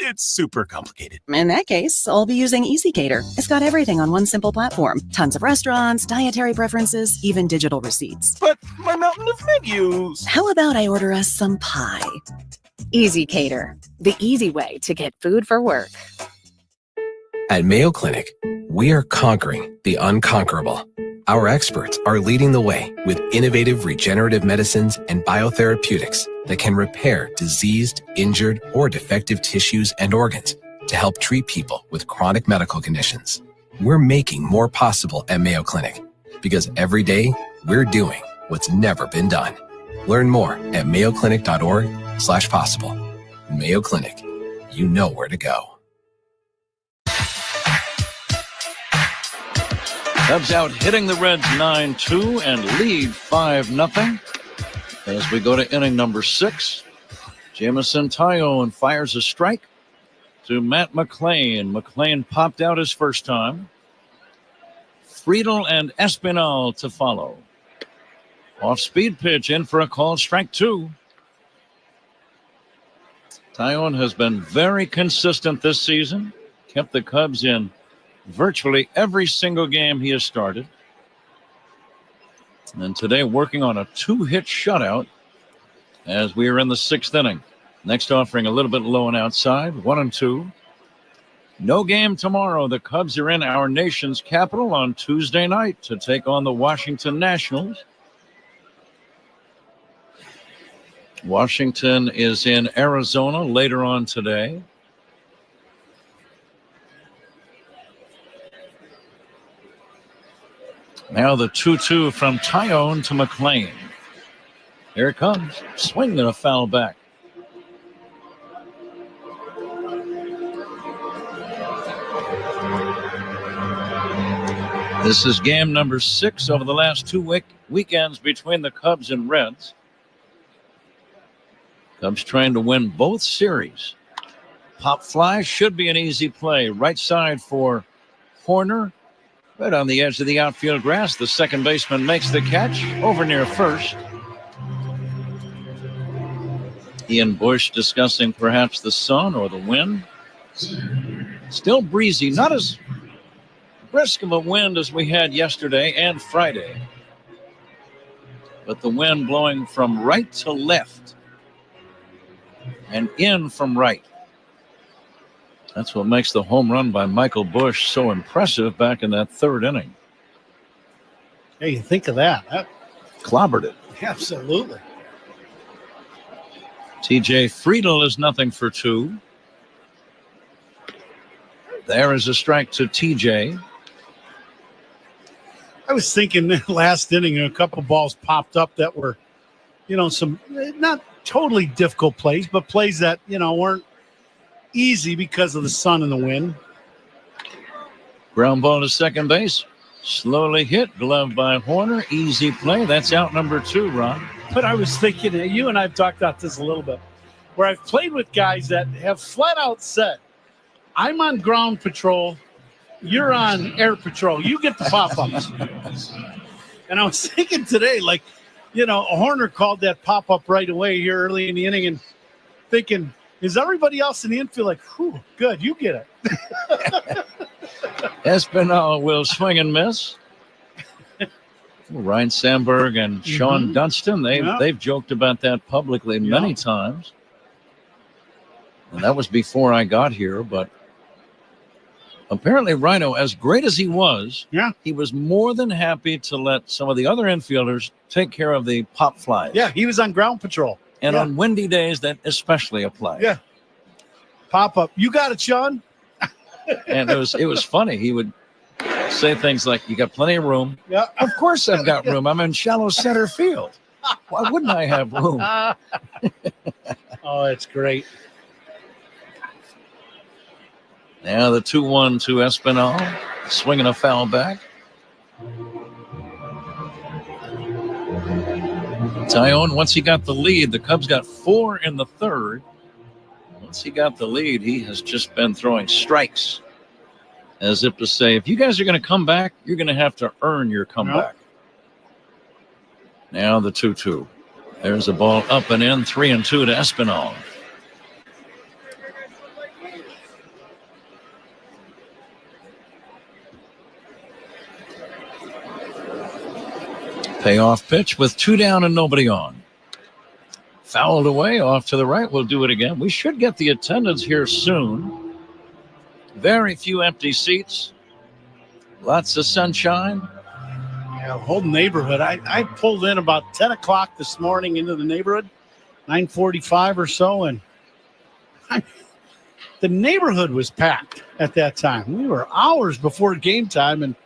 It's super complicated. In that case, I'll be using EasyCater. It's got everything on one simple platform. Tons of restaurants, dietary preferences, even digital receipts. But my mountain of menus. How about I order us some pie? EasyCater, the easy way to get food for work. At Mayo Clinic, we are conquering the unconquerable. Our experts are leading the way with innovative regenerative medicines and biotherapeutics that can repair diseased, injured, or defective tissues and organs to help treat people with chronic medical conditions. We're making more possible at Mayo Clinic because every day we're doing what's never been done. Learn more at mayoclinic.org/possible. Mayo Clinic, you know where to go. Cubs out hitting the Reds 9-2 and lead 5-0 as we go to inning number 6. Jamison Tyone fires a strike to Matt McLean. McLean popped out his first time. Friedel and Espinal to follow. Off-speed pitch in for a called strike 2. Tyone has been very consistent this season. Kept the Cubs in virtually every single game he has started. And today working on a 2-hit shutout as we are in the 6th inning. Next offering a little bit low and outside, 1-2. No game tomorrow. The Cubs are in our nation's capital on Tuesday night to take on the Washington Nationals. Washington is in Arizona later on today. Now the 2-2 from Tyone to McLean. Here it comes. Swing and a foul back. This is game number 6 over the last 2 weekends between the Cubs and Reds. Cubs trying to win both series. Pop fly should be an easy play. Right side for Horner. Right on the edge of the outfield grass. The second baseman makes the catch over near first. Ian Bush discussing perhaps the sun or the wind. Still breezy, not as brisk of a wind as we had yesterday and Friday. But the wind blowing from right to left and in from right. That's what makes the home run by Michael Bush so impressive back in that 3rd inning. Hey, you think of that. Clobbered it. Absolutely. TJ Friedel is nothing for 2. There is a strike to TJ. I was thinking last inning, a couple balls popped up that were, some not totally difficult plays, but plays that, weren't easy because of the sun and the wind. Ground ball to second base. Slowly hit. Glove by Horner. Easy play. That's out number 2, Ron. But I was thinking, you and I have talked about this a little bit, where I've played with guys that have flat out said, I'm on ground patrol. You're on air patrol. You get the pop-ups. And I was thinking today, Horner called that pop-up right away here early in the inning and thinking, is everybody else in the infield like, whew, good, you get it. Espinal will swing and miss. Ryan Sandberg and Sean Dunston, they've joked about that publicly many times. And that was before I got here, but apparently Rhino, as great as he was, he was more than happy to let some of the other infielders take care of the pop flies. Yeah, he was on ground patrol. And on windy days, that especially applies. Yeah. Pop up. You got it, Sean. And it was funny. He would say things like, "You got plenty of room." Yeah. Of course I've got room. I'm in shallow center field. Why wouldn't I have room? Oh, it's great. Now the 2-1 to Espinal, swinging a foul back. Tyone, once he got the lead, the Cubs got 4 in the third. Once he got the lead, he has just been throwing strikes, as if to say, if you guys are going to come back, you're going to have to earn your comeback. Now the 2-2. There's a ball up and in, 3-2 to Espinal. Payoff pitch with 2 down and nobody on. Fouled away off to the right. We'll do it again. We should get the attendance here soon. Very few empty seats. Lots of sunshine. Yeah, whole neighborhood. I pulled in about 10 o'clock this morning into the neighborhood, 9:45 or so, and the neighborhood was packed at that time. We were hours before game time, and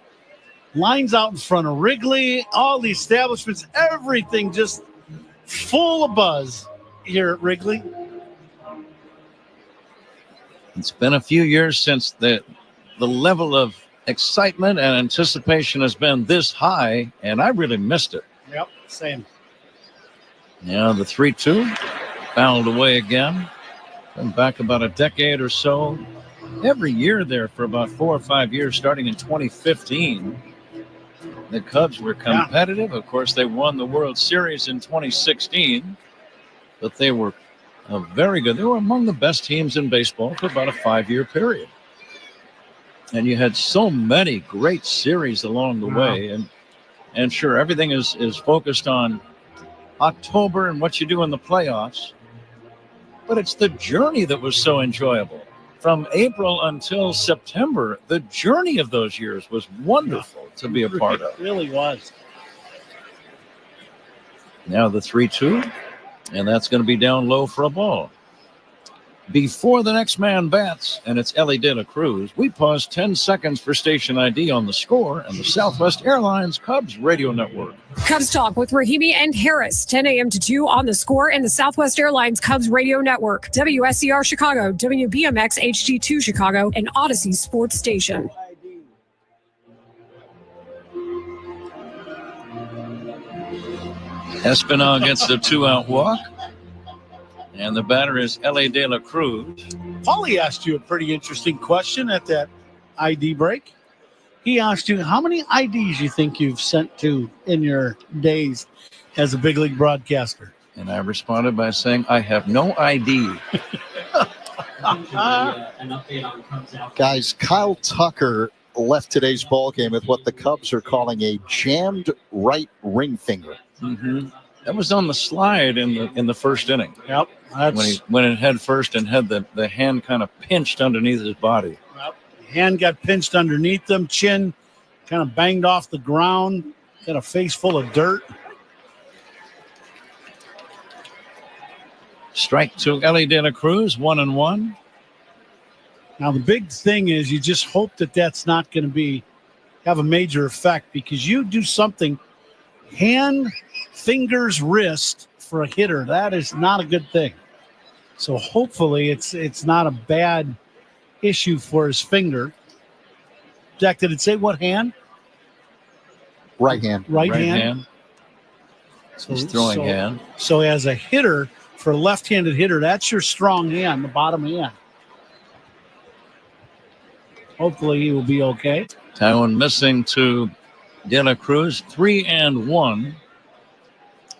lines out in front of Wrigley, all the establishments, everything just full of buzz here at Wrigley. It's been a few years since the level of excitement and anticipation has been this high, and I really missed it. Yep, same. Now the 3-2, fouled away again. Been back about a decade or so. Every year there for about 4 or 5 years, starting in 2015. The Cubs were competitive. Of course, they won the World Series in 2016, but they were very good. They were among the best teams in baseball for about a 5-year period. And you had so many great series along the way. And sure, everything is focused on October and what you do in the playoffs. But it's the journey that was so enjoyable. From April until September, the journey of those years was wonderful to be a part of. It really was. Now the 3-2, and that's going to be down low for a ball. Before the next man bats, and it's Ellie De La Cruz, we pause 10 seconds for station ID on The Score and the Southwest Airlines Cubs Radio Network. Cubs Talk with Rahimi and Harris, 10 a.m. to 2 on The Score and the Southwest Airlines Cubs Radio Network, WSCR Chicago, WBMX HD2 Chicago, and Odyssey Sports Station. Espinal gets the 2-out walk. And the batter is Ellie De La Cruz. Paulie asked you a pretty interesting question at that ID break. He asked you, how many IDs you think you've sent to in your days as a big league broadcaster? And I responded by saying, I have no ID. Guys, Kyle Tucker left today's ball game with what the Cubs are calling a jammed right ring finger. Mm-hmm. That was on the slide in the first inning. Yep. When he went in head first and had the hand kind of pinched underneath his body. Yep. Hand got pinched underneath him, chin kind of banged off the ground, got a face full of dirt. Strike to Ellie De La Cruz, 1-1. Now the big thing is you just hope that that's not going to have a major effect, because you do something hand, fingers, wrist for a hitter, that is not a good thing. So hopefully it's not a bad issue for his finger. Jack, did it say what hand? Right hand. Right hand. So, he's throwing hand. So as a hitter, for a left-handed hitter, that's your strong hand, the bottom hand. Hopefully he will be okay. Taiwan missing to De La Cruz, 3-1.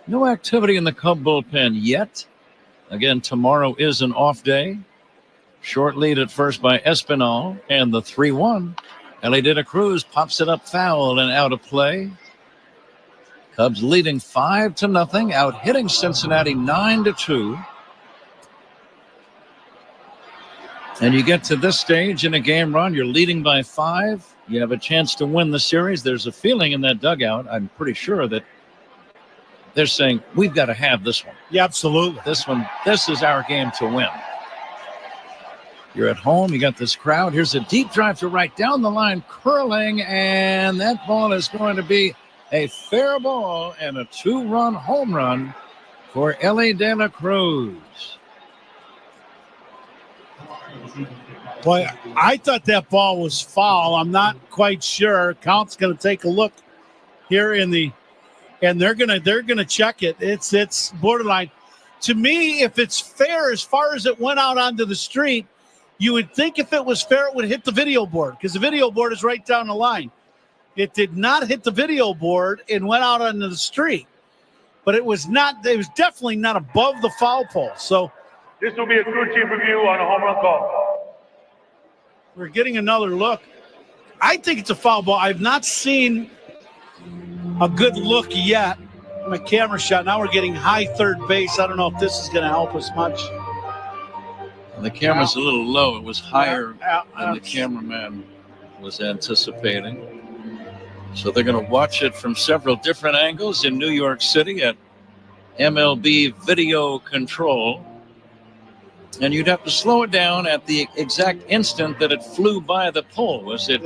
No activity in the Cub bullpen yet. Again, tomorrow is an off day. Short lead at first by Espinal, and the 3-1. Ellie De La Cruz pops it up foul and out of play. Cubs leading 5-0, out hitting Cincinnati 9-2. And you get to this stage in a game, Ron, you're leading by 5. You have a chance to win the series. There's a feeling in that dugout, I'm pretty sure, that they're saying, we've got to have this one. Yeah, absolutely. This is our game to win. You're at home. You got this crowd. Here's a deep drive to right down the line, curling, and that ball is going to be a fair ball and a 2-run home run for Ellie De La Cruz. Boy, I thought that ball was foul. I'm not quite sure. Count's going to take a look here and they're gonna check it. It's borderline. To me, if it's fair as far as it went out onto the street, you would think if it was fair, it would hit the video board because the video board is right down the line. It did not hit the video board and went out onto the street, but it was definitely not above the foul pole. So this will be a crew chief review on a home run call. We're getting another look. I think it's a foul ball. I've not seen a good look yet. My camera shot. Now we're getting high third base. I don't know if this is going to help us much. The camera's a little low. It was higher than the cameraman was anticipating. So they're going to watch it from several different angles in New York City at MLB Video Control. And you'd have to slow it down at the exact instant that it flew by the pole. Was it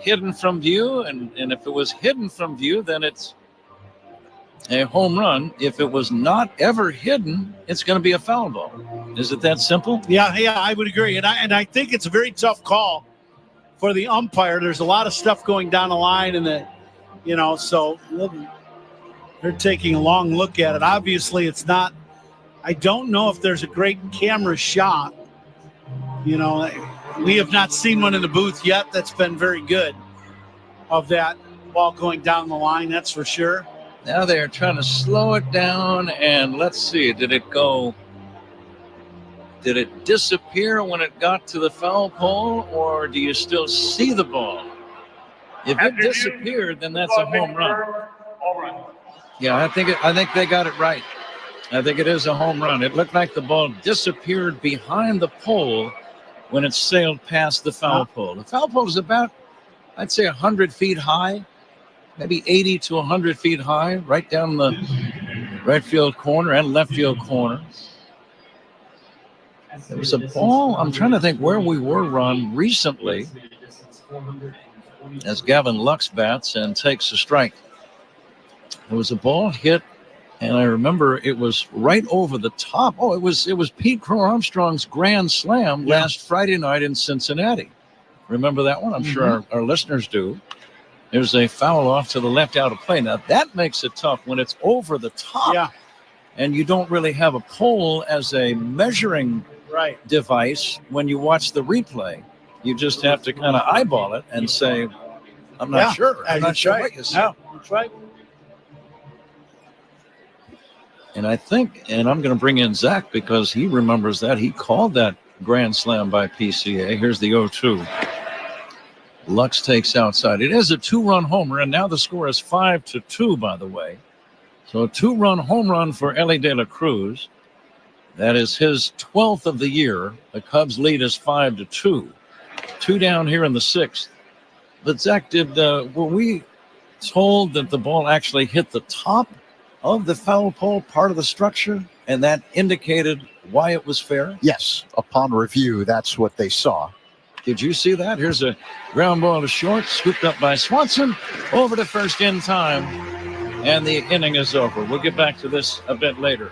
hidden from view? And if it was hidden from view, then it's a home run. If it was not ever hidden, it's going to be a foul ball. Is it that simple? Yeah, I would agree. And I think it's a very tough call for the umpire. There's a lot of stuff going down the line, and so they're taking a long look at it. Obviously, it's not. I don't know if there's a great camera shot. We have not seen one in the booth yet that's been very good of that ball going down the line, that's for sure. Now they're trying to slow it down, and let's see, did it disappear when it got to the foul pole, or do you still see the ball? If it disappeared, then that's a home run. Yeah, I think they got it right. I think it is a home run. It looked like the ball disappeared behind the pole when it sailed past the foul pole. The foul pole is about, I'd say, 100 feet high, maybe 80 to 100 feet high, right down the right field corner and left field corner. There was a ball. I'm trying to think where we were, Ron, recently, as Gavin Lux bats and takes a strike. There was a ball hit, and I remember it was right over the top. Oh, it was Pete Crow Armstrong's grand slam last Friday night in Cincinnati. Remember that one? I'm sure our listeners do. There's a foul off to the left out of play. Now, that makes it tough when it's over the top, and you don't really have a pole as a measuring device when you watch the replay. You just have to kind of eyeball it and say, I'm not sure. I'm not sure what you said. That's right. And I think, and I'm going to bring in Zach because he remembers that. He called that grand slam by PCA. Here's the 0-2. Lux takes outside. It is a 2-run homer, and now the score is 5-2, by the way. So a 2-run home run for Ellie De La Cruz. That is his 12th of the year. The Cubs lead is 5-2. 2 down here in the 6th. But Zach, were we told that the ball actually hit the top of the foul pole, part of the structure, and that indicated why it was fair? Yes. Upon review, that's what they saw. Did you see that? Here's a ground ball to short, scooped up by Swanson, over to first in time, and the inning is over. We'll get back to this a bit later.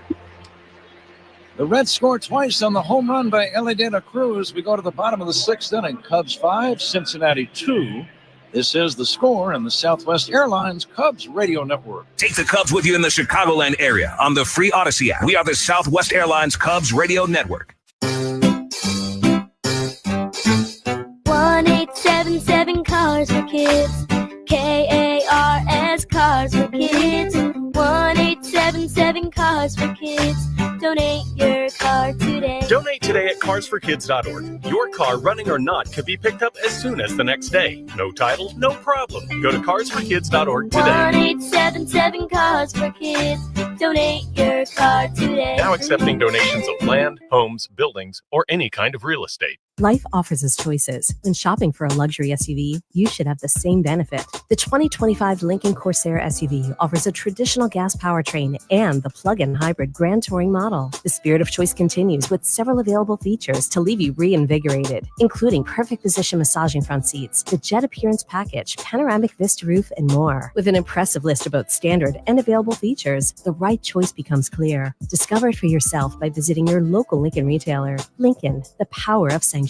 The Reds score twice on the home run by Ellie De La Cruz. We go to the bottom of the 6th inning. Cubs 5, Cincinnati 2. This is the score in the Southwest Airlines Cubs Radio Network. Take the Cubs with you in the Chicagoland area on the free Odyssey app. We are the Southwest Airlines Cubs Radio Network. 1-877 Cars for Kids. KARS Cars for Kids. 1-877 Cars for Kids. Donate your car today. Donate today at carsforkids.org. Your car, running or not, could be picked up as soon as the next day. No title, no problem. Go to carsforkids.org today. 1-877 Cars for Kids. Donate your car today. Now accepting donations of land, homes, buildings, or any kind of real estate. Life offers us choices. When shopping for a luxury SUV, you should have the same benefit. The 2025 Lincoln Corsair SUV offers a traditional gas powertrain and the plug-in hybrid Grand Touring model. The spirit of choice continues with several available features to leave you reinvigorated, including perfect position massaging front seats, the jet appearance package, panoramic vista roof, and more. With an impressive list of both standard and available features, the right choice becomes clear. Discover it for yourself by visiting your local Lincoln retailer. Lincoln, the power of sanctuary.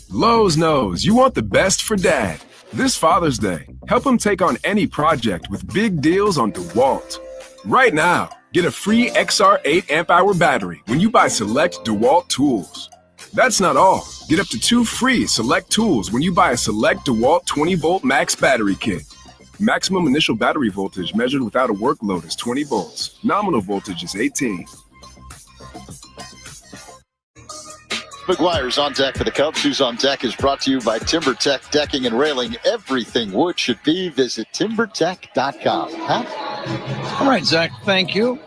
Lowe's knows you want the best for Dad. This Father's Day, help him take on any project with big deals on DeWalt. Right now, get a free XR 8 amp-hour battery when you buy select DeWalt tools. That's not all. Get up to 2 free select tools when you buy a select DeWalt 20-volt max battery kit. Maximum initial battery voltage measured without a work load is 20 volts. Nominal voltage is 18. McGuire's on deck for the Cubs. Who's on Deck is brought to you by TimberTech Decking and Railing. Everything wood should be. Visit timbertech.com. Huh? All right, Zach, thank you.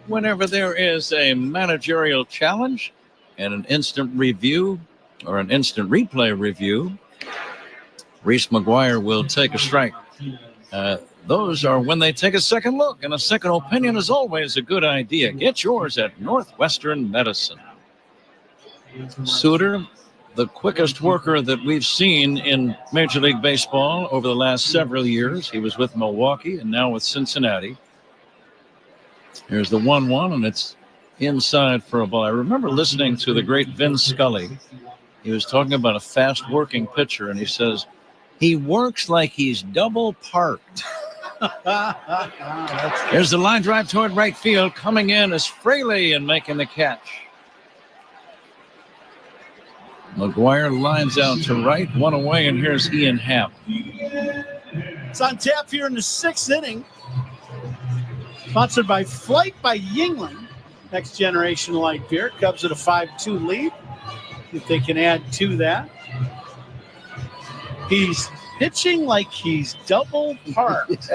Whenever there is a managerial challenge and an instant review or an instant replay review, Reese McGuire will take a strike. Those are when they take a second look, and a second opinion is always a good idea. Get yours at Northwestern Medicine. Suter, the quickest worker that we've seen in Major League Baseball over the last several years. He was with Milwaukee and now with Cincinnati. Here's the 1-1, and it's inside for a ball. I remember listening to the great Vin Scully. He was talking about a fast-working pitcher, and he says, he works like he's double parked. There's the line drive toward right field. Coming in is Fraley and making the catch. McGuire lines out to right, one away, and here's Ian Happ. It's on tap here in the 6th inning. Sponsored by Flight by Yingling. Next generation light beer. Cubs at a 5-2 lead. If they can add to that. He's pitching like he's double parked.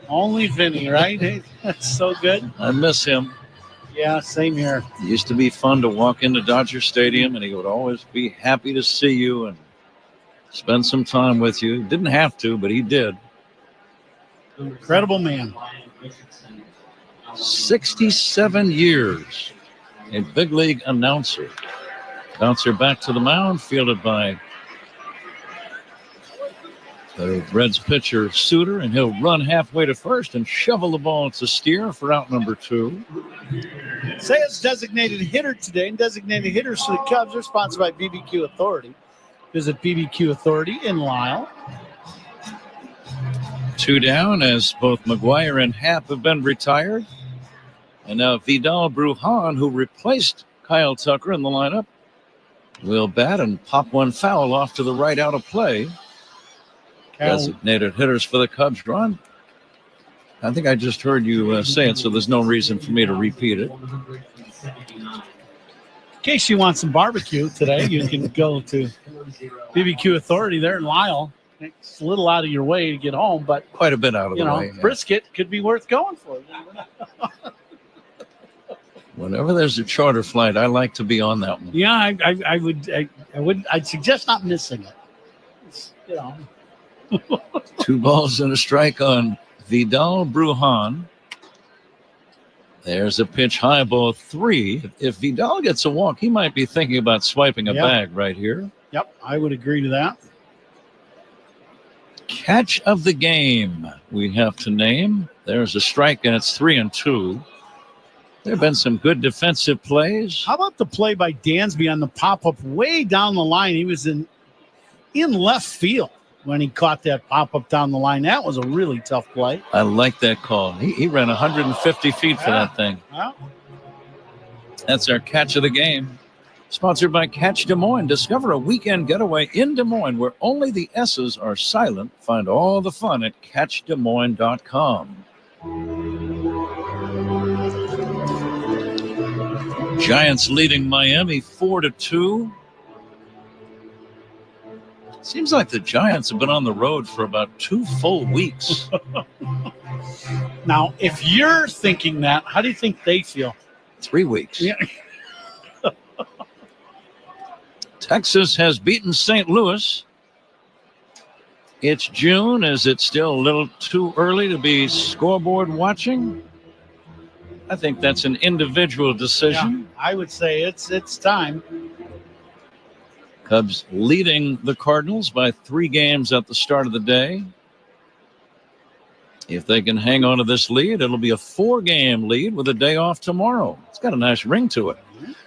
Only Vinny, right? Hey, that's so good. I miss him. Yeah, same here. It used to be fun to walk into Dodger Stadium, and he would always be happy to see you and spend some time with you. Didn't have to, but he did. Incredible man. 67 years, a big league announcer. Bouncer back to the mound, fielded by the Reds pitcher Suter, and he'll run halfway to first and shovel the ball to Steer for out number 2. Sayers designated hitter today, and designated hitters for the Cubs are sponsored by BBQ Authority. Visit BBQ Authority in Lisle. 2 down as both McGuire and Happ have been retired. And now Vidal Brujan, who replaced Kyle Tucker in the lineup, will bat and pop one foul off to the right out of play. Designated hitters for the Cubs, Ron. I think I just heard you say it, so there's no reason for me to repeat it. In case you want some barbecue today, you can go to BBQ Authority there in Lisle. It's a little out of your way to get home, but quite a bit out of the way. Brisket could be worth going for. Whenever there's a charter flight, I like to be on that one. Yeah, I'd suggest not missing it. It's, 2 balls and a strike on Vidal Brujan. There's a pitch, high ball 3. If Vidal gets a walk, he might be thinking about swiping a bag right here. Yep, I would agree to that. Catch of the game we have to name. There's a strike, and it's 3-2. There have been some good defensive plays. How about the play by Dansby on the pop-up way down the line? He was in left field when he caught that pop-up down the line. That was a really tough play. I like that call. He ran 150 feet for that thing. Yeah. That's our catch of the game. Sponsored by Catch Des Moines. Discover a weekend getaway in Des Moines where only the S's are silent. Find all the fun at catchdesmoines.com. Giants leading Miami 4-2. Seems like the Giants have been on the road for about 2 full weeks. Now, if you're thinking that, how do you think they feel? 3 weeks. Yeah. Texas has beaten St. Louis. It's June. Is it still a little too early to be scoreboard watching? I think that's an individual decision. Yeah, I would say it's time. Cubs leading the Cardinals by 3 games at the start of the day. If they can hang on to this lead, it'll be a 4-game lead with a day off tomorrow. It's got a nice ring to it.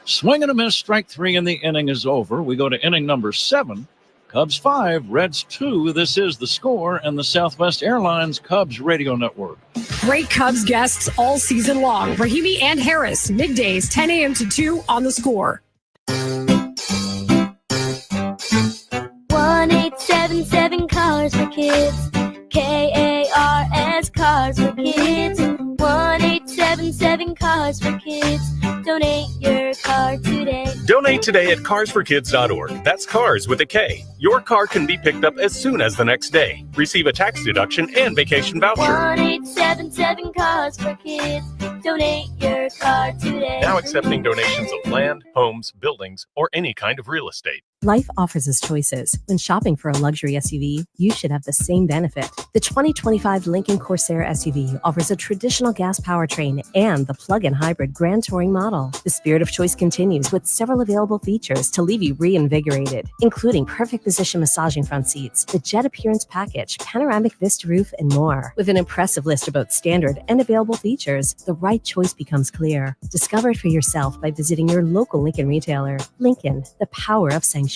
Swing and a miss, strike 3, and the inning is over. We go to inning number 7. Cubs 5, Reds 2. This is The Score and the Southwest Airlines Cubs Radio Network. Great Cubs guests all season long. Rahimi and Harris, middays, 10 a.m. to 2 on The Score. 1877 Cars for Kids. KARS Cars for Kids. 1877 Cars for Kids. Donate your car today. Donate today at carsforkids.org. That's cars with a K. Your car can be picked up as soon as the next day. Receive a tax deduction and vacation voucher. 1877 Cars for Kids. Donate your car today. Now accepting donations of land, homes, buildings, or any kind of real estate. Life offers us choices. When shopping for a luxury SUV, you should have the same benefit. The 2025 Lincoln Corsair SUV offers a traditional gas powertrain and the plug-in hybrid Grand Touring model. The spirit of choice continues with several available features to leave you reinvigorated, including perfect position massaging front seats, the jet appearance package, panoramic vista roof, and more. With an impressive list of both standard and available features, the right choice becomes clear. Discover it for yourself by visiting your local Lincoln retailer. Lincoln, the power of sanctuary.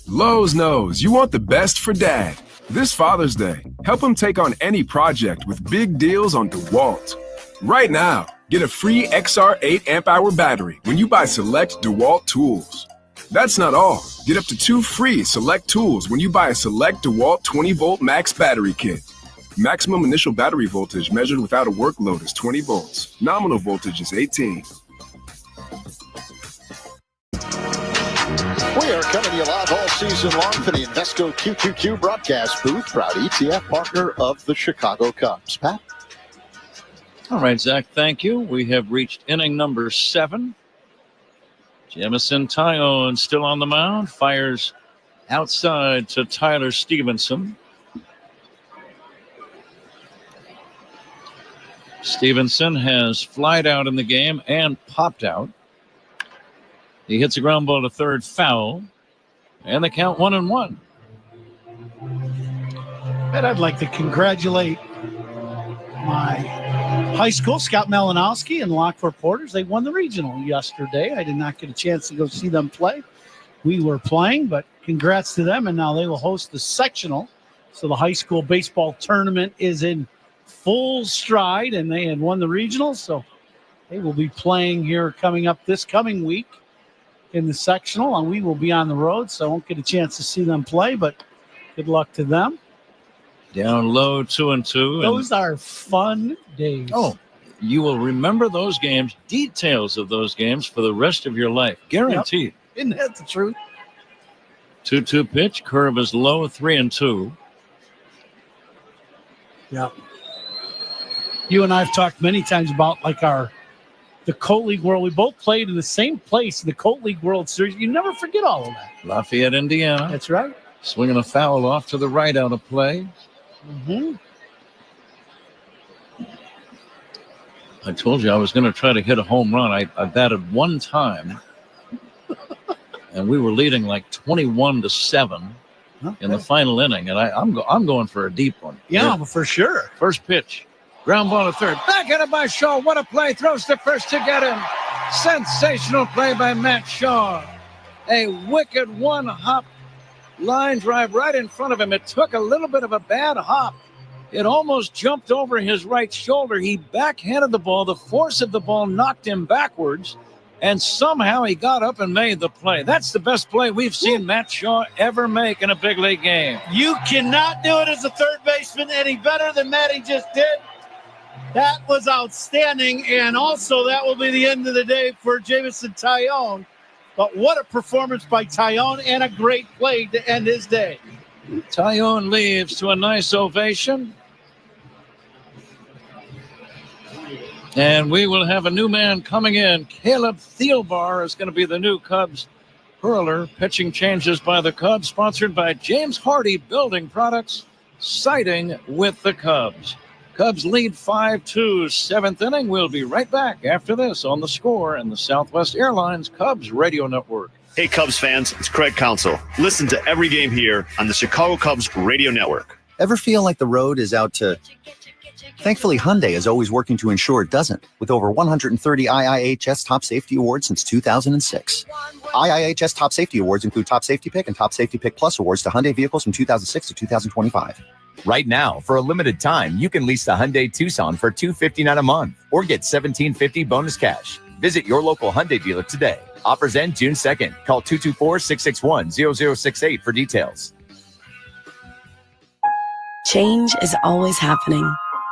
Lowe's knows you want the best for Dad. This Father's Day, help him take on any project with big deals on DeWalt. Right now, get a free XR8 amp-hour battery when you buy select DeWalt tools. That's not all. Get up to 2 free select tools when you buy a select DeWalt 20-volt max battery kit. Maximum initial battery voltage measured without a work load is 20 volts. Nominal voltage is 18. We are coming to you live all season long for the Invesco QQQ broadcast booth, proud ETF partner of the Chicago Cubs. Pat? All right, Zach, thank you. We have reached inning number 7. Jamison Tyone still on the mound, fires outside to Tyler Stevenson. Stevenson has flied out in the game and popped out. He hits a ground ball to third, foul, and the count 1-1. And I'd like to congratulate my high school, Scott Malinowski and Lockport Porters. They won the regional yesterday. I did not get a chance to go see them play. We were playing, but congrats to them, and now they will host the sectional. So the high school baseball tournament is in full stride, and they had won the regional, so they will be playing here coming up this coming week in the sectional, and we will be on the road, so I won't get a chance to see them play, but good luck to them. Down low, 2-2. Those are fun days. Oh, you will remember those games, details of those games for the rest of your life. Guaranteed. Yep. Isn't that the truth? 2-2 pitch. Curve is low, 3-2. Yeah. You and I have talked many times about like the Colt League World. We both played in the same place in the Colt League World Series. You never forget all of that. Lafayette, Indiana. That's right. Swinging a foul off to the right out of play. Mm-hmm. I told you I was going to try to hit a home run. I batted one time, and we were leading like 21-7 in the final inning, and I'm going for a deep one. Yeah, for sure. First pitch. Ground ball to third. Backhanded by Shaw. What a play. Throws to first to get him. Sensational play by Matt Shaw. A wicked one-hop line drive right in front of him. It took a little bit of a bad hop. It almost jumped over his right shoulder. He backhanded the ball. The force of the ball knocked him backwards, and somehow he got up and made the play. That's the best play we've seen Matt Shaw ever make in a big league game. You cannot do it as a third baseman any better than Matty just did. That was outstanding, and also that will be the end of the day for Jamison Tyone. But what a performance by Tyone, and a great play to end his day. Tyone leaves to a nice ovation. And we will have a new man coming in. Caleb Thielbar is going to be the new Cubs hurler. Pitching changes by the Cubs, sponsored by James Hardy Building Products, siding with the Cubs. Cubs lead 5-2, seventh inning. We'll be right back after this on The Score and the Southwest Airlines Cubs Radio Network. Hey, Cubs fans, it's Craig Counsell. Listen to every game here on the Chicago Cubs Radio Network. Ever feel like the road is out to... Thankfully, Hyundai is always working to ensure it doesn't, with over 130 IIHS Top Safety Awards since 2006. IIHS Top Safety Awards include Top Safety Pick and Top Safety Pick Plus awards to Hyundai vehicles from 2006 to 2025. Right now, for a limited time, you can lease the Hyundai Tucson for $259 a month or get $1,750 bonus cash. Visit your local Hyundai dealer today. Offers end June 2nd. Call 224-661-0068 for details. Change is always happening.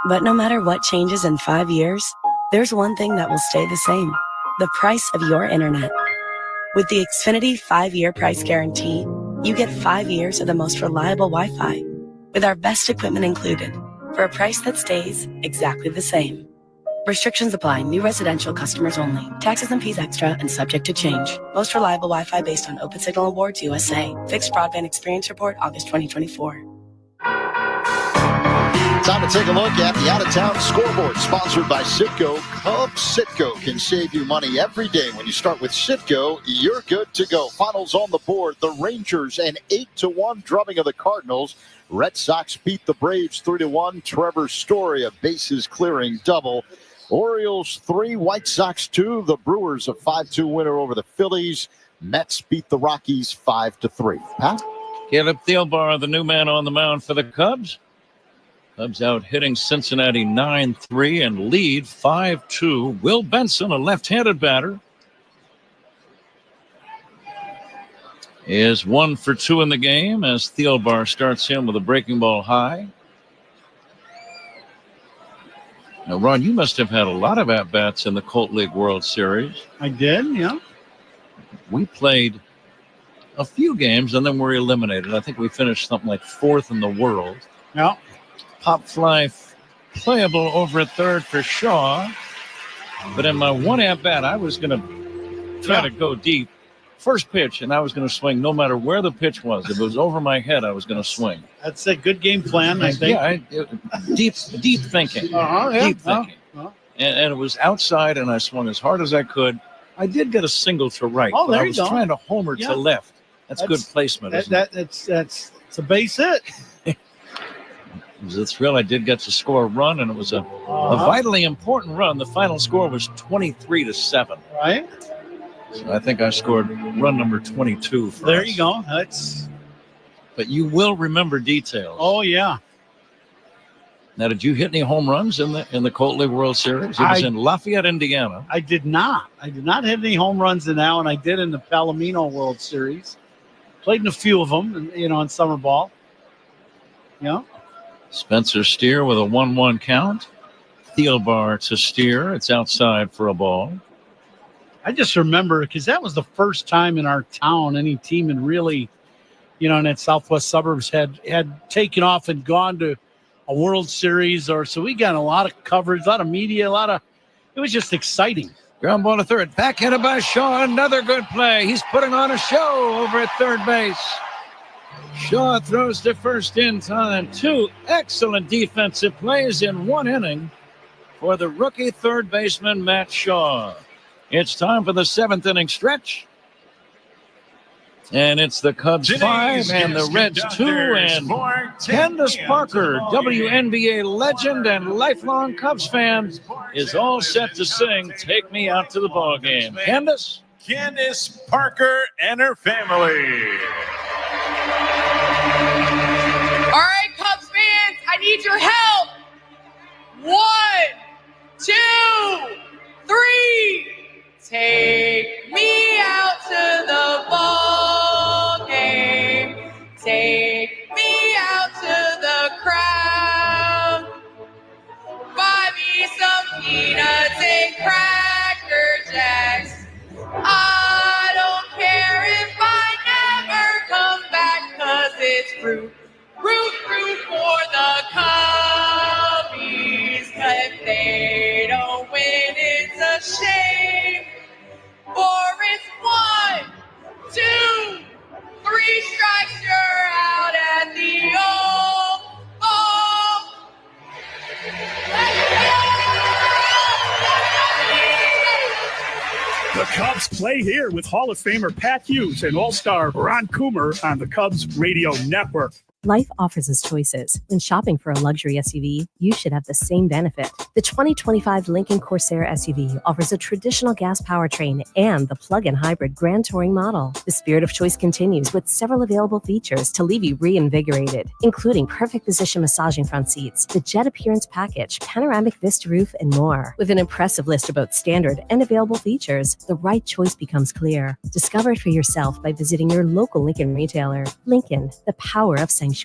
But no matter what changes in 5 years, there's one thing that will stay the same: the price of your internet. With the Xfinity 5-year price guarantee, you get 5 years of the most reliable Wi-Fi, with our best equipment included, for a price that stays exactly the same. Restrictions apply. New residential customers only. Taxes and fees extra and subject to change. Most reliable Wi-Fi based on Open Signal Awards USA. Fixed Broadband Experience Report, August 2024. Time to take a look at the out-of-town scoreboard, sponsored by Citgo. Cubs Citgo can save you money every day. When you start with Citgo, you're good to go. Finals on the board. The Rangers an 8-1 drubbing of the Cardinals. Red Sox beat the Braves 3-1. Trevor Story a bases clearing double. Orioles 3, White Sox 2. The Brewers a 5-2 winner over the Phillies. Mets beat the Rockies 5-3. Pat? Caleb Thielbar, the new man on the mound for the Cubs. Cubs out hitting Cincinnati 9-3 and lead 5-2. Will Benson, a left-handed batter, is 1 for 2 in the game as Thielbar starts in with a breaking ball high. Now, Ron, you must have had a lot of at-bats in the Colt League World Series. I did, yeah. We played a few games and then were eliminated. I think we finished something like 4th in the world. Yeah. Pop fly playable over at third for Shaw. But in my one at-bat, I was going to try to go deep. First pitch, and I was going to swing no matter where the pitch was. If it was over my head, I was going to swing. That's a good game plan, I think. Yeah, deep thinking. Deep thinking. And it was outside, and I swung as hard as I could. I did get a single to right, but I was trying to homer to left. That's good placement, isn't it? It's a base hit. It was a thrill. I did get to score a run, and it was a vitally important run. The final score was 23-7. Right. So I think I scored run number 22 for There us. you go. But you will remember details. Oh, yeah. Now, did you hit any home runs in the Colt League World Series? It was in Lafayette, Indiana. I did not. I did not hit any home runs in that one. I did in the Palomino World Series. Played in a few of them, in summer ball. Yeah. Spencer Steer with a 1-1 count. Thielbar to Steer. It's outside for a ball. I just remember because that was the first time in our town any team had really, in that southwest suburbs had taken off and gone to a World Series so we got a lot of coverage, a lot of media, it was just exciting. Ground ball to third. Backhanded by Shaw. Another good play. He's putting on a show over at third base. Shaw throws to first in time. 2 excellent defensive plays in 1 inning for the rookie third baseman, Matt Shaw. It's time for the 7th inning stretch. And it's the Cubs 5 and the Reds 2. And Candace Parker, WNBA legend and lifelong Cubs fan, is all set to sing "Take Me Out to the Ball Game." Candace? Candace Parker and her family. All right, Cubs fans, I need your help. 1, 2, 3. Take me out to the ball game. Take me out to the crowd. Buy me some peanuts and Cracker Jacks. I don't care if I never come back, 'cause it's root for the Cubbies. 'Cause if they don't win, Play here with Hall of Famer Pat Hughes and All-Star Ron Coomer on the Cubs Radio Network. Life offers us choices. When shopping for a luxury SUV, you should have the same benefit. The 2025 Lincoln Corsair SUV offers a traditional gas powertrain and the plug-in hybrid Grand Touring model. The spirit of choice continues with several available features to leave you reinvigorated, including perfect position massaging front seats, the jet appearance package, panoramic vista roof, and more. With an impressive list of both standard and available features, the right choice becomes clear. Discover it for yourself by visiting your local Lincoln retailer. Lincoln, the power of sanctuary.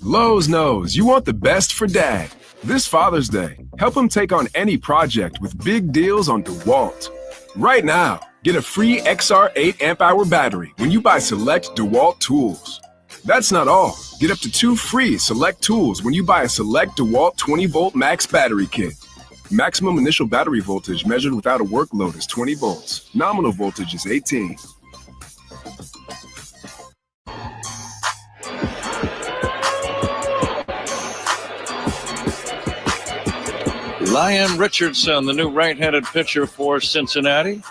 Lowe's knows you want the best for Dad. This Father's Day, help him take on any project with big deals on DeWalt. Right now, get a free XR8 amp-hour battery when you buy select DeWalt tools. That's not all. Get up to 2 free select tools when you buy a select DeWalt 20-volt max battery kit. Maximum initial battery voltage measured without a workload is 20 volts. Nominal voltage is 18. Lyon Richardson, the new right-handed pitcher for Cincinnati.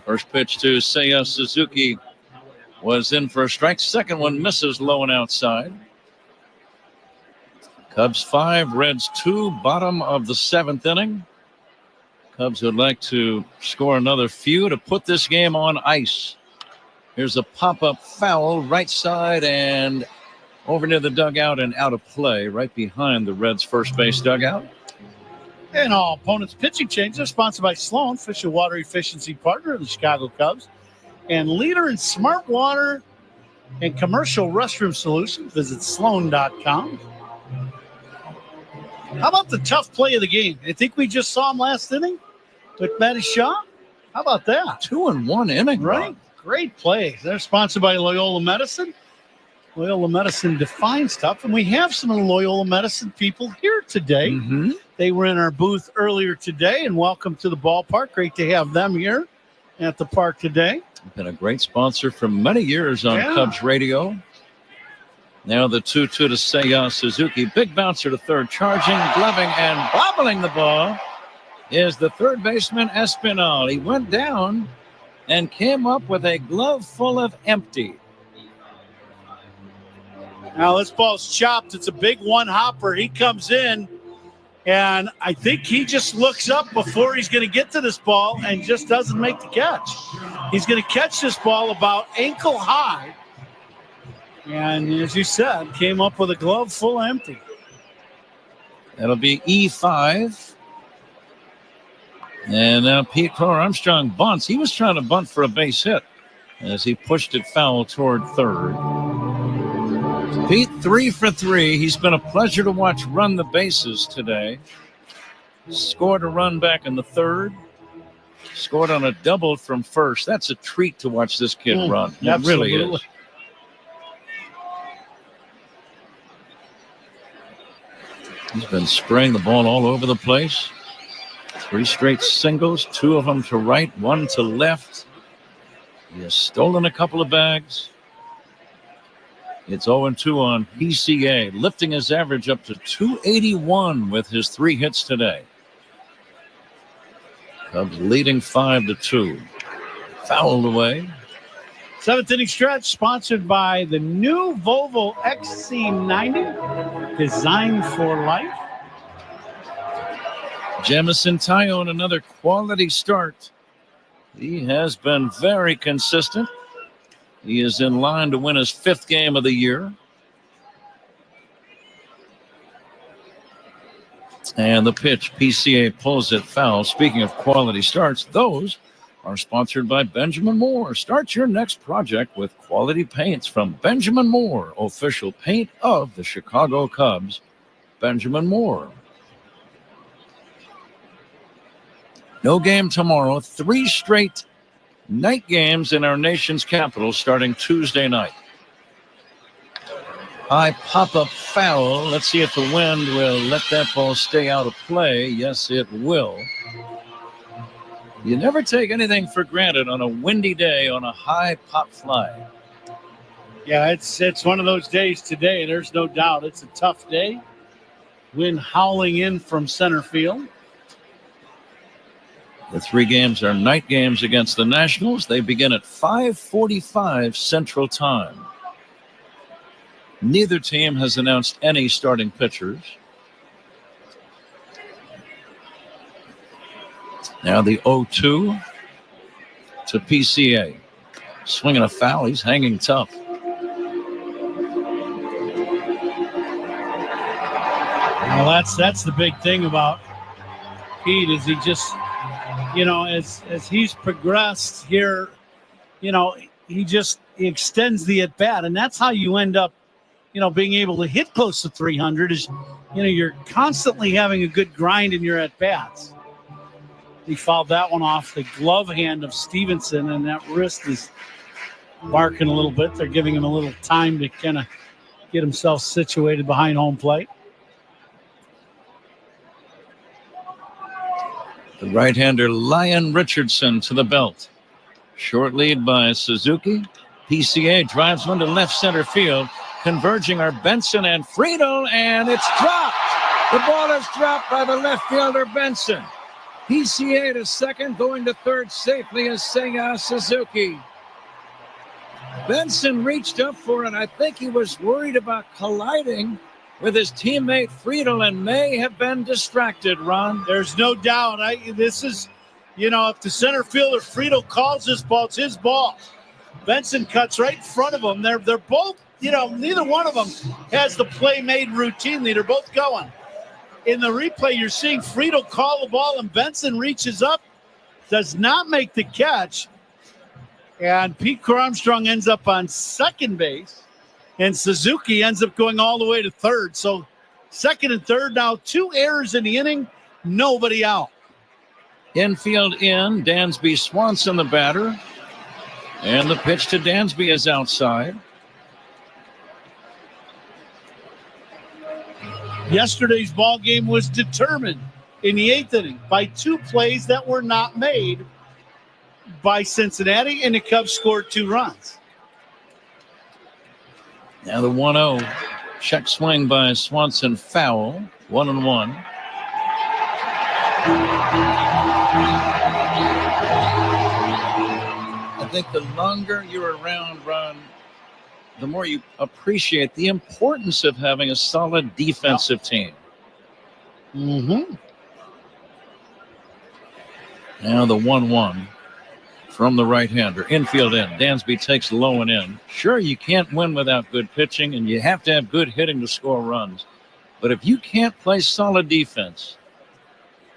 First pitch to Seiya Suzuki was in for a strike. Second one misses low and outside. Cubs 5, Reds 2, bottom of the 7th inning. Cubs would like to score another few to put this game on ice. Here's a pop-up foul, right side and over near the dugout and out of play, right behind the Reds' first base dugout. And all opponents' pitching changes are sponsored by Sloan, official water efficiency partner of the Chicago Cubs, and leader in smart water and commercial restroom solutions. Visit sloan.com. How about the tough play of the game? I think we just saw him last inning with Matty Shaw. How about that? 2-1 inning, right? Great play. They're sponsored by Loyola Medicine. Loyola Medicine defines tough, and we have some of the Loyola Medicine people here today. Mm-hmm. They were in our booth earlier today, and welcome to the ballpark. Great to have them here at the park today. Been a great sponsor for many years on Cubs Radio. Now the 2-2 to Seiya Suzuki. Big bouncer to third, charging, gloving, and bobbling the ball is the third baseman Espinal. He went down and came up with a glove full of empty. Now this ball's chopped. It's a big one-hopper. He comes in, and I think he just looks up before he's going to get to this ball and just doesn't make the catch. He's going to catch this ball about ankle high. And as you said, came up with a glove full empty. That'll be E5. And now Pete Crow-Armstrong bunts. He was trying to bunt for a base hit as he pushed it foul toward third. Pete 3 for 3. He's been a pleasure to watch run the bases today. Scored a run back in the third. Scored on a double from first. That's a treat to watch this kid run. It absolutely. Really is. He's been spraying the ball all over the place. 3 straight singles, 2 of them to right, 1 to left. He has stolen a couple of bags. It's 0-2 on PCA, lifting his average up to 281 with his 3 hits today. Cubs leading 5-2. Fouled away. 7th inning stretch sponsored by the new Volvo XC90, designed for life. Jamison Tyone, another quality start. He has been very consistent. He is in line to win his 5th game of the year. And the pitch, PCA pulls it foul. Speaking of quality starts, those are sponsored by Benjamin Moore. Start your next project with quality paints from Benjamin Moore, official paint of the Chicago Cubs. Benjamin Moore. No game tomorrow. 3 straight night games in our nation's capital starting Tuesday night. High pop-up foul. Let's see if the wind will let that ball stay out of play. Yes, it will. You never take anything for granted on a windy day on a high pop fly. Yeah, it's one of those days today. There's no doubt. It's a tough day. Wind howling in from center field. The 3 games are night games against the Nationals. They begin at 5:45 Central Time. Neither team has announced any starting pitchers. Now the 0-2 to PCA. Swinging a foul. He's hanging tough. Well, that's the big thing about Pete is he just, as he's progressed here, he extends the at bat, and that's how you end up, being able to hit close to 300 is, you're constantly having a good grind in your at bats. He fouled that one off the glove hand of Stevenson, and that wrist is barking a little bit. They're giving him a little time to kind of get himself situated behind home plate. The right-hander Lyon Richardson to the belt. Short lead by Suzuki. PCA drives one to left center field. Converging are Benson and Friedel, and it's dropped. The ball is dropped by the left fielder Benson. PCA to second, going to third safely is Seiya Suzuki. Benson reached up for it. I think he was worried about colliding with his teammate Friedel and may have been distracted, Ron. There's no doubt. This is, if the center fielder Friedel calls this ball, it's his ball. Benson cuts right in front of him. They're both, neither one of them has the play made routinely. They're both going. In the replay, you're seeing Friedel call the ball, and Benson reaches up, does not make the catch, and Pete Armstrong ends up on second base. And Suzuki ends up going all the way to third. So second and third now, 2 errors in the inning, nobody out. Infield in, Dansby Swanson the batter. And the pitch to Dansby is outside. Yesterday's ball game was determined in the 8th inning by 2 plays that were not made by Cincinnati, and the Cubs scored 2 runs. Now the 1-0. Check swing by Swanson, foul. 1-1. I think the longer you're around, Ron, the more you appreciate the importance of having a solid defensive team. Mm-hmm. Now the 1-1. From the right-hander, infield in. Dansby takes low and in. Sure, you can't win without good pitching, and you have to have good hitting to score runs. But if you can't play solid defense,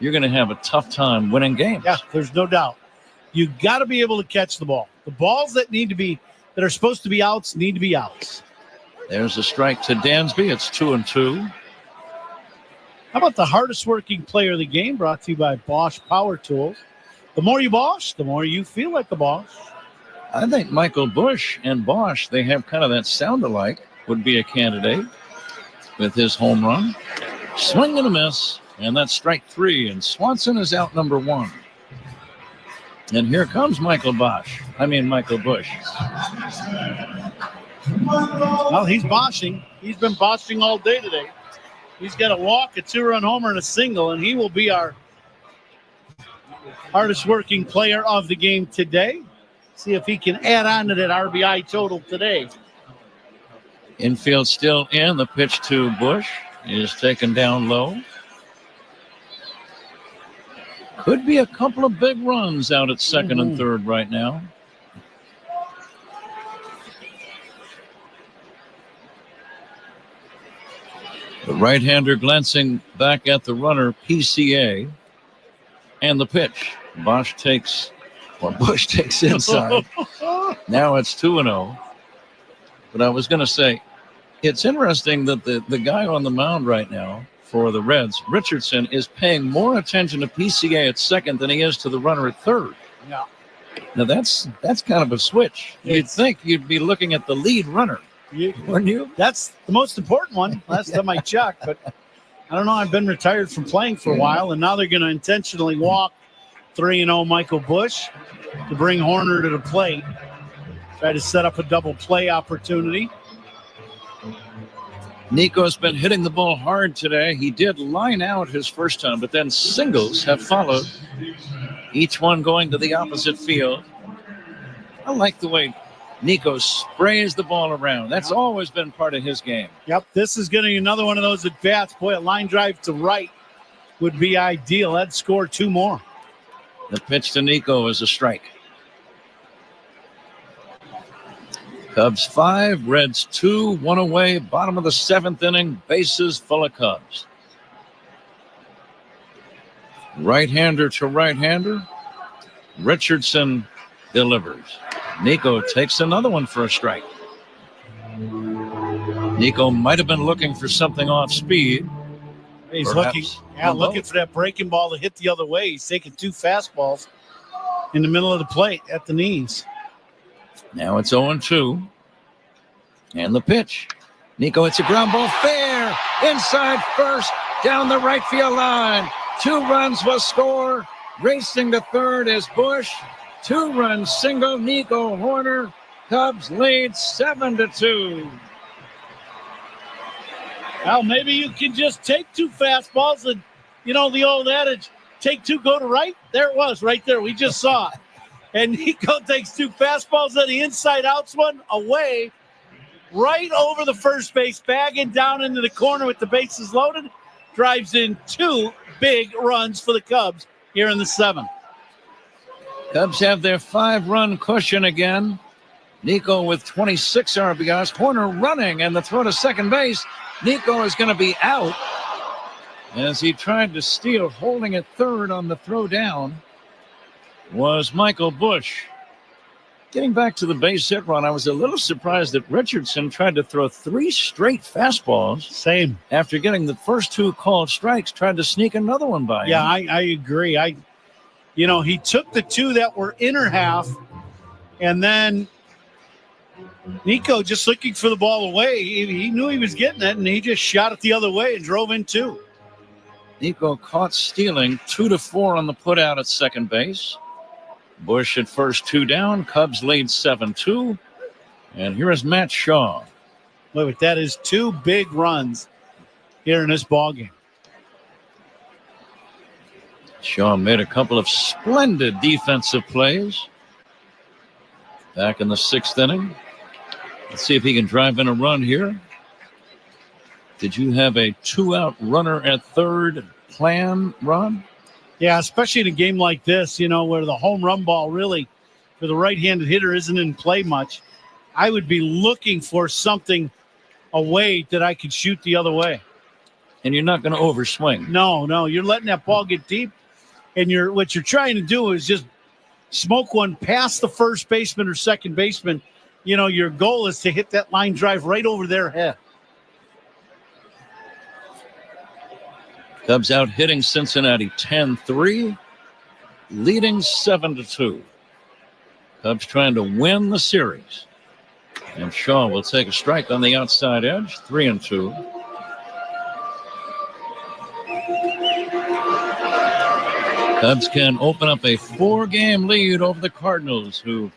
you're going to have a tough time winning games. Yeah, there's no doubt. You got to be able to catch the ball. The balls that are supposed to be outs need to be outs. There's a strike to Dansby. It's 2-2. How about the hardest working player of the game, brought to you by Bosch Power Tools? The more you Bosch, the more you feel like a Bosch. I think Michael Busch and Bosch, they have kind of that sound alike, would be a candidate with his home run. Swing and a miss, and that's strike 3, and Swanson is out number 1. And here comes Michael Busch. Well, he's Bosching. He's been Bosching all day today. He's got a walk, a 2-run homer, and a single, and he will be our hardest working player of the game today. See if he can add on to that RBI total today. Infield still in. The pitch to Busch is taken down low. Could be a couple of big runs out at second and third right now. The right-hander glancing back at the runner, PCA. And the pitch. Busch takes inside. Now it's 2-0. But I was going to say, it's interesting that the guy on the mound right now for the Reds, Richardson, is paying more attention to PCA at second than he is to the runner at third. Yeah. Now that's kind of a switch. You'd think you'd be looking at the lead runner, wouldn't you? That's the most important one. Last time I checked, but I don't know. I've been retired from playing for a while, and now they're going to intentionally walk 3-0 Michael Busch to bring Horner to the plate. Try to set up a double play opportunity. Nico's been hitting the ball hard today. He did line out his first time, but then singles have followed. each one going to the opposite field. I like the way Nico sprays the ball around. That's always been part of his game. Yep, this is getting another one of those at-bats. Boy, a line drive to right would be ideal. That'd score 2 more. The pitch to Nico is a strike. Cubs 5, Reds 2, 1 away, bottom of the 7th inning, bases full of Cubs. Right-hander to right-hander. Richardson delivers. Nico takes another one for a strike. Nico might have been looking for something off speed. He's looking for that breaking ball to hit the other way. He's taking 2 fastballs in the middle of the plate at the knees. Now it's 0-2. And the pitch. Nico hits a ground ball fair. Inside first. Down the right field line. 2 runs will score. Racing to third is Bush. 2-run single. Nico Horner. Cubs lead 7-2. Well, maybe you can just take 2 fastballs and, the old adage, take 2, go to right. There it was right there. We just saw it. And Nico takes 2 fastballs on the inside outs one away, right over the first base bag and down into the corner with the bases loaded. Drives in 2 big runs for the Cubs here in the 7th. Cubs have their 5-run cushion again. Nico with 26 RBIs. Horner running, and the throw to second base. Nico is going to be out as he tried to steal. Holding at third on the throw down was Michael Bush. Getting back to the base hit run, I was a little surprised that Richardson tried to throw 3 straight fastballs. Same. After getting the first 2 called strikes, tried to sneak another one by him. Yeah, I agree. He took the 2 that were inner half, and then Nico just looking for the ball away. He knew he was getting it, and he just shot it the other way and drove in 2. Nico caught stealing 2-4 on the putout at second base. Bush at first, 2 down. Cubs lead 7-2. And here is Matt Shaw. Look, that is 2 big runs here in this ballgame. Shaw made a couple of splendid defensive plays back in the 6th inning. Let's see if he can drive in a run here. Did you have a 2-out runner at third plan, Ron? Yeah, especially in a game like this, where the home run ball really, for the right-handed hitter, isn't in play much. I would be looking for something away that I could shoot the other way. And you're not going to overswing. No, you're letting that ball get deep, and what you're trying to do is just smoke one past the first baseman or second baseman. Your goal is to hit that line drive right over their head. Cubs out hitting Cincinnati 10-3, leading 7-2. Cubs trying to win the series. And Shaw will take a strike on the outside edge, 3-2. Cubs can open up a 4-game lead over the Cardinals, who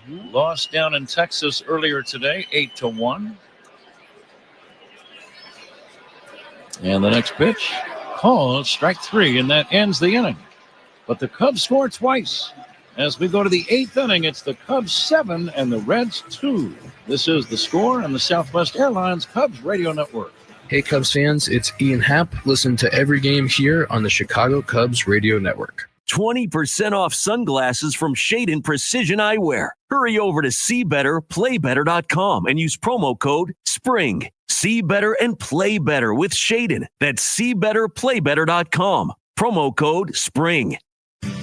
lost down in Texas earlier today, 8-1. And the next pitch, called strike 3, and that ends the inning. But the Cubs score twice. As we go to the 8th inning, it's the Cubs 7 and the Reds 2. This is The Score on the Southwest Airlines Cubs Radio Network. Hey, Cubs fans, it's Ian Happ. Listen to every game here on the Chicago Cubs Radio Network. 20% off sunglasses from Shadon Precision Eyewear. Hurry over to SeeBetterPlayBetter.com and use promo code SPRING. See better and play better with Shadon. That's SeeBetterPlayBetter.com. Promo code SPRING.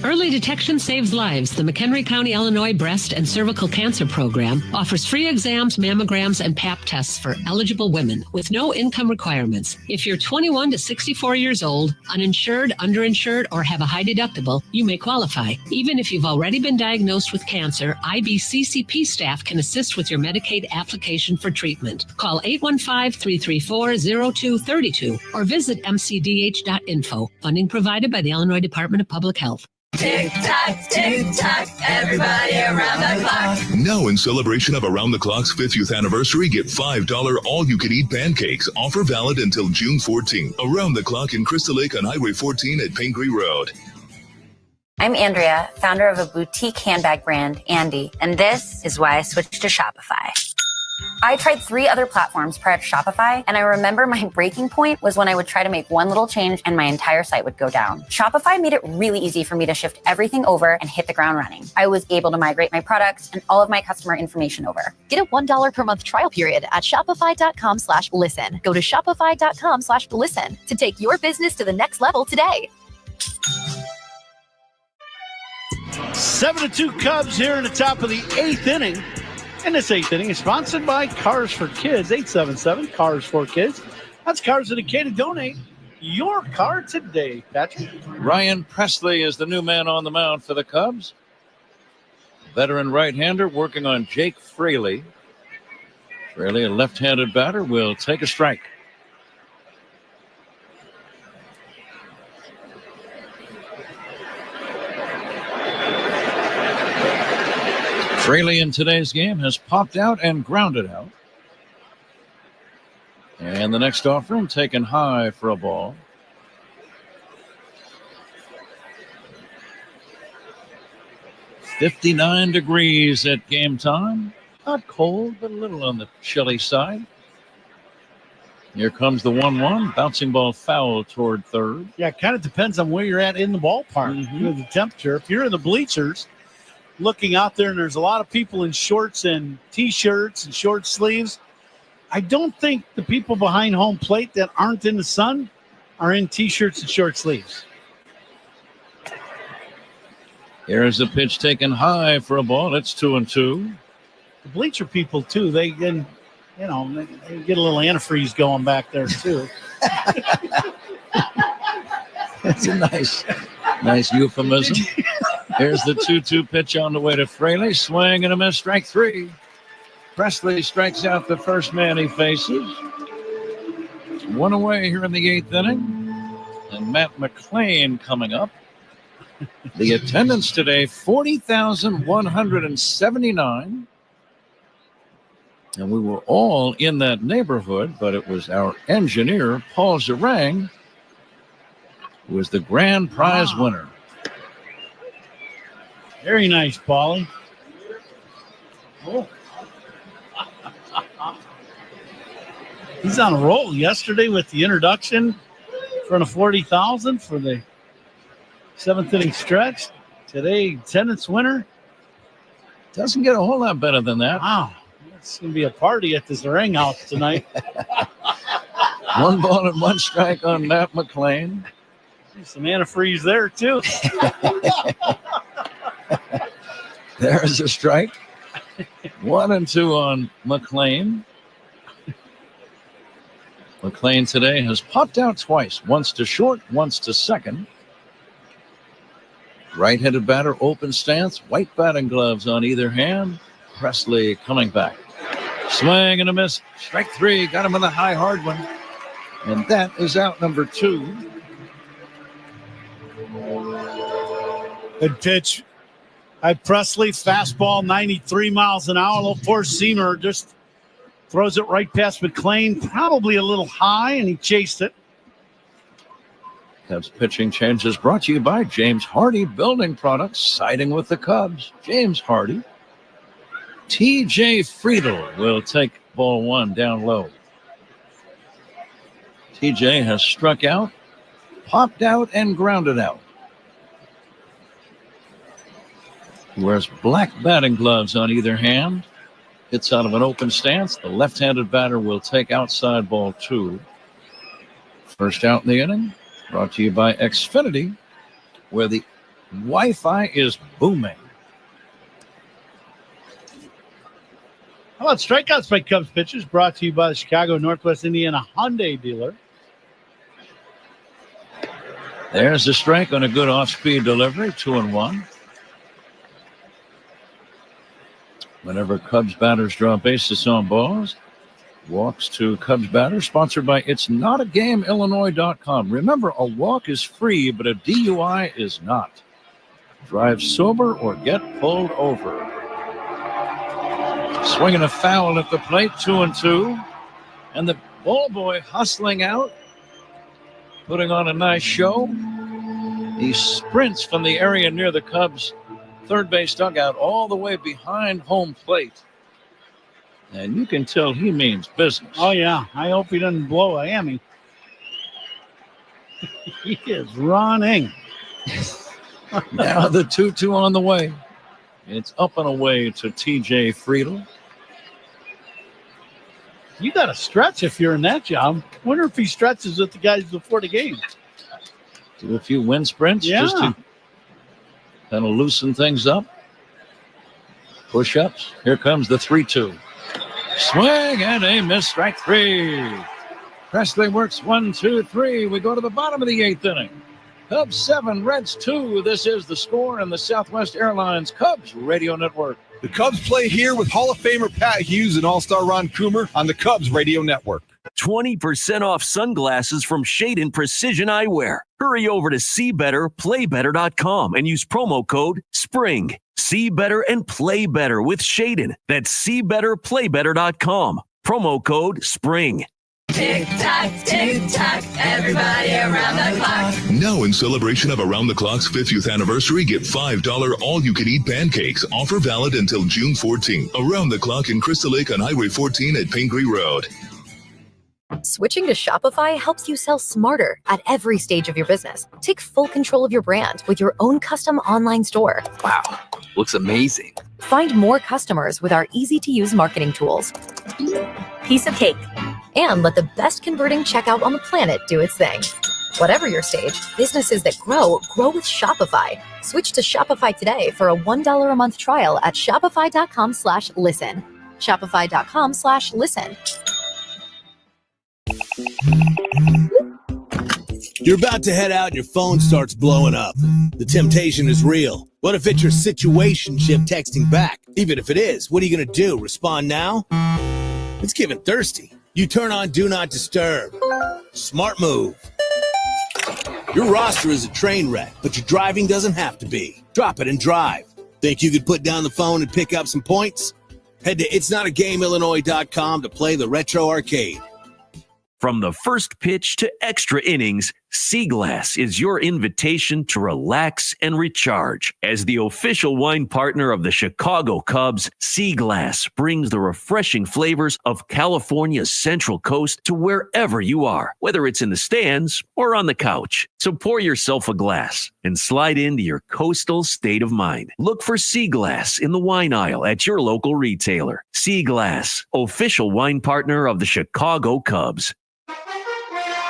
Early detection saves lives. The McHenry County, Illinois Breast and Cervical Cancer Program offers free exams, mammograms, and Pap tests for eligible women with no income requirements. If you're 21 to 64 years old, uninsured, underinsured, or have a high deductible, you may qualify. Even if you've already been diagnosed with cancer, IBCCP staff can assist with your Medicaid application for treatment. Call 815-334-0232 or visit mcdh.info. Funding provided by the Illinois Department of Public Health. Tick-tock, everybody around the clock. Now, in celebration of Around the Clock's 50th anniversary, get $5 all-you-can-eat pancakes. Offer valid until June 14th. Around the Clock in Crystal Lake on Highway 14 at Pingree Road. I'm Andrea, founder of a boutique handbag brand, Andy, and this is why I switched to Shopify. I tried 3 other platforms prior to Shopify, and I remember my breaking point was when I would try to make one little change and my entire site would go down. Shopify made it really easy for me to shift everything over and hit the ground running. I was able to migrate my products and all of my customer information over. Get a $1 per month trial period at shopify.com/listen. Go to shopify.com/listen to take your business to the next level today. 7-2 Cubs here in the top of the 8th inning. And this 8th inning is sponsored by Cars for Kids, 877 Cars for Kids. That's cars dedicated. Donate your car today, Patrick. Ryan Presley is the new man on the mound for the Cubs. Veteran right-hander working on Jake Fraley. Fraley, a left-handed batter, will take a strike. Fraley in today's game has popped out and grounded out. And the next offering taken high for a ball. "59 degrees at game time. Not cold, but a little on the chilly side." Here comes the 1-1. Bouncing ball foul toward third. Yeah, it kind of depends on where you're at in the ballpark with the temperature. If you're in the bleachers, looking out there and there's a lot of people in shorts and T-shirts and short sleeves, I don't think the people behind home plate that aren't in the sun are in T-shirts and short sleeves. Here's the pitch taken high for a ball. It's 2-2. The bleacher people, too, they get a little antifreeze going back there, too. That's a nice euphemism. Here's the 2-2 pitch on the way to Fraley. Swing and a miss, strike 3. Presley strikes out the first man he faces. 1 away here in the 8th inning. And Matt McClain coming up. The attendance today, 40,179. And we were all in that neighborhood, but it was our engineer, Paul Zarang, who was the grand prize winner. Very nice, Paulie. Oh. He's on a roll yesterday with the introduction in front of 40,000 for the 7th inning stretch. Today, attendance winner. Doesn't get a whole lot better than that. Wow. It's going to be a party at the Zarang house tonight. 1 ball and 1 strike on Matt McClain. There's some antifreeze there, too. There's a strike. 1-2 on McClain. McClain today has popped out twice, once to short, once to second. Right-handed batter, open stance, white batting gloves on either hand. Presley coming back. Swing and a miss. Strike 3. Got him on the high, hard one. And that is out number 2. Good pitch. Presley, fastball, 93 miles an hour. A little four-seamer, just throws it right past McClain. Probably a little high, and he chased it. Cubs pitching change is brought to you by James Hardy Building Products, siding with the Cubs. James Hardy. T.J. Friedel will take ball 1 down low. T.J. has struck out, popped out, and grounded out. He wears black batting gloves on either hand. Hits out of an open stance. The left-handed batter will take outside ball 2. First out in the inning. Brought to you by Xfinity, where the Wi-Fi is booming. How about strikeouts by Cubs pitchers? Brought to you by the Chicago Northwest Indiana Hyundai dealer. There's the strike on a good off-speed delivery, 2-1. Whenever Cubs batters draw bases on balls, walks to Cubs batters, sponsored by It'sNotAGameIllinois.com. Remember, a walk is free, but a DUI is not. Drive sober or get pulled over. Swinging a foul at the plate, 2-2. And the ball boy hustling out, putting on a nice show, He sprints from the area near the Cubs third base dugout all the way behind home plate. And you can tell he means business. Oh, yeah. I hope he doesn't blow a hammy. He is running. Now the 2-2 on the way. It's up and away to TJ Friedel. You got to stretch if you're in that job. Wonder if he stretches with the guys before the game. Do a few wind sprints just to kind of loosen things up. Push-ups. Here comes the 3-2. Swing and a miss, strike three. Presley works 1, 2, 3. We go to the bottom of the 8th inning. Cubs 7, Reds 2. This is the score in the Southwest Airlines Cubs Radio Network. The Cubs play here with Hall of Famer Pat Hughes and All-Star Ron Coomer on the Cubs Radio Network. 20% off sunglasses from Shadin Precision Eyewear. Hurry over to SeeBetterPlayBetter.com and use promo code SPRING. See better and play better with Shadin. That's SeeBetterPlayBetter.com. Promo code SPRING. Tick tock, everybody around the clock. Now, in celebration of Around the Clock's 50th anniversary, get $5 all-you-can-eat pancakes. Offer valid until June 14th. Around the Clock in Crystal Lake on Highway 14 at Pingree Road. Switching to Shopify helps you sell smarter at every stage of your business. Take full control of your brand with your own custom online store. Wow, looks amazing. Find more customers with our easy-to-use marketing tools. Piece of cake. And let the best converting checkout on the planet do its thing. Whatever your stage, businesses that grow with Shopify. Switch to Shopify today for a $1 a month trial at shopify.com/listen. Shopify.com/listen. You're about to head out and your phone starts blowing up. The temptation is real. What if it's your situationship texting back? Even if it is, what are you going to do? Respond now? It's getting thirsty. You turn on Do Not Disturb. Smart move. Your roster is a train wreck, but your driving doesn't have to be. Drop it and drive. Think you could put down the phone and pick up some points? Head to itsnotagameillinois.com to play the retro arcade. From the first pitch to extra innings, Seaglass is your invitation to relax and recharge. As the official wine partner of the Chicago Cubs, Seaglass brings the refreshing flavors of California's Central Coast to wherever you are, whether it's in the stands or on the couch. So pour yourself a glass and slide into your coastal state of mind. Look for Seaglass in the wine aisle at your local retailer. Seaglass, official wine partner of the Chicago Cubs.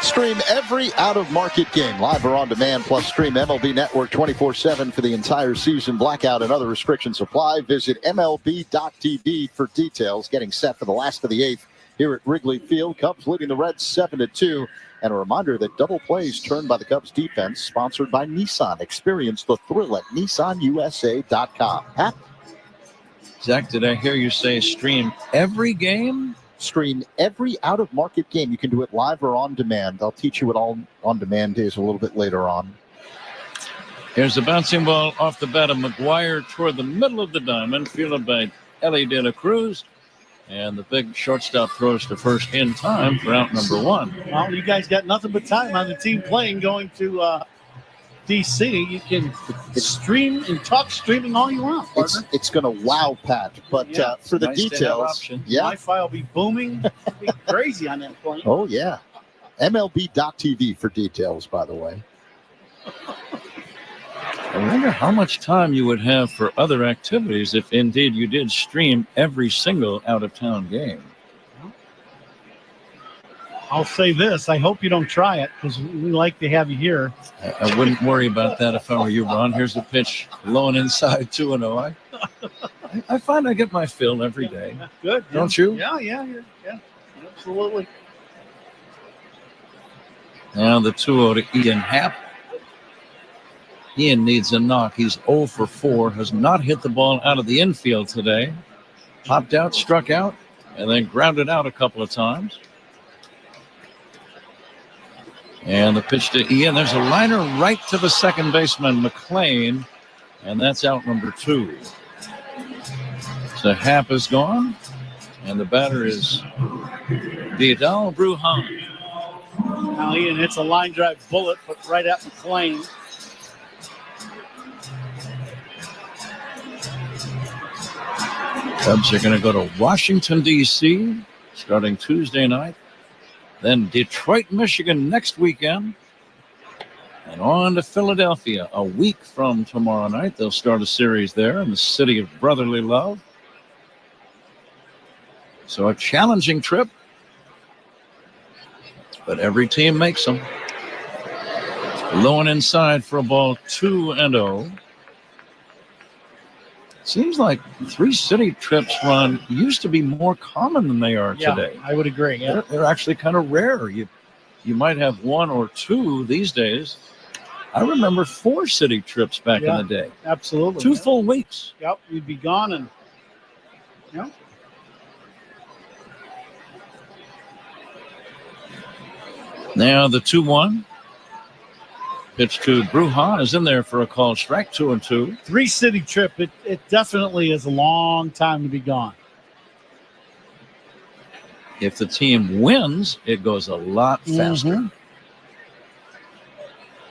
Stream every out-of-market game live or on demand, plus stream MLB Network 24/7 for the entire season. Blackout and other restrictions apply. Visit MLB.tv for details. Getting set for the last of the 8th here at Wrigley Field. Cubs leading the Reds 7-2. And a reminder that double plays turned by the Cubs defense, sponsored by Nissan. Experience the thrill at NissanUSA.com. Pat? Zach, did I hear you say stream every game? Stream every out-of-market game. You can do it live or on demand. I'll teach you what all on-demand is a little bit later on. Here's the bouncing ball off the bat of McGuire toward the middle of the diamond, fielded by Ellie De La Cruz. And the big shortstop throws to first in time for out number 1. Well, you guys got nothing but time on the team playing going to DC. You can stream and talk streaming all you want, partner. It's going to wow Pat, but for the details, Wi-Fi will be booming. It'll be crazy on that point. Oh yeah, MLB.tv for details. By the way, I wonder how much time you would have for other activities if indeed you did stream every single out-of-town game. I'll say this. I hope you don't try it because we like to have you here. I wouldn't worry about that if I were you, Ron. Here's the pitch, low and inside, 2-0. I find I get my fill every day. Good. Don't you? Yeah, absolutely. Now the 2-0 to Ian Happ. Ian needs a knock. He's 0 for 4, has not hit the ball out of the infield today. Popped out, struck out, and then grounded out a couple of times. And the pitch to Ian. There's a liner right to the second baseman, McLean, and that's out number 2. So Happ is gone, and the batter is Vidal Brujan. Now Ian hits a line drive bullet, but right at McLean. Cubs are going to go to Washington, D.C. starting Tuesday night. Then Detroit, Michigan next weekend. And on to Philadelphia a week from tomorrow night. They'll start a series there in the city of brotherly love. So a challenging trip. But every team makes them. Low and inside for a ball, 2-0. Seems like 3 city trips, Ron, used to be more common than they are today. I would agree. Yeah. They're actually kind of rare. You might have 1 or 2 these days. I remember 4 city trips back in the day. Absolutely. 2 full weeks. Yep, you'd be gone and Now the 2-1. Pitch to Brujan is in there for a called strike, 2-2. 3 city trip. It definitely is a long time to be gone. If the team wins, it goes a lot faster.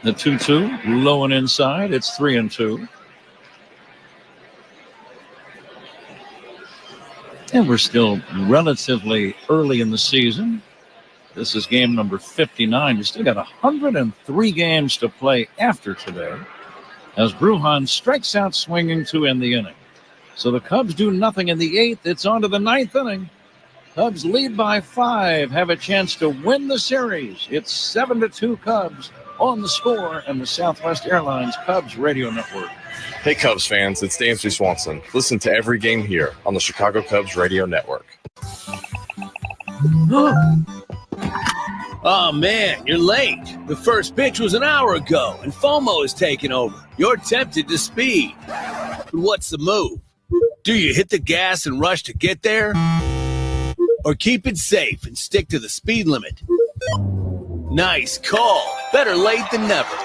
The 2-2, low and inside. It's 3-2. And we're still relatively early in the season. This is game number 59. You still got 103 games to play after today as Brujan strikes out swinging to end the inning. So the Cubs do nothing in the 8th. It's on to the 9th inning. Cubs lead by 5, have a chance to win the series. It's 7-2 Cubs on the score and the Southwest Airlines Cubs radio network. Hey Cubs fans, it's Dansby Swanson. Listen to every game here on the Chicago Cubs radio network. Oh, man, you're late. The first pitch was an hour ago, and FOMO is taking over. You're tempted to speed. But what's the move? Do you hit the gas and rush to get there? Or keep it safe and stick to the speed limit? Nice call. Better late than never.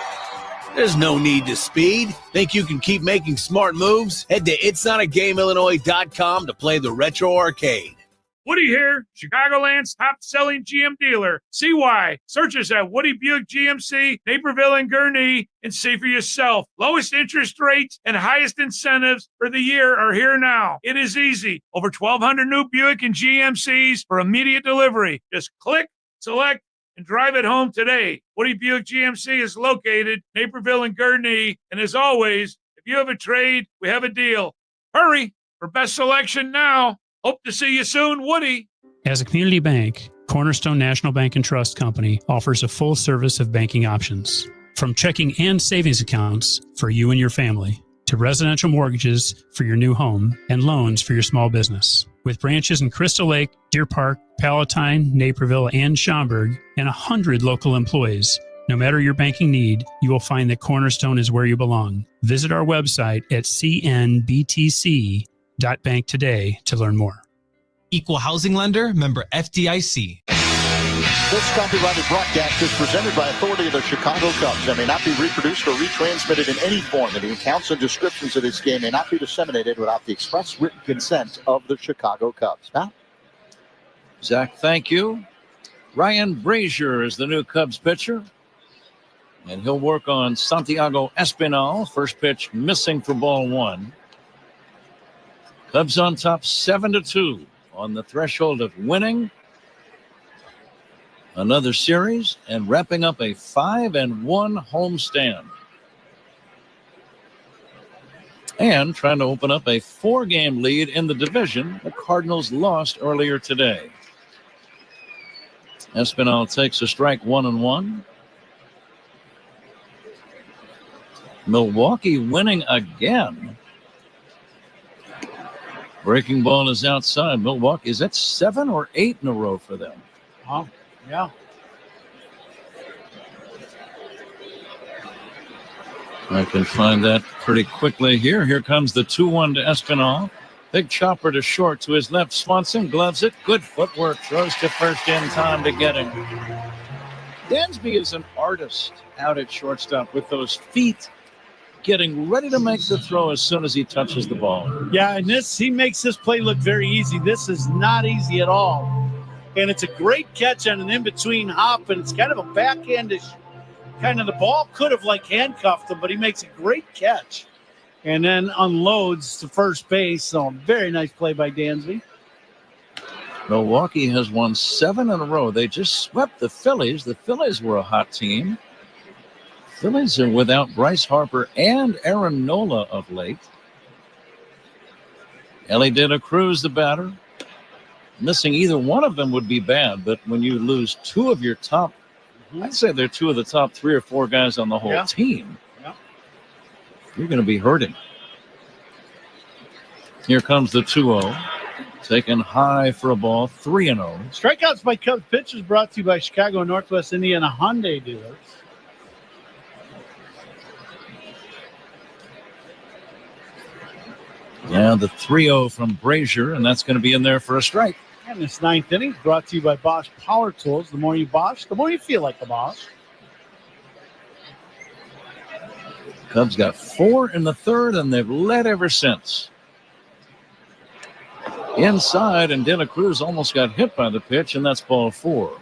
There's no need to speed. Think you can keep making smart moves? Head to itsnotagameillinois.com to play the Retro Arcade. Woody here, Chicagoland's top-selling GM dealer. See why. Search us at Woody Buick GMC, Naperville, and Gurnee, and see for yourself. Lowest interest rates and highest incentives for the year are here now. It is easy. Over 1,200 new Buick and GMCs for immediate delivery. Just click, select, and drive it home today. Woody Buick GMC is located Naperville and Gurnee, and as always, if you have a trade, we have a deal. Hurry for best selection now. Hope to see you soon, Woody. As a community bank, Cornerstone National Bank and Trust Company offers a full service of banking options. From checking and savings accounts for you and your family, to residential mortgages for your new home and loans for your small business. With branches in Crystal Lake, Deer Park, Palatine, Naperville, and Schaumburg, and 100 local employees, no matter your banking need, you will find that Cornerstone is where you belong. Visit our website at cnbtc.bank today to learn more. Equal housing lender, member FDIC. This copyrighted broadcast is presented by authority of the Chicago Cubs and may not be reproduced or retransmitted in any form. And the accounts and descriptions of this game may not be disseminated without the express written consent of the Chicago Cubs. Pat? Zach, thank you. Ryan Brazier is the new Cubs pitcher. And he'll work on Santiago Espinal. First pitch missing for ball 1. Cubs on top 7-2 on the threshold of winning another series and wrapping up a 5-1 homestand. And trying to open up a 4-game lead in the division. The Cardinals lost earlier today. Espinal takes a strike, 1-1. Milwaukee winning again. Breaking ball is outside. Milwaukee, is that 7 or 8 in a row for them? Oh, yeah. I can find that pretty quickly here. Here comes the 2-1 to Espinal. Big chopper to short to his left. Swanson gloves it. Good footwork. Throws to first in time to get him. Dansby is an artist out at shortstop with those feet, getting ready to make the throw as soon as he touches the ball. Yeah, and he makes this play look very easy. This is not easy at all. And it's a great catch on an in-between hop, and it's kind of a backhandish kind of, the ball could have handcuffed him, but he makes a great catch. and then unloads to first base. So very nice play by Dansby. Milwaukee has won 7 in a row. They just swept the Phillies. The Phillies were a hot team. Phillies are without Bryce Harper and Aaron Nola of late. Ellie De La Cruz, the batter. Missing either one of them would be bad, but when you lose 2 of your top, I'd say they're 2 of the top 3 or 4 guys on the whole team. You're going to be hurting. Here comes the 2-0. Taken high for a ball, 3-0. Strikeouts by Cubs pitchers brought to you by Chicago and Northwest Indiana Hyundai dealers. Yeah, the 3-0 from Brazier, and that's going to be in there for a strike. And this 9th inning is brought to you by Bosch Power Tools. The more you Bosch, the more you feel like a Bosch. Cubs got 4 in the 3rd, and they've led ever since. Inside, and De La Cruz almost got hit by the pitch, and that's ball 4.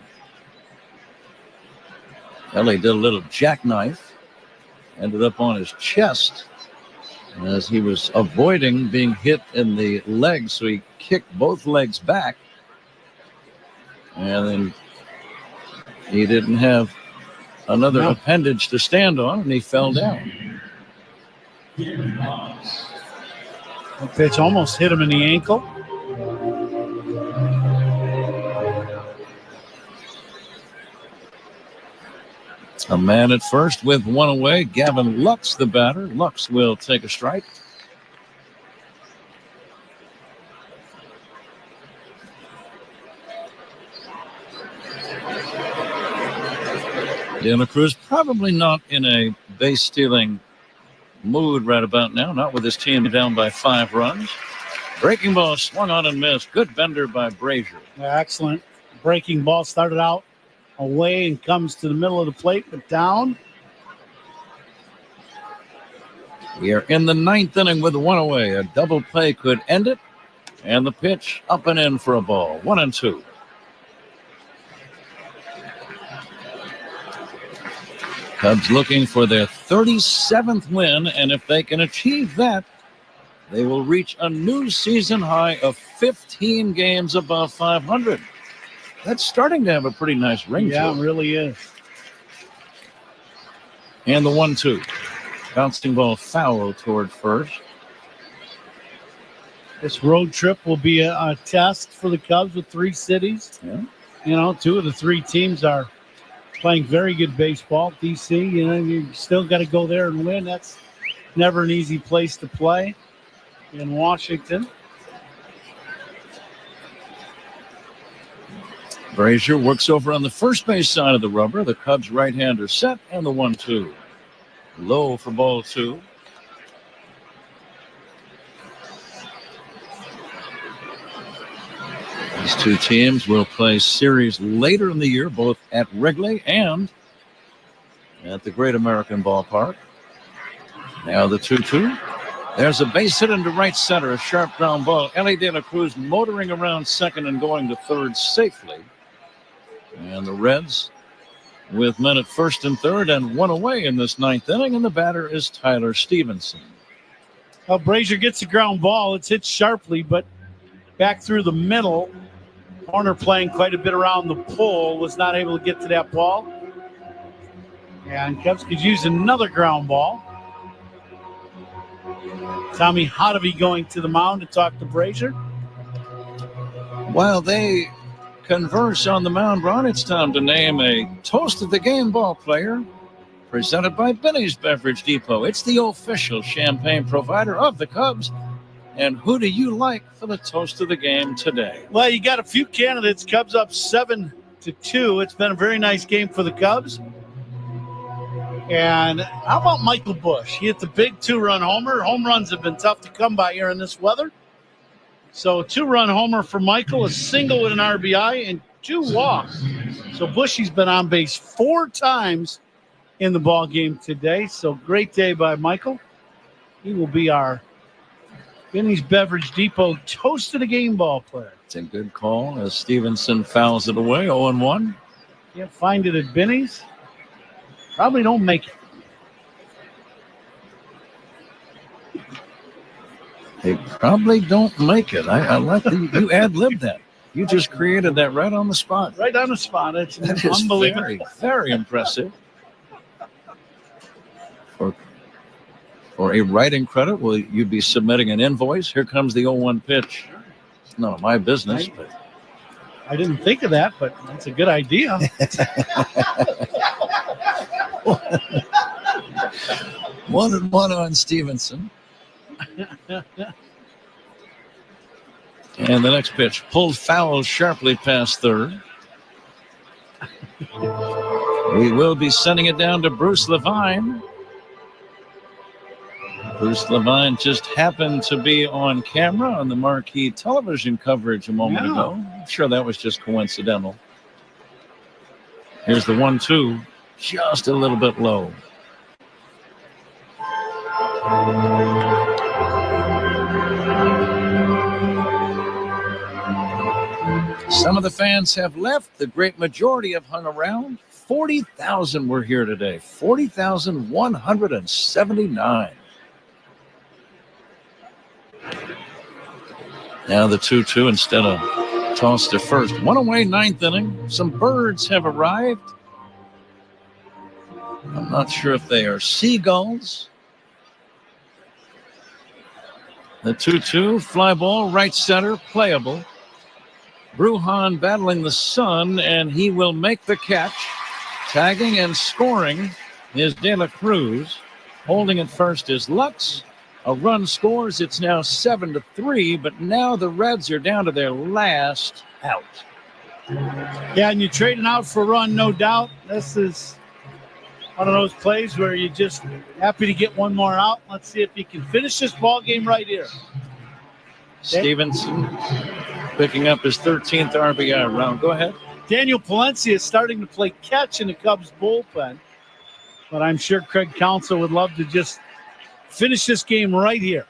Ellie did a little jackknife, ended up on his chest as he was avoiding being hit in the legs, so he kicked both legs back, and then he didn't have another appendage to stand on, and he fell down. The pitch almost hit him in the ankle. A man at first with 1 away. Gavin Lux, the batter. Lux will take a strike. De La Cruz probably not in a base-stealing mood right about now, not with his team down by 5 runs. Breaking ball swung on and missed. Good bender by Brazier. Excellent. Breaking ball started out away and comes to the middle of the plate, but down. We are in the 9th inning with 1 away. A double play could end it. And the pitch up and in for a ball. 1-2. Cubs looking for their 37th win, and if they can achieve that, they will reach a new season high of 15 games above 500. That's starting to have a pretty nice ring to it. Yeah, it really is. And the 1-2. Bouncing ball foul toward first. This road trip will be a test for the Cubs with 3 cities. Yeah. You know, 2 of the 3 teams are playing very good baseball. DC, you know, you still got to go there and win. That's never an easy place to play in Washington. Brazier works over on the first base side of the rubber. The Cubs right-hander set, and the 1-2. Low for ball 2. These 2 teams will play series later in the year, both at Wrigley and at the Great American Ballpark. Now the 2-2. There's a base hit into right center, a sharp ground ball. Ellie De La Cruz motoring around second and going to third safely. And the Reds with men at first and third and 1 away in this 9th inning, and the batter is Tyler Stevenson. Well, Brazier gets the ground ball. It's hit sharply, but back through the middle. Horner playing quite a bit around the pole, was not able to get to that ball. And Cubs could use another ground ball. Tommy Hotovy going to the mound to talk to Brazier. While they converse on the mound, Ron, it's time to name a Toast of the Game ball player presented by Benny's Beverage Depot. It's the official champagne provider of the Cubs. And who do you like for the Toast of the Game today? Well, you got a few candidates. Cubs up 7-2. It's been a very nice game for the Cubs. And how about Michael Busch? He hit the big 2-run homer. Home runs have been tough to come by here in this weather. So 2-run homer for Michael, a single with an RBI, and 2 walks. So Bushy's been on base 4 times in the ball game today. So great day by Michael. He will be our Benny's Beverage Depot Toast of the Game ball player. It's a good call as Stevenson fouls it away, 0-1. Can't find it at Benny's. Probably don't make it. They probably don't make it. I like that you ad-libbed that. You just created that right on the spot. Right on the spot. It's That is unbelievable. very, very impressive. For a writing credit, will you be submitting an invoice? Here comes the 0-1 pitch. It's none of my business, but I didn't think of that, but that's a good idea. One on Stevenson. And the next pitch pulled foul sharply past third. We will be sending it down to Bruce Levine. Bruce Levine just happened to be on camera on the marquee television coverage a moment ago. I'm sure that was just coincidental. Here's the 1-2, just a little bit low. Some of the fans have left. The great majority have hung around. 40,000 were here today. 40,179. Now the 2-2 instead of toss to first. One away, ninth inning. Some birds have arrived. I'm not sure if they are seagulls. The 2-2, fly ball, right center, playable. Brujan battling the sun, and he will make the catch. Tagging and scoring is De La Cruz. Holding at first is Lux. A run scores. It's now 7-3, but now the Reds are down to their last out. Yeah, and you're trading out for a run, no doubt. This is one of those plays where you're just happy to get one more out. Let's see if you can finish this ball game right here. Stevenson picking up his 13th RBI round. Go ahead. Daniel Palencia is starting to play catch in the Cubs bullpen, but I'm sure Craig Counsell would love to just finish this game right here.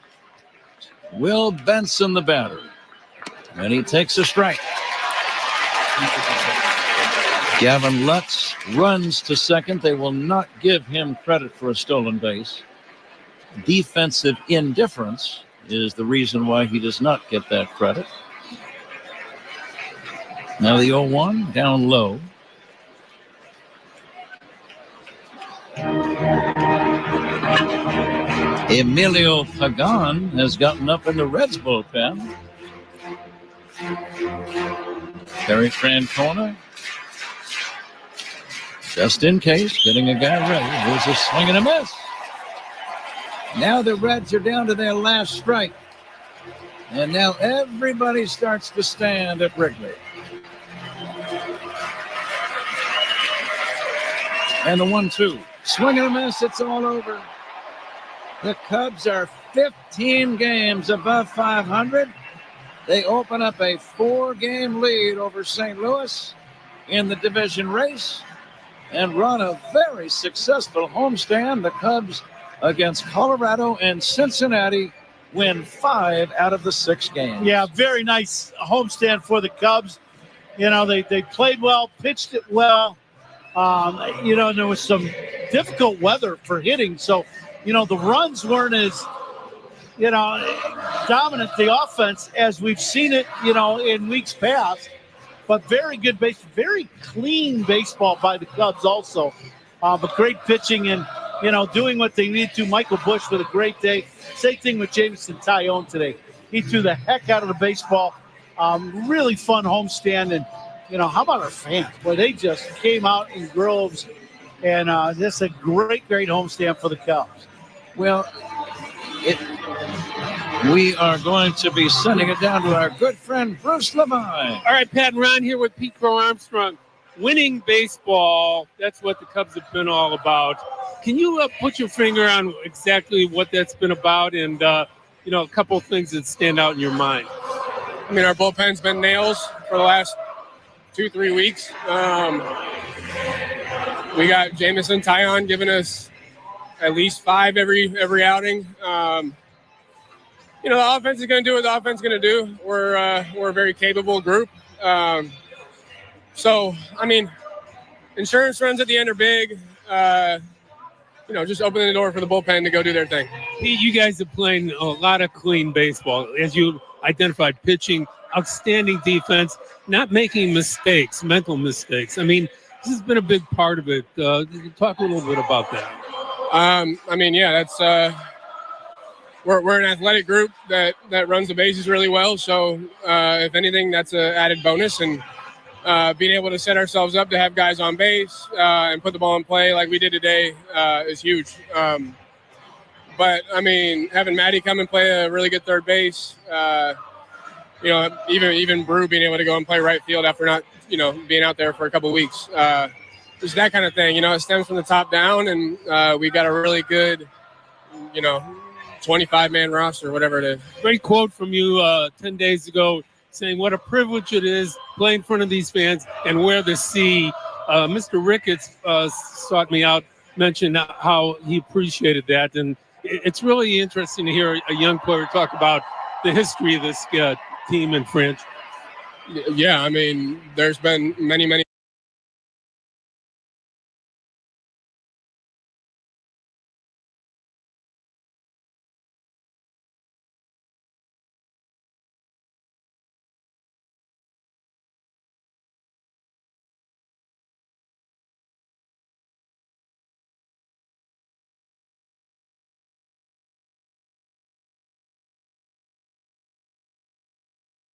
Will Benson, the batter, and he takes a strike. Gavin Lutz runs to second. They will not give him credit for a stolen base. Defensive indifference is the reason why he does not get that credit. Now the 0-1 down low. Emilio Pagan has gotten up in the Reds bullpen. Terry Francona, just in case, getting a guy ready. Here's a swing and a miss. Now the Reds are down to their last strike. And now everybody starts to stand at Wrigley. And the 1-2. Swing and a miss, it's all over. The Cubs are 15 games above 500. They open up a 4-game lead over St. Louis in the division race and run a very successful homestand. The Cubs against Colorado and Cincinnati win 5 out of the 6 games. Yeah, very nice homestand for the Cubs. You know, they played well, pitched it well. You know, and there was some difficult weather for hitting. So, you know, the runs weren't as, you know, dominant, the offense, as we've seen it, you know, in weeks past. But very good very clean baseball by the Cubs also. But great pitching and, you know, doing what they need to. Michael Busch with a great day. Same thing with Jameson Taillon today. He threw the heck out of the baseball. Really fun homestand. And, you know, how about our fans? Boy, they just came out in groves. And this is a great, great homestand for the Cubs. Well, we are going to be sending it down to our good friend Bruce Levine. All right, Pat and Ron here with Pete Crow Armstrong. Winning baseball, that's what the Cubs have been all about. Can you put your finger on exactly what that's been about and, you know, a couple of things that stand out in your mind? I mean, our bullpen's been nails for the last 2-3 weeks. We got Jameson Taillon giving us at least 5 every outing. You know, the offense is going to do what the offense is going to do. We're a very capable group. So, I mean, insurance runs at the end are big. just opening the door for the bullpen to go do their thing. You guys are playing a lot of clean baseball. As you identified, pitching, outstanding defense, not making mistakes, mental mistakes. I mean, this has been a big part of it. Talk a little bit about that. That's we're an athletic group that runs the bases really well. So if anything, that's an added bonus. And being able to set ourselves up to have guys on base and put the ball in play like we did today is huge. But having Maddie come and play a really good third base, even Brew being able to go and play right field after not, being out there for a couple of weeks, just that kind of thing. It stems from the top down, and we got a really good, 25-man roster, whatever it is. Great quote from you 10 days ago saying what a privilege it is playing in front of these fans and wear the C. Mr. Ricketts sought me out, mentioned how he appreciated that. And it's really interesting to hear a young player talk about the history of this team and franchise. Yeah, there's been many